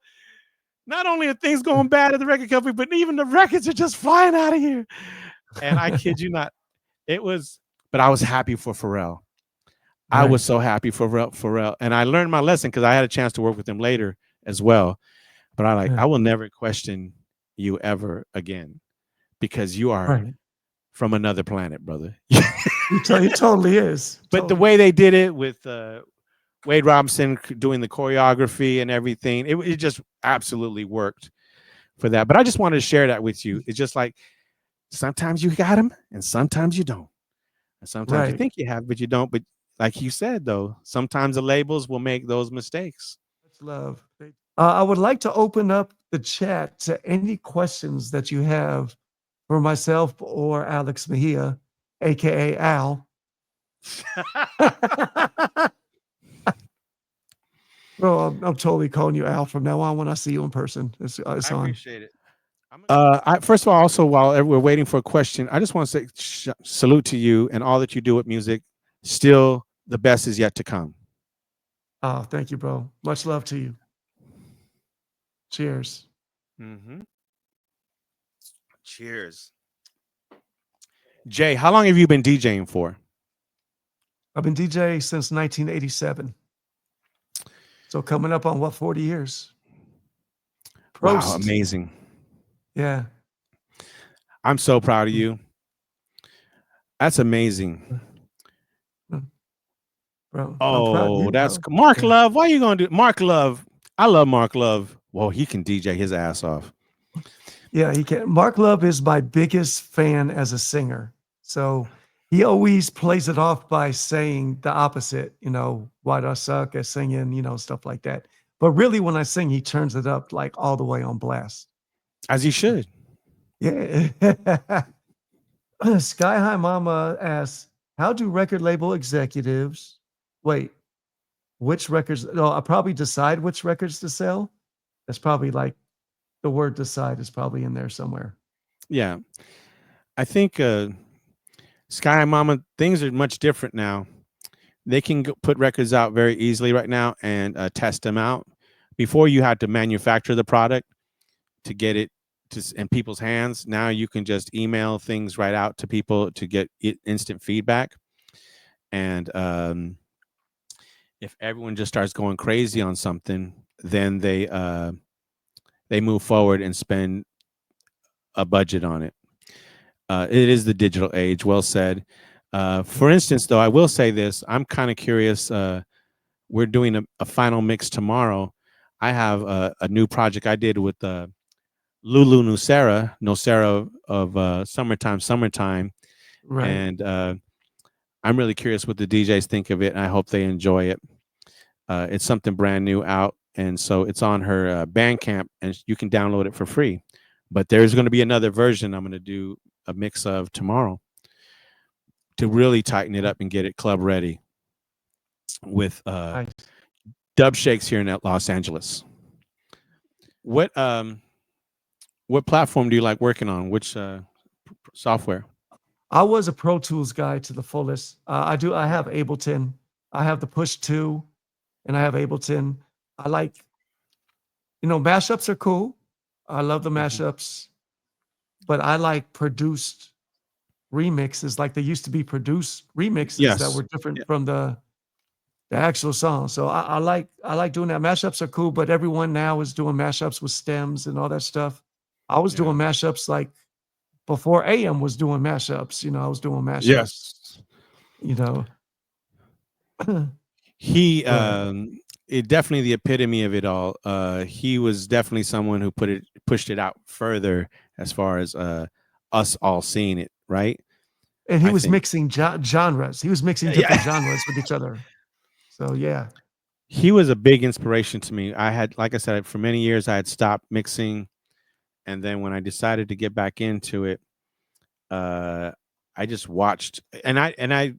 not only are things going bad at the record company, but even the records are just flying out of here. And I kid you not, but I was happy for Pharrell. I was so happy for Pharrell. And I learned my lesson, because I had a chance to work with him later as well. But I will never question you ever again, because you are from another planet, brother. He totally is. But the way they did it with Wade Robinson doing the choreography and everything, it just absolutely worked for that. But I just wanted to share that with you. It's just like, sometimes you got them and sometimes you don't. And sometimes you think you have, but you don't. But like you said, though, sometimes the labels will make those mistakes. That's love. I would like to open up the chat to any questions that you have for myself or Alex Mejia, aka Al. Bro, I'm totally calling you Al from now on when I see you in person. It's I on. appreciate it. First of all, also, while we're waiting for a question, I just want to say salute to you and all that you do with music. Still, the best is yet to come. Oh, thank you, bro. Much love to you. Cheers. Cheers. Jay, how long have you been DJing for? I've been DJing since 1987. So coming up on 40 years. Prost. Wow, amazing. Yeah. I'm so proud of you. That's amazing. Bro. Oh, that's Mark Love. Why are you going to do Mark Love? I love Mark Love. Well, he can DJ his ass off. Yeah, he can. Mark Love is my biggest fan as a singer. So he always plays it off by saying the opposite, why do I suck at singing, stuff like that. But really, when I sing, he turns it up like all the way on blast. As he should. Yeah. Sky High Mama asks, how do record label executives, which records? No, I'll probably decide which records to sell. That's probably like the word decide is probably in there somewhere. Yeah. I think Sky High Mama, things are much different now. They can put records out very easily right now and test them out. Before, you had to manufacture the product to get it in people's hands. Now you can just email things right out to people to get instant feedback. And if everyone just starts going crazy on something, then they move forward and spend a budget on it. It is the digital age. Well said. For instance, though, I will say this. I'm kind of curious. We're doing a final mix tomorrow. I have a new project I did with Lulu Nocera of Summertime. Right. And I'm really curious what the DJs think of it, and I hope they enjoy it. It's something brand new out, and so it's on her Bandcamp, and you can download it for free. But there's going to be another version I'm going to do a mix of tomorrow. to really tighten it up and get it club ready with Nice. dub shakes here in Los Angeles. What platform do you like working on? Which software? I was a Pro Tools guy to the fullest. I have Ableton. I have the Push 2, and I have Ableton. I like, mashups are cool. I love the mashups, but I like produced remixes. Like they used to be produced remixes that Yes. were different from the actual song. So I like doing that. Mashups are cool, but everyone now is doing mashups with stems and all that stuff. I was doing mashups like before AM was doing mashups. I was doing mashups. Yes. He it definitely the epitome of it all. He was definitely someone who pushed it out further as far as us all seeing it, right? And he was mixing genres. He was mixing different genres with each other. So yeah. He was a big inspiration to me. Like I said, for many years I had stopped mixing, and then when I decided to get back into it, I just watched, and I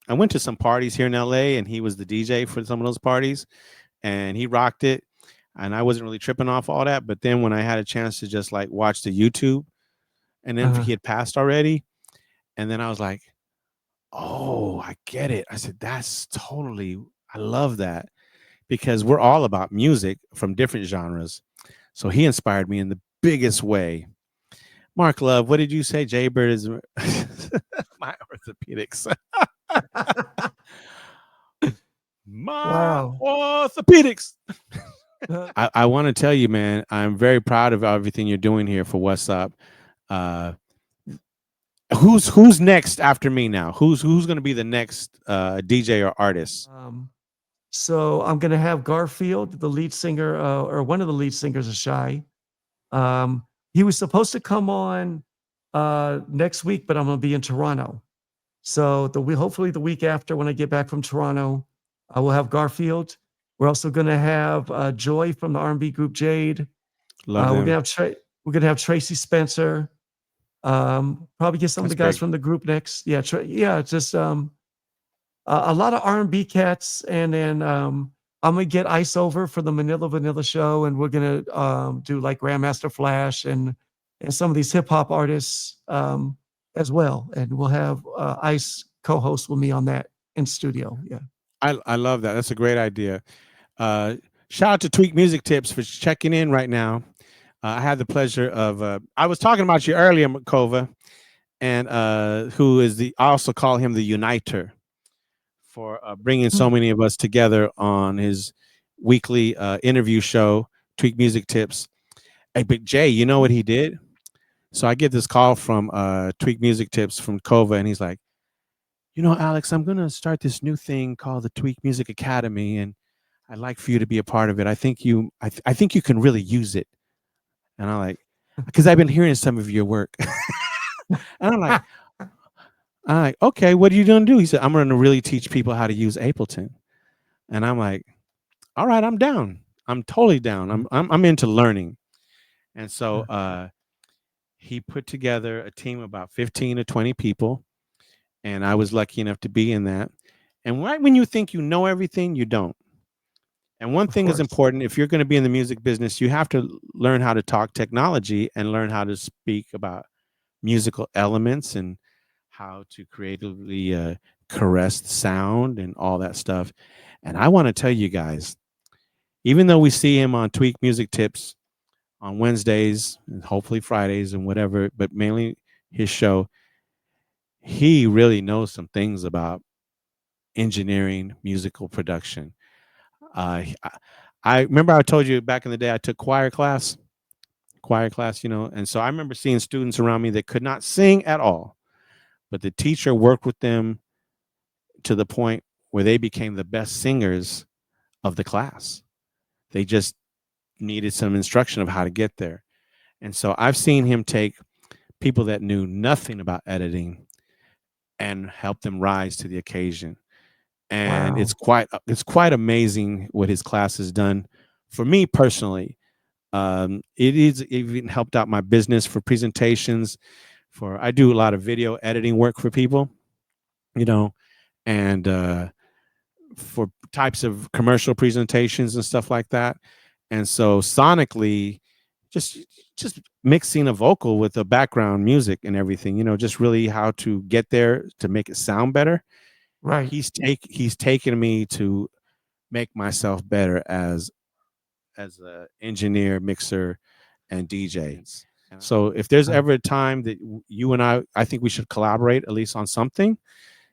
went to some parties here in LA, and he was the DJ for some of those parties, and he rocked it, and I wasn't really tripping off all that. But then when I had a chance to just like watch the YouTube, and then he had passed already, and then I was like, oh, I get it. I said, I love that, because we're all about music from different genres. So he inspired me in the biggest way. Mark Love, what did you say? Jaybird is my orthopedics. Orthopedics. I want to tell you, man, I'm very proud of everything you're doing here for WazzzUp. Who's next after me now? Who's going to be the next DJ or artist? So I'm going to have Garfield, the lead singer, or one of the lead singers of Shy. He was supposed to come on next week, but I'm going to be in Toronto. So hopefully the week after, when I get back from Toronto, I will have Garfield. We're also going to have Joy from the R&B group Jade. Love we're going to have Tracy Spencer. Probably get some of the guys from the group next. Yeah, just a lot of R&B cats, and then I'm gonna get Ice over for the Manila Vanilla show, and we're gonna do like Grandmaster Flash and some of these hip hop artists as well, and we'll have Ice co-host with me on that in studio. Yeah, I love that. That's a great idea. Shout out to Tweak Music Tips for checking in right now. I had the pleasure of I was talking about you earlier, Makova, and who is I also call him the uniter for bringing so many of us together on his weekly interview show, Tweak Music Tips. Hey, but Jay, you know what he did? So I get this call from Tweak Music Tips from Kova, and he's like, Alex, I'm going to start this new thing called the Tweak Music Academy, and I'd like for you to be a part of it. I think you can really use it. And I'm like, because I've been hearing some of your work. And I'm like, okay, what are you going to do? He said, I'm going to really teach people how to use Ableton. And I'm like, all right, I'm down. I'm totally down. I'm into learning. And so he put together a team of about 15 to 20 people. And I was lucky enough to be in that. And right when you think you know everything, you don't. And one thing is important. If you're going to be in the music business, you have to learn how to talk technology and learn how to speak about musical elements and how to creatively caress the sound and all that stuff. And I want to tell you guys, even though we see him on Tweak Music Tips on Wednesdays and hopefully Fridays and whatever, but mainly his show, he really knows some things about engineering, musical production. I remember I told you back in the day I took choir class, and so I remember seeing students around me that could not sing at all, but the teacher worked with them to the point where they became the best singers of the class. They just needed some instruction of how to get there. And so I've seen him take people that knew nothing about editing and help them rise to the occasion. And it's quite amazing what his class has done for me personally. It even helped out my business for presentations. I do a lot of video editing work for people, you know, and for types of commercial presentations and stuff like that. And so sonically, just just mixing a vocal with the background music and everything, just really how to get there to make it sound better. Right. He's taken me to make myself better as a engineer, mixer, and DJ. So if there's ever a time that you and I think we should collaborate at least on something,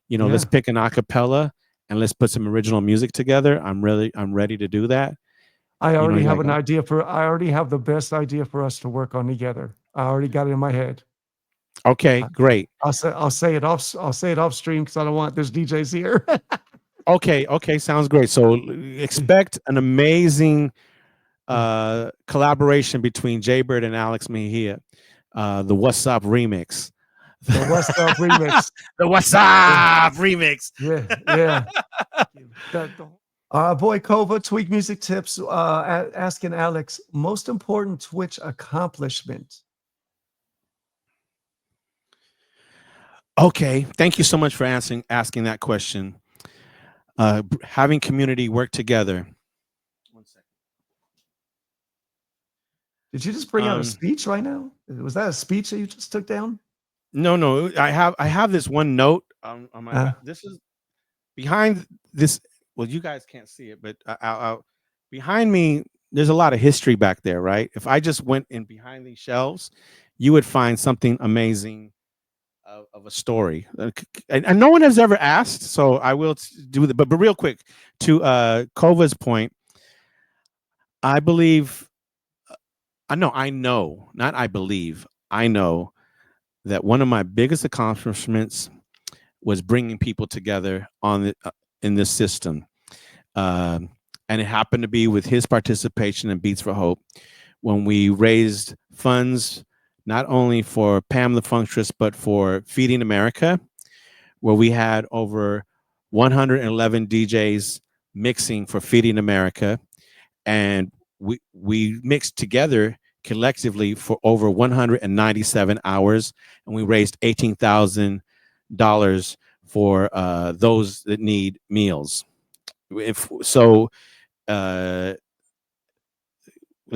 let's pick an acapella and let's put some original music together. I'm ready to do that. I already have I already have the best idea for us to work on together. I already got it in my head. Okay, great. I'll say it off stream because I don't want there's DJs here. Okay, sounds great. So expect an amazing collaboration between Jaybird and Alex Mejia, the WazzzUp remix. The WazzzUp remix. The WazzzUp remix. Yeah. Boy Kova, Tweak Music Tips, asking Alex, most important Twitch accomplishment. Okay, thank you so much for asking that question. Having community work together. One second. Did you just bring out a speech right now? Was that a speech that you just took down? No. I have this one note on my. This is behind this. Well, you guys can't see it, but behind me, there's a lot of history back there, right? If I just went in behind these shelves, you would find something amazing of a story. And no one has ever asked, so I will do that. But real quick, to Kova's point, I believe, I know that one of my biggest accomplishments was bringing people together in this system. And it happened to be with his participation in Beats for Hope when we raised funds not only for Pam the Funktress, but for Feeding America, where we had over 111 DJs mixing for Feeding America. And we mixed together collectively for over 197 hours, and we raised $18,000 for those that need meals. Let's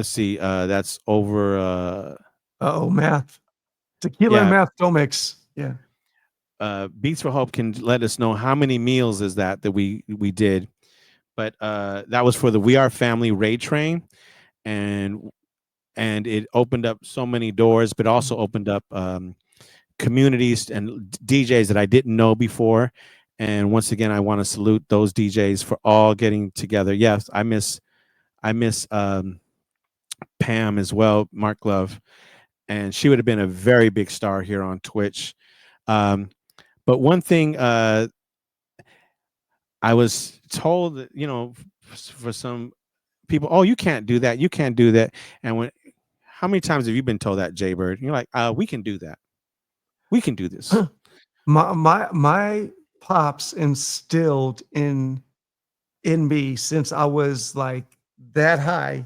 see, that's over math. Tequila and math don't mix. Yeah. Beats for Hope can let us know how many meals is that we did. But that was for the We Are Family raid train, and it opened up so many doors, but also opened up communities and DJs that I didn't know before. And once again, I want to salute those DJs for all getting together. Yes, I miss Pam as well, Mark Love, and she would have been a very big star here on Twitch. But one thing I was told that, for some people, oh, you can't do that. And how many times have you been told that, Jaybird? You're like, we can do that. We can do this. My pops instilled in me since I was like that high.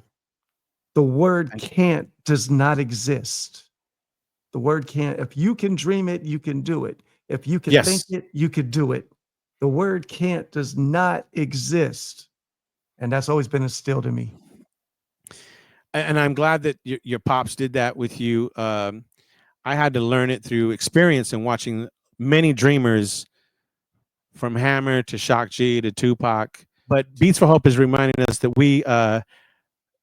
The word can't does not exist. The word can't. If you can dream it, you can do it. If you can think it, you could do it. The word can't does not exist. And that's always been instilled in me. And I'm glad that your pops did that with you. I had to learn it through experience and watching many dreamers, from Hammer to Shock G to Tupac. But Beats for Hope is reminding us that we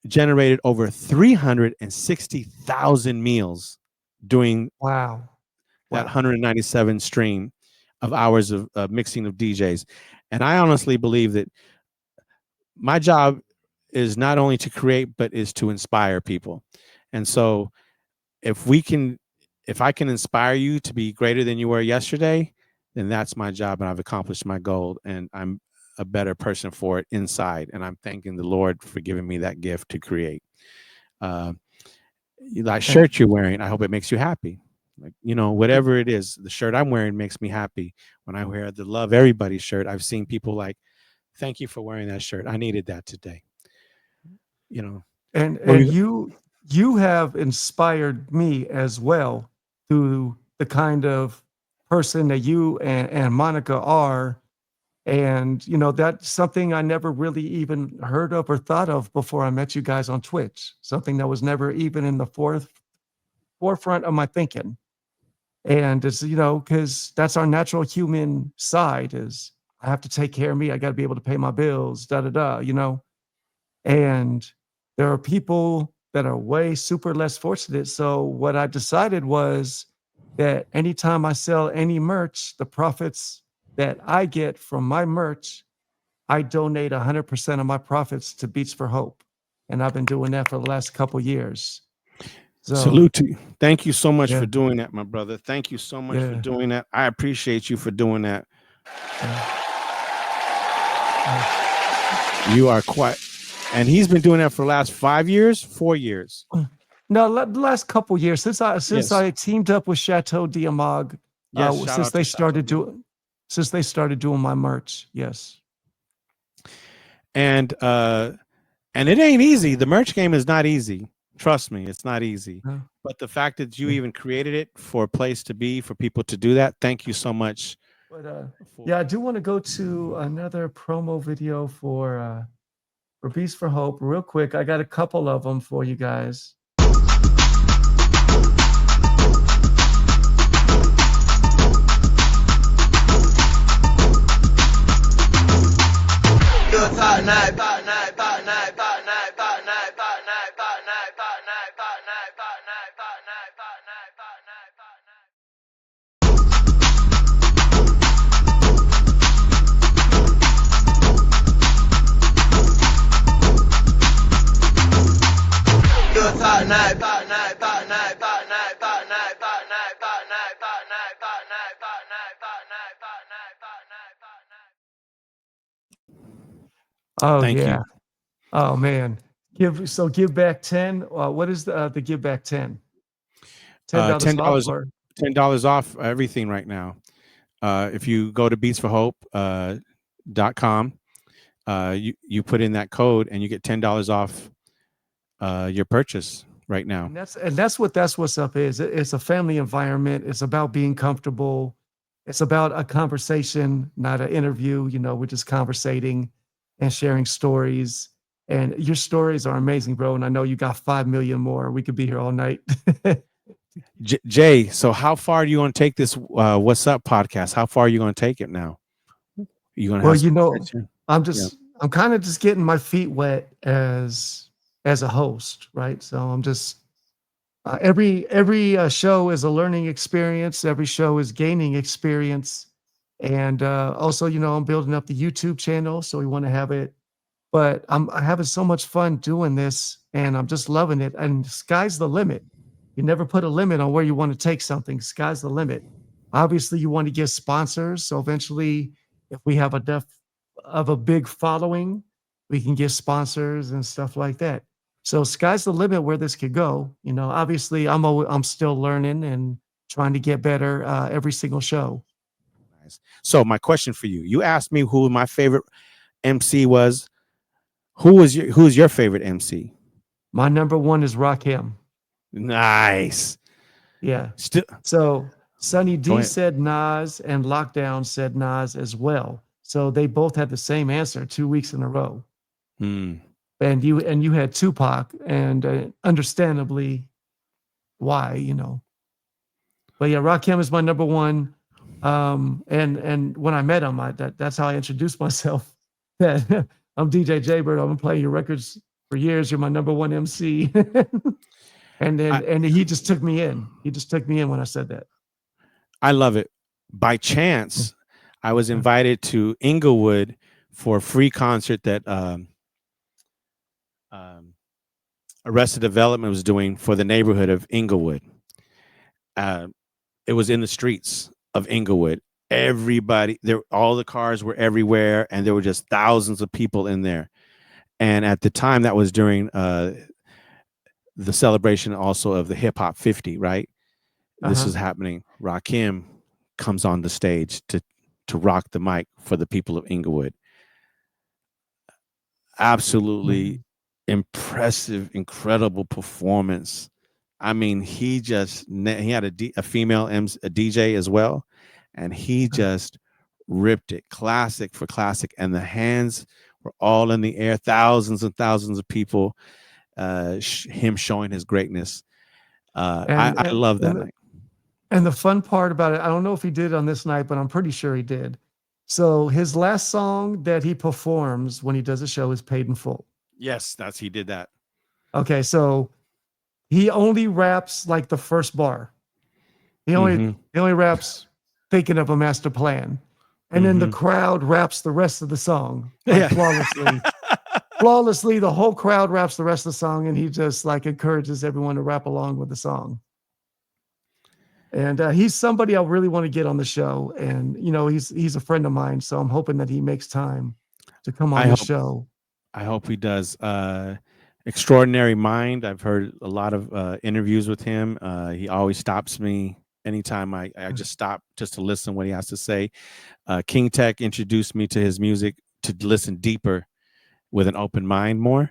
generated over 360,000 meals doing that 197 stream of hours of mixing of DJs. And I honestly believe that my job is not only to create, but is to inspire people. And so if I can inspire you to be greater than you were yesterday, then that's my job, and I've accomplished my goal, and I'm a better person for it inside. And I'm thanking the Lord for giving me that gift to create. That shirt you're wearing, I hope it makes you happy. Like, whatever it is, the shirt I'm wearing makes me happy. When I wear the Love Everybody shirt, I've seen people like, thank you for wearing that shirt. I needed that today. And you have inspired me as well through the kind of person that you and Monica are. And, you know, that's something I never really even heard of or thought of before I met you guys on Twitch, something that was never even in the forefront of my thinking. And it's, you know, because that's our natural human side is I have to take care of me. I got to be able to pay my bills, you know. And there are people that are way super less fortunate. So what I decided was that anytime I sell any merch, the profits that I get from my merch, I donate 100% of my profits to Beats for Hope. And I've been doing that for the last couple years. So, salute to you. Thank you so much Yeah. for doing that, my brother. Thank you so much for Yeah. doing that. I appreciate you for doing that. You are quite, and he's been doing that for the last 5 years, 4 years. No, the last couple years since Yes. I teamed up with Chateau Diamag, Yes, shout since out they to started Chateau doing since they started doing my merch. Yes. And it ain't easy. The merch game is not easy. Trust me, it's not easy. No. But the fact that you even created it for a place to be, for people to do that, thank you so much. But yeah, I do want to go to another promo video for Beats for Hope real quick. I got a couple of them for you guys. Oh, Thank yeah. you. Oh, man. Give back 10. What is the give back 10? $10 $10 off or $10 off everything right now. If you go to beatsforhope.com, you put in that code and you get $10 off your purchase right now. And that's what That's What's Up is. It's a family environment. It's about being comfortable. It's about a conversation, not an interview. You know, we're just conversating and sharing stories. And your stories are amazing, bro. And I know you got 5 million more. We could be here all night. Jay, so how far are you going to take this What's Up podcast? How far are you going to take it now? You going to Well, have you know, attention? I'm kind of just getting my feet wet as a host, right? So I'm just every show is a learning experience. Every show is gaining experience, and also, you know, I'm building up the YouTube channel, so we want to have it. But I'm having so much fun doing this, and I'm just loving it. And sky's the limit. You never put a limit on where you want to take something. Sky's the limit. Obviously, you want to get sponsors. So eventually, if we have enough of a big following, we can get sponsors and stuff like that. So sky's the limit where this could go. You know, obviously, I'm still learning and trying to get better every single show. Nice. So my question for you: you asked me who my favorite MC was. Who's your favorite MC? My number one is Rakim. Nice. Yeah. Still. So Sunny Go D ahead. said Nas, and Lockdown said Nas as well. So they both had the same answer 2 weeks in a row. And you had Tupac, and understandably why, you know. But yeah, Rakim is my number one. And when I met him, that's how I introduced myself. I'm DJ Jaybird. I've been playing your records for years. You're my number one MC. and he just took me in. He just took me in when I said that. I love it. By chance, I was invited to Inglewood for a free concert that Arrested Development was doing for the neighborhood of Inglewood. It was in the streets of Inglewood. Everybody there, all the cars were everywhere, and there were just thousands of people in there. And at the time, that was during the celebration also of the Hip Hop 50, right? This is happening. Rakim comes on the stage to rock the mic for the people of Inglewood. Absolutely impressive, incredible performance. I mean, he had a female a DJ as well, and he just ripped it, classic for classic, and the hands were all in the air, thousands and thousands of people, him showing his greatness. I love that night. And the fun part about it, I don't know if he did on this night, but I'm pretty sure he did. So his last song that he performs when he does a show is Paid in Full. Yes, he did that. Okay, so he only raps like the first bar. He only raps thinking of a master plan. And then the crowd raps the rest of the song flawlessly. Flawlessly, the whole crowd raps the rest of the song, and he just like encourages everyone to rap along with the song. And he's somebody I really want to get on the show. And, you know, he's a friend of mine, so I'm hoping that he makes time to come on the show. I hope he does. Extraordinary mind. I've heard a lot of interviews with him. He always stops me anytime I just stop just to listen what he has to say. King Tech introduced me to his music to listen deeper with an open mind more.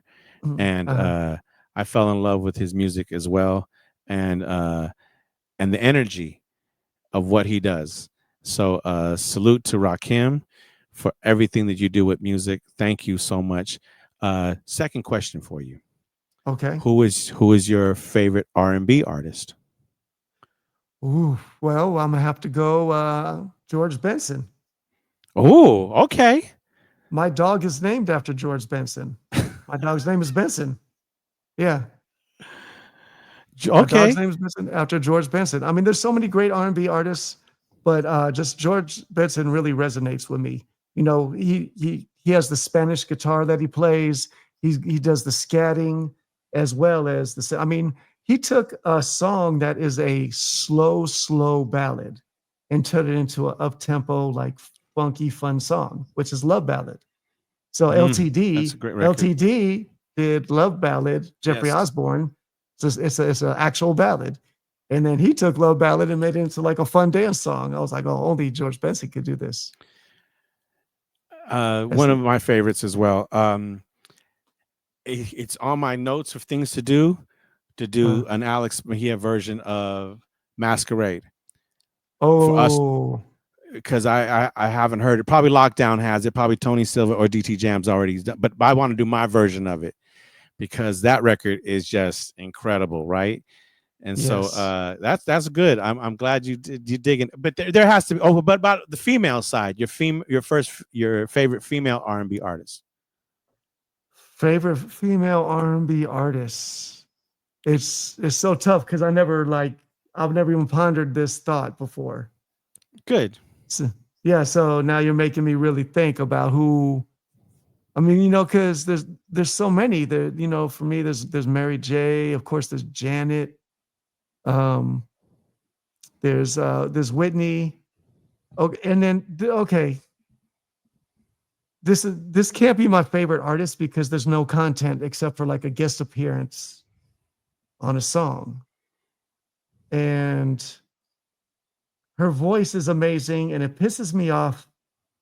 And I fell in love with his music as well. And the energy of what he does. So salute to Rakim for everything that you do with music. Thank you so much. Second question for you. Okay. Who is your favorite R&B artist? Ooh, well, I'm gonna have to go George Benson. Oh, okay. My dog is named after George Benson. My dog's name is Benson. Yeah. Okay. My dog's name is Benson after George Benson. I mean, there's so many great R&B artists, but just George Benson really resonates with me. You know, he has the Spanish guitar that he plays. He does the scatting as well as the. I mean, he took a song that is a slow ballad and turned it into an up-tempo, like funky, fun song, which is Love Ballad. So LTD, that's a great record. LTD did Love Ballad, Jeffrey Osborne. It's an actual ballad. And then he took Love Ballad and made it into like a fun dance song. I was like, oh, only George Benson could do this. One of my favorites as well. It's on my notes of things to do an Alex Mejia version of Masquerade. Oh, because I haven't heard it. Probably Lockdown has it. Probably Tony Silva or DT Jam's already done. But I want to do my version of it because that record is just incrediable, right? And so that's good. I'm glad you digging. But there has to be. Oh, but about the female side, your favorite female R&B artist. Favorite female R&B artist. It's so tough because I've never even pondered this thought before. Good. So now you're making me really think about who. I mean, you know, because there's so many. There, you know, for me, there's Mary J. Of course, there's Janet. There's Whitney. Okay, and then This can't be my favorite artist because there's no content except for like a guest appearance on a song. And her voice is amazing, and it pisses me off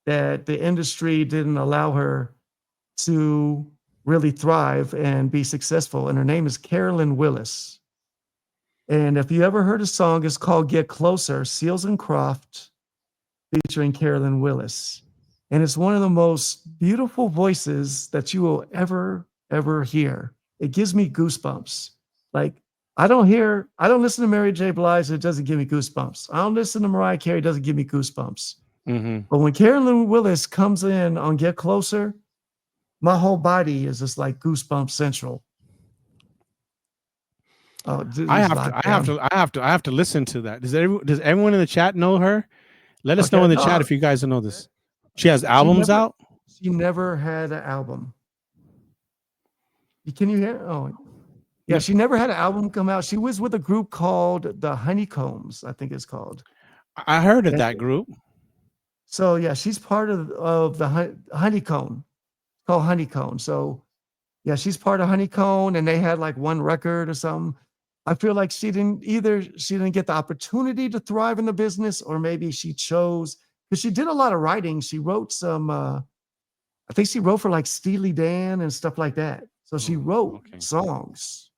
that the industry didn't allow her to really thrive and be successful. And her name is Carolyn Willis. And if you ever heard a song, it's called Get Closer, Seals and Croft, featuring Carolyn Willis. And it's one of the most beautiful voices that you will ever hear. It gives me goosebumps. Like, I don't listen to Mary J. Blige, it doesn't give me goosebumps. I don't listen to Mariah Carey, it doesn't give me goosebumps. Mm-hmm. But when Carolyn Willis comes in on Get Closer, my whole body is just like goosebumps central. Oh, I have to listen to that. Does everyone in the chat know her? Let us know in the chat if you guys know this. She has albums out. She never had an album. Can you hear? Oh, yeah. She never had an album come out. She was with a group called the Honeycombs, I think it's called. I heard of that group. So yeah, she's part of the Honeycomb. It's called Honeycomb. So yeah, she's part of Honeycomb, and they had like one record or something. I feel like she didn't get the opportunity to thrive in the business, or maybe she chose, because she did a lot of writing. She wrote some, I think she wrote for like Steely Dan and stuff like that. So she wrote songs,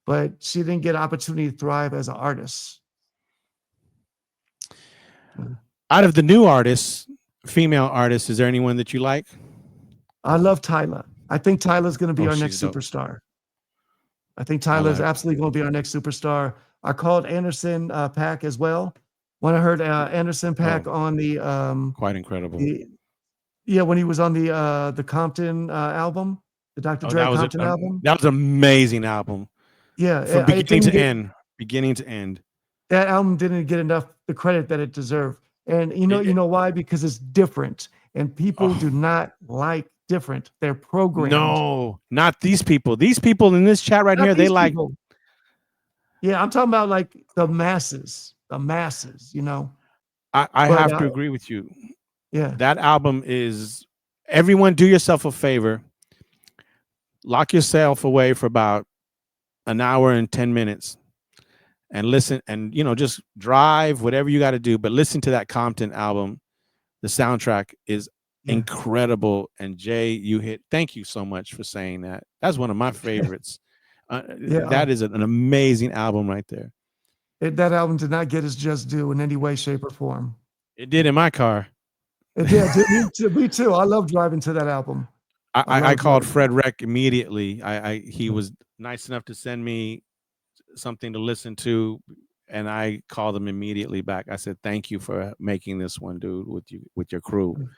but she didn't get an opportunity to thrive as an artist. Out of the new artists, female artists, is there anyone that you like? I love Tyla. I think Tyla's going to be Oh, our she's next dope. superstar. I think I Tyla is like. absolutely going to be our next superstar. I called Anderson Paak as well. When I heard Anderson Paak Oh, on quite incredible. the when he was on the Compton album, the Dr. Oh, Dre Compton album. that was an amazing album Yeah, from it beginning didn't to get end. Beginning to end. that album didn't get enough the credit that it deserved. And you It- know why? Because it's different, and people do oh, not like different. They're programmed. no, not these people. These people in this chat right Not here, they these like. people. Yeah, I'm talking about like the masses. The masses, you know. I But have to agree with you. yeah, That album is. Everyone, do yourself a favor. Lock yourself away for about an hour and 10 minutes and listen, and just drive, whatever you got to do, but listen to that Compton album. The soundtrack is yeah, incredible. And Jay, thank you so much for saying that. That's one of my favorites. yeah. That is an amazing album right there. That album did not get its just due in any way, shape, or form. It did in my car. Yeah, me too. I love driving to that album. I called Fred Reck immediately. He was nice enough to send me something to listen to, and I called him immediately back. I said, "Thank you for making this one, dude, with your crew."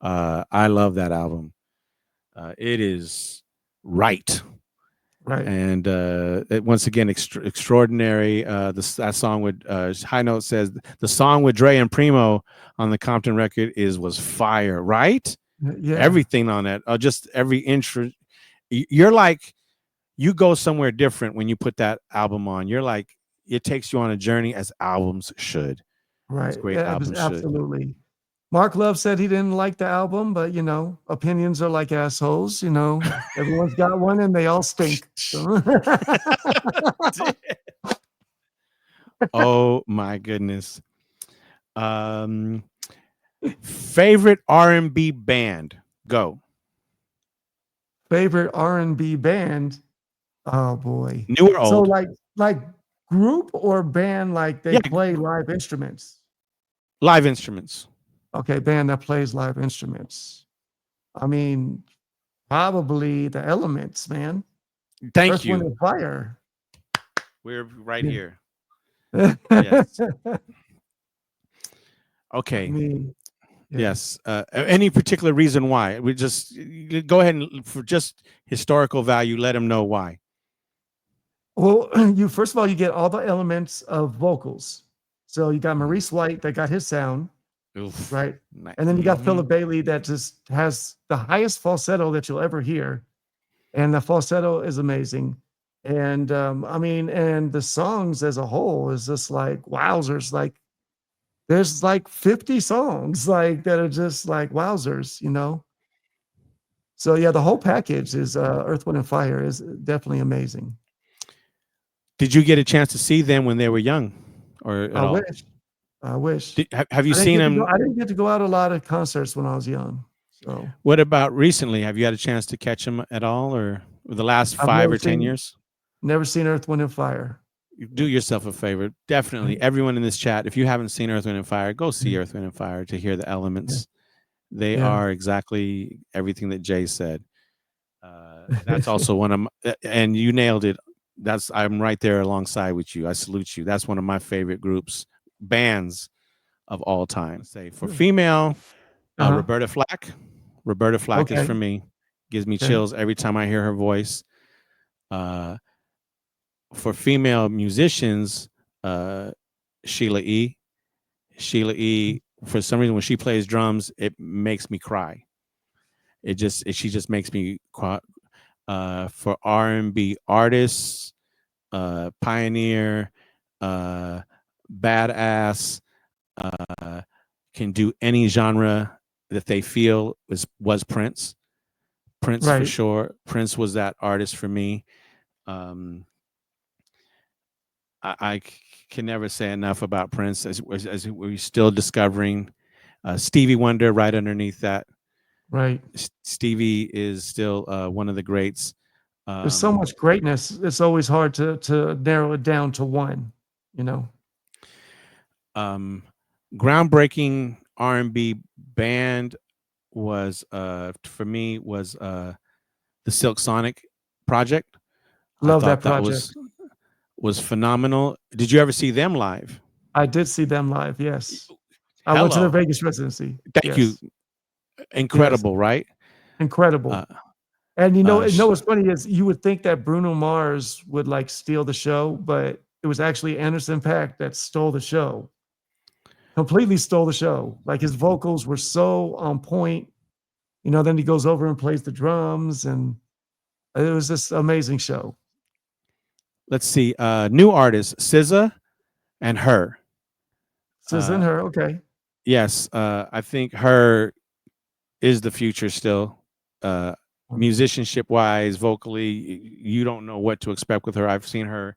I love that album. It is right, and once again, extraordinary. That song with High Note says the song with Dre and Primo on the Compton record was fire, right? Yeah, Everything on that, just every intro. You're like, you go somewhere different when you put that album on. You're like, it takes you on a journey as albums should. right. As great Yeah, albums absolutely. should. Mark Love said he didn't like the album, but opinions are like assholes. Everyone's got one, and they all stink. So. Oh my goodness. Favorite R&B band? Go. Favorite R&B band? Oh boy. New or old? So like group or band, like they play live instruments? Live instruments. Okay, band that plays live instruments. I mean, probably the Elements, man. Thank Earth, you. Wind, and Fire. We're right here. Yes. Okay. I mean, yes. Any particular reason why? We just go ahead and, for just historical value, let them know why. Well, first of all, you get all the elements of vocals. So you got Maurice White that got his sound, Oof. right? And then you got Philip Bailey that just has the highest falsetto that you'll ever hear. And the falsetto is amazing. And and the songs as a whole is just like wowzers. Like there's like 50 songs like that are just like wowzers, So yeah, the whole package is Earth, Wind, and Fire is definitely amazing. Did you get a chance to see them when they were young, or at all? I wish. Have you seen them? I didn't get to go out a lot of concerts when I was young. So what about recently? Have you had a chance to catch them at all, or the last 5 or 10 years? Never seen Earth, Wind, and Fire. Do yourself a favor. Definitely, everyone in this chat, if you haven't seen Earth, Wind, and Fire, go see Earth, Wind, and Fire to hear the elements. They are exactly everything that Jay said. That's also one of my, and you nailed it. I'm right there alongside with you. I salute you. That's one of my favorite bands of all time. Say for female, Roberta Flack. Roberta Flack is for me. Gives me chills every time I hear her voice. For female musicians, Sheila E. Sheila E. For some reason, when she plays drums, it makes me cry. She just makes me cry. For R&B artists, pioneer, badass, can do any genre that they feel was Prince. Prince for sure. Prince was that artist for me. I can never say enough about Prince as we're still discovering. Stevie Wonder right underneath that. Right. Stevie is still one of the greats. There's so much greatness. It's always hard to narrow it down to one, groundbreaking R&B band was for me was the Silk Sonic project. I Love that thought that project. was phenomenal. Did you ever see them live? I did see them live. Yes, I went to their Hello. Vegas residency. Thank you. Yes. Incredible, right? Incredible. And you know sh- what's funny is you would think that Bruno Mars would like steal the show, but it was actually Anderson .Paak that stole the show. Completely stole the show. Like his vocals were so on point. You know, then he goes over and plays the drums, and it was this amazing show. Let's see. New artists, SZA and Her. SZA and Her, okay. Yes, I think Her is the future still. Musicianship wise, vocally, you don't know what to expect with her. I've seen her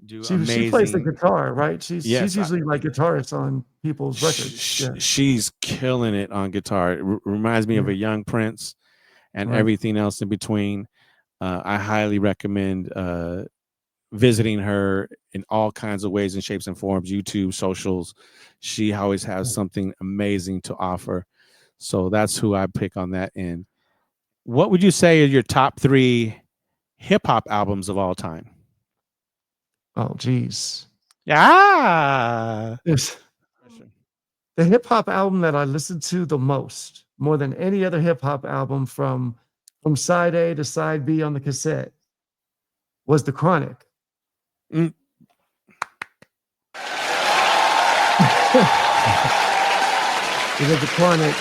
do amazing. She plays the guitar, right? She's Yes, usually like guitarist on people's records. She's killing it on guitar. It reminds me of a young Prince and everything else in between. I highly recommend visiting her in all kinds of ways and shapes and forms, YouTube, socials. She always has something amazing to offer. So that's who I pick on that end. What would you say are your top 3 hip hop albums of all time? Oh, geez. Yeah. The hip hop album that I listened to the most, more than any other hip hop album from side A to side B on the cassette, was The Chronic. Mm. It was The Chronic.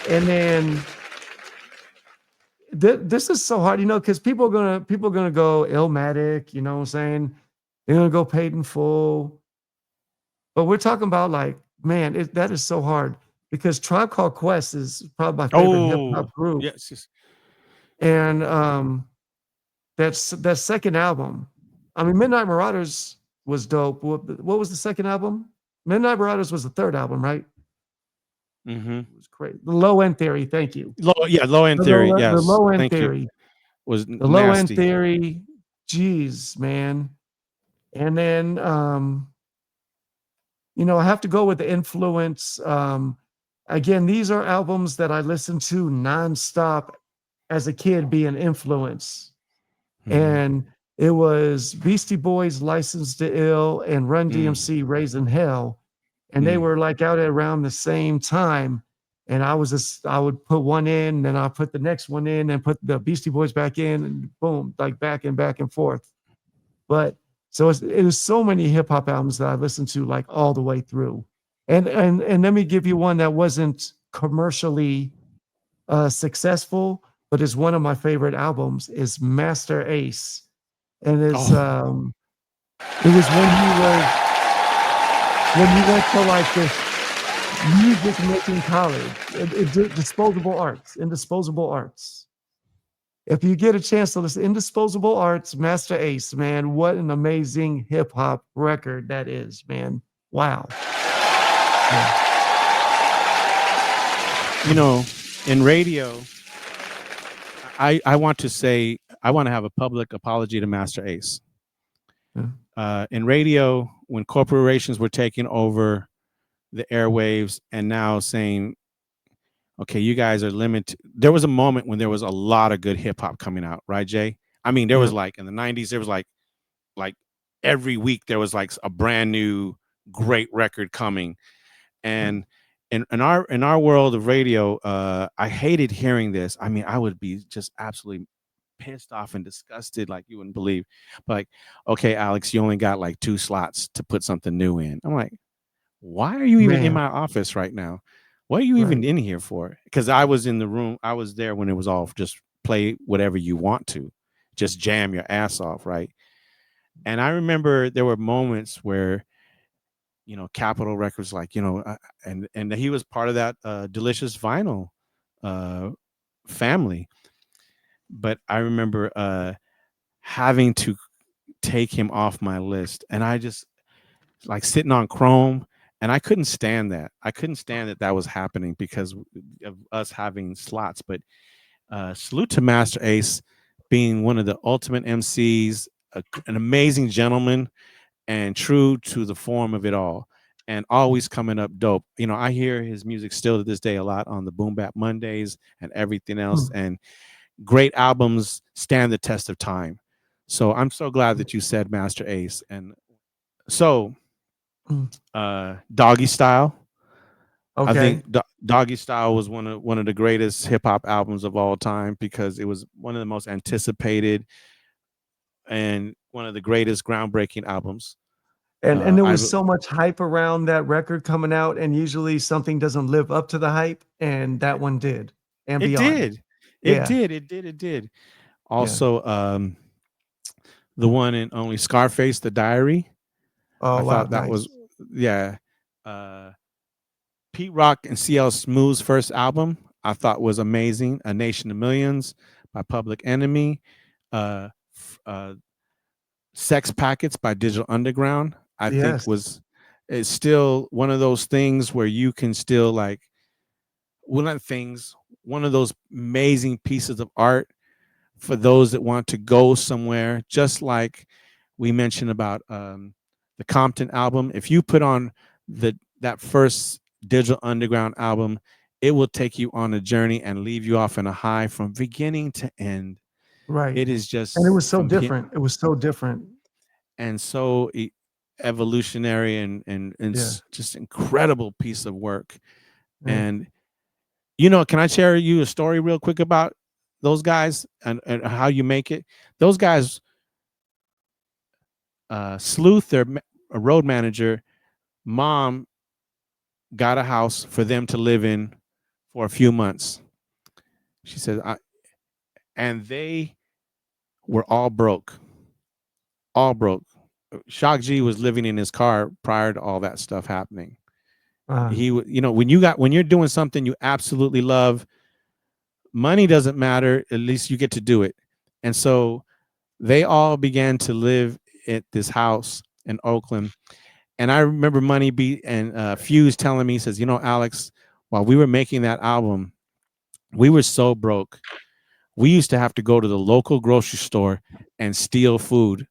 And then this is so hard, you know, because people are gonna go Illmatic, you know what I'm saying? They're gonna go Paid in Full. But we're talking about like, man, that is so hard because Tribe Called Quest is probably my favorite hip hop group. Yes. And that second album, I mean, Midnight Marauders was dope. What was the second album? Midnight Marauders was the third album, right? Mm-hmm. It was great. The Low End Theory, thank you. Low End Theory, yes. The Low End thank Theory. You. Was the nasty. Low End Theory, geez, man. And then, you know, I have to go with The Influence. Again, these are albums that I listened to nonstop as a kid being Influence. Mm-hmm. And it was Beastie Boys, License to Ill, and Run DMC, Raising Hell. And they were like out at around the same time. And I would put one in, then I'll put the next one in, and put the Beastie Boys back in, and boom, like back and forth. But so it was so many hip hop albums that I listened to like all the way through. And let me give you one that wasn't commercially successful, but is one of my favorite albums, is Master Ace. And it was when he went to like this music making college, Indisposable Arts. If you get a chance to listen, Indisposable Arts, Master Ace, man, what an amazing hip hop record that is, man. Wow. Yeah. You know, in radio, I want to say, I want to have a public apology to Master Ace. Yeah. In radio, when corporations were taking over the airwaves and now saying, okay, you guys are limited. There was a moment when there was a lot of good hip hop coming out, right, Jay? I mean, there was like in the 90s, there was like every week there was like a brand new great record coming. And in our world of radio, I hated hearing this. I mean, I would be just absolutely pissed off and disgusted like you wouldn't believe. But like, okay, Alex, you only got like 2 slots to put something new in. I'm like, why are you even in my office right now? What are you even in here for? Because I was in the room. I was there when it was all just play whatever you want to, just jam your ass off, right? And I remember there were moments where, you know, Capitol Records, like, you know, and he was part of that Delicious Vinyl family. But I remember having to take him off my list, and I just like sitting on Chrome. And I couldn't stand that. I couldn't stand that was happening because of us having slots. But salute to Master Ace, being one of the ultimate MCs, an amazing gentleman, and true to the form of it all. and always coming up dope. You know, I hear his music still to this day a lot on the Boom Bap Mondays and everything else. And great albums stand the test of time. So I'm so glad that you said Master Ace. And so Doggy Style. Okay. I think Doggy Style was one of the greatest hip hop albums of all time, because it was one of the most anticipated and one of the greatest groundbreaking albums. And there was so much hype around that record coming out, and usually something doesn't live up to the hype, and that one did, and It beyond. did. Yeah. It did. Also, the one and only Scarface, The Diary. Oh, I wow, thought that nice. was, yeah. Pete Rock and CL Smooth's first album, I thought was amazing. A Nation of Millions by Public Enemy. Sex Packets by Digital Underground, I think is still one of those things where you can still like, one of those amazing pieces of art for those that want to go somewhere. Just like we mentioned about the Compton album, if you put on that first Digital Underground album, it will take you on a journey and leave you off in a high from beginning to end. Right. It is just, and it was so different. It was so different. And so evolutionary and just incredible piece of work. And you know, can I share you a story real quick about those guys and how you make it? Those guys, Sleuth, their road manager, mom got a house for them to live in for a few months. She said, and they were all broke. Shock G was living in his car prior to all that stuff happening. He, you know, when you're doing something you absolutely love, money doesn't matter. At least you get to do it. And so they all began to live at this house in Oakland. And I remember Money B and Fuse telling me, he says, you know, Alex, while we were making that album, we were so broke. We used to have to go to the local grocery store and steal food.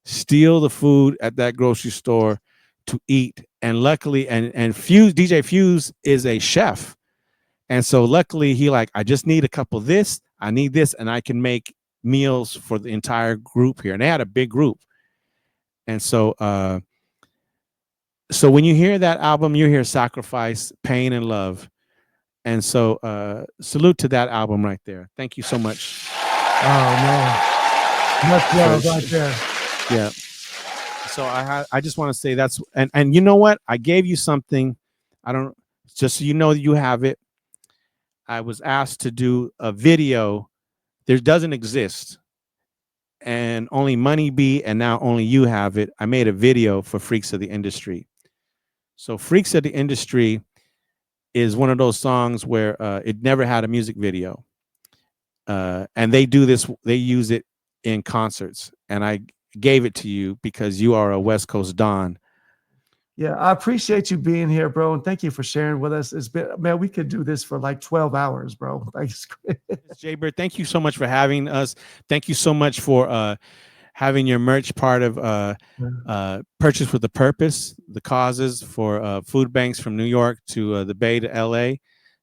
Steal the food at that grocery store to eat. And luckily, and Fuse, DJ Fuse is a chef. And so luckily he like, I just need a couple of this, I need this, and I can make meals for the entire group here. And they had a big group. And so so when you hear that album, you hear sacrifice, pain, and love. And so salute to that album right there. Thank you so much. Oh man. Much love right there. Yeah. So I just want to say that's, and you know what? I gave you something. I don't, just so you know that you have it. I was asked to do a video. There doesn't exist. And only Money B and now only you have it. I made a video for Freaks of the Industry. So Freaks of the Industry is one of those songs where it never had a music video. And they do this, they use it in concerts. And I gave it to you because you are a West Coast Don. Yeah, I appreciate you being here, bro, and thank you for sharing with us. It's been, man, we could do this for like 12 hours, bro. Thanks. Jaybird, thank you so much for having us. Thank you so much for having your merch part of Purchase with a Purpose, the causes for food banks from New York to the Bay to LA.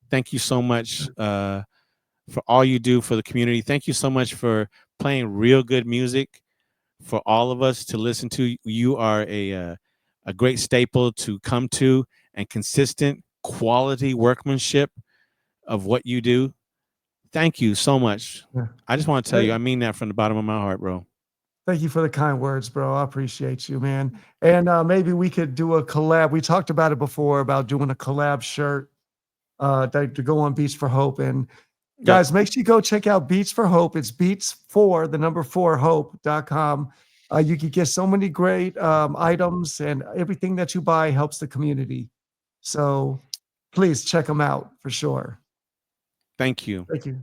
Thank you so much for all you do for the community. Thank you so much for playing real good music for all of us to listen to. You are a great staple to come to, and consistent quality workmanship of what you do. Thank you so much. Yeah. I just want to tell you, I mean that from the bottom of my heart, bro. Thank you for the kind words, bro. I appreciate you, man. And maybe we could do a collab. We talked about it before about doing a collab shirt to go on Beats for Hope. And guys, make sure you go check out Beats for Hope. It's beats4hope.com. You can get so many great items, and everything that you buy helps the community. So please check them out for sure. Thank you. Thank you.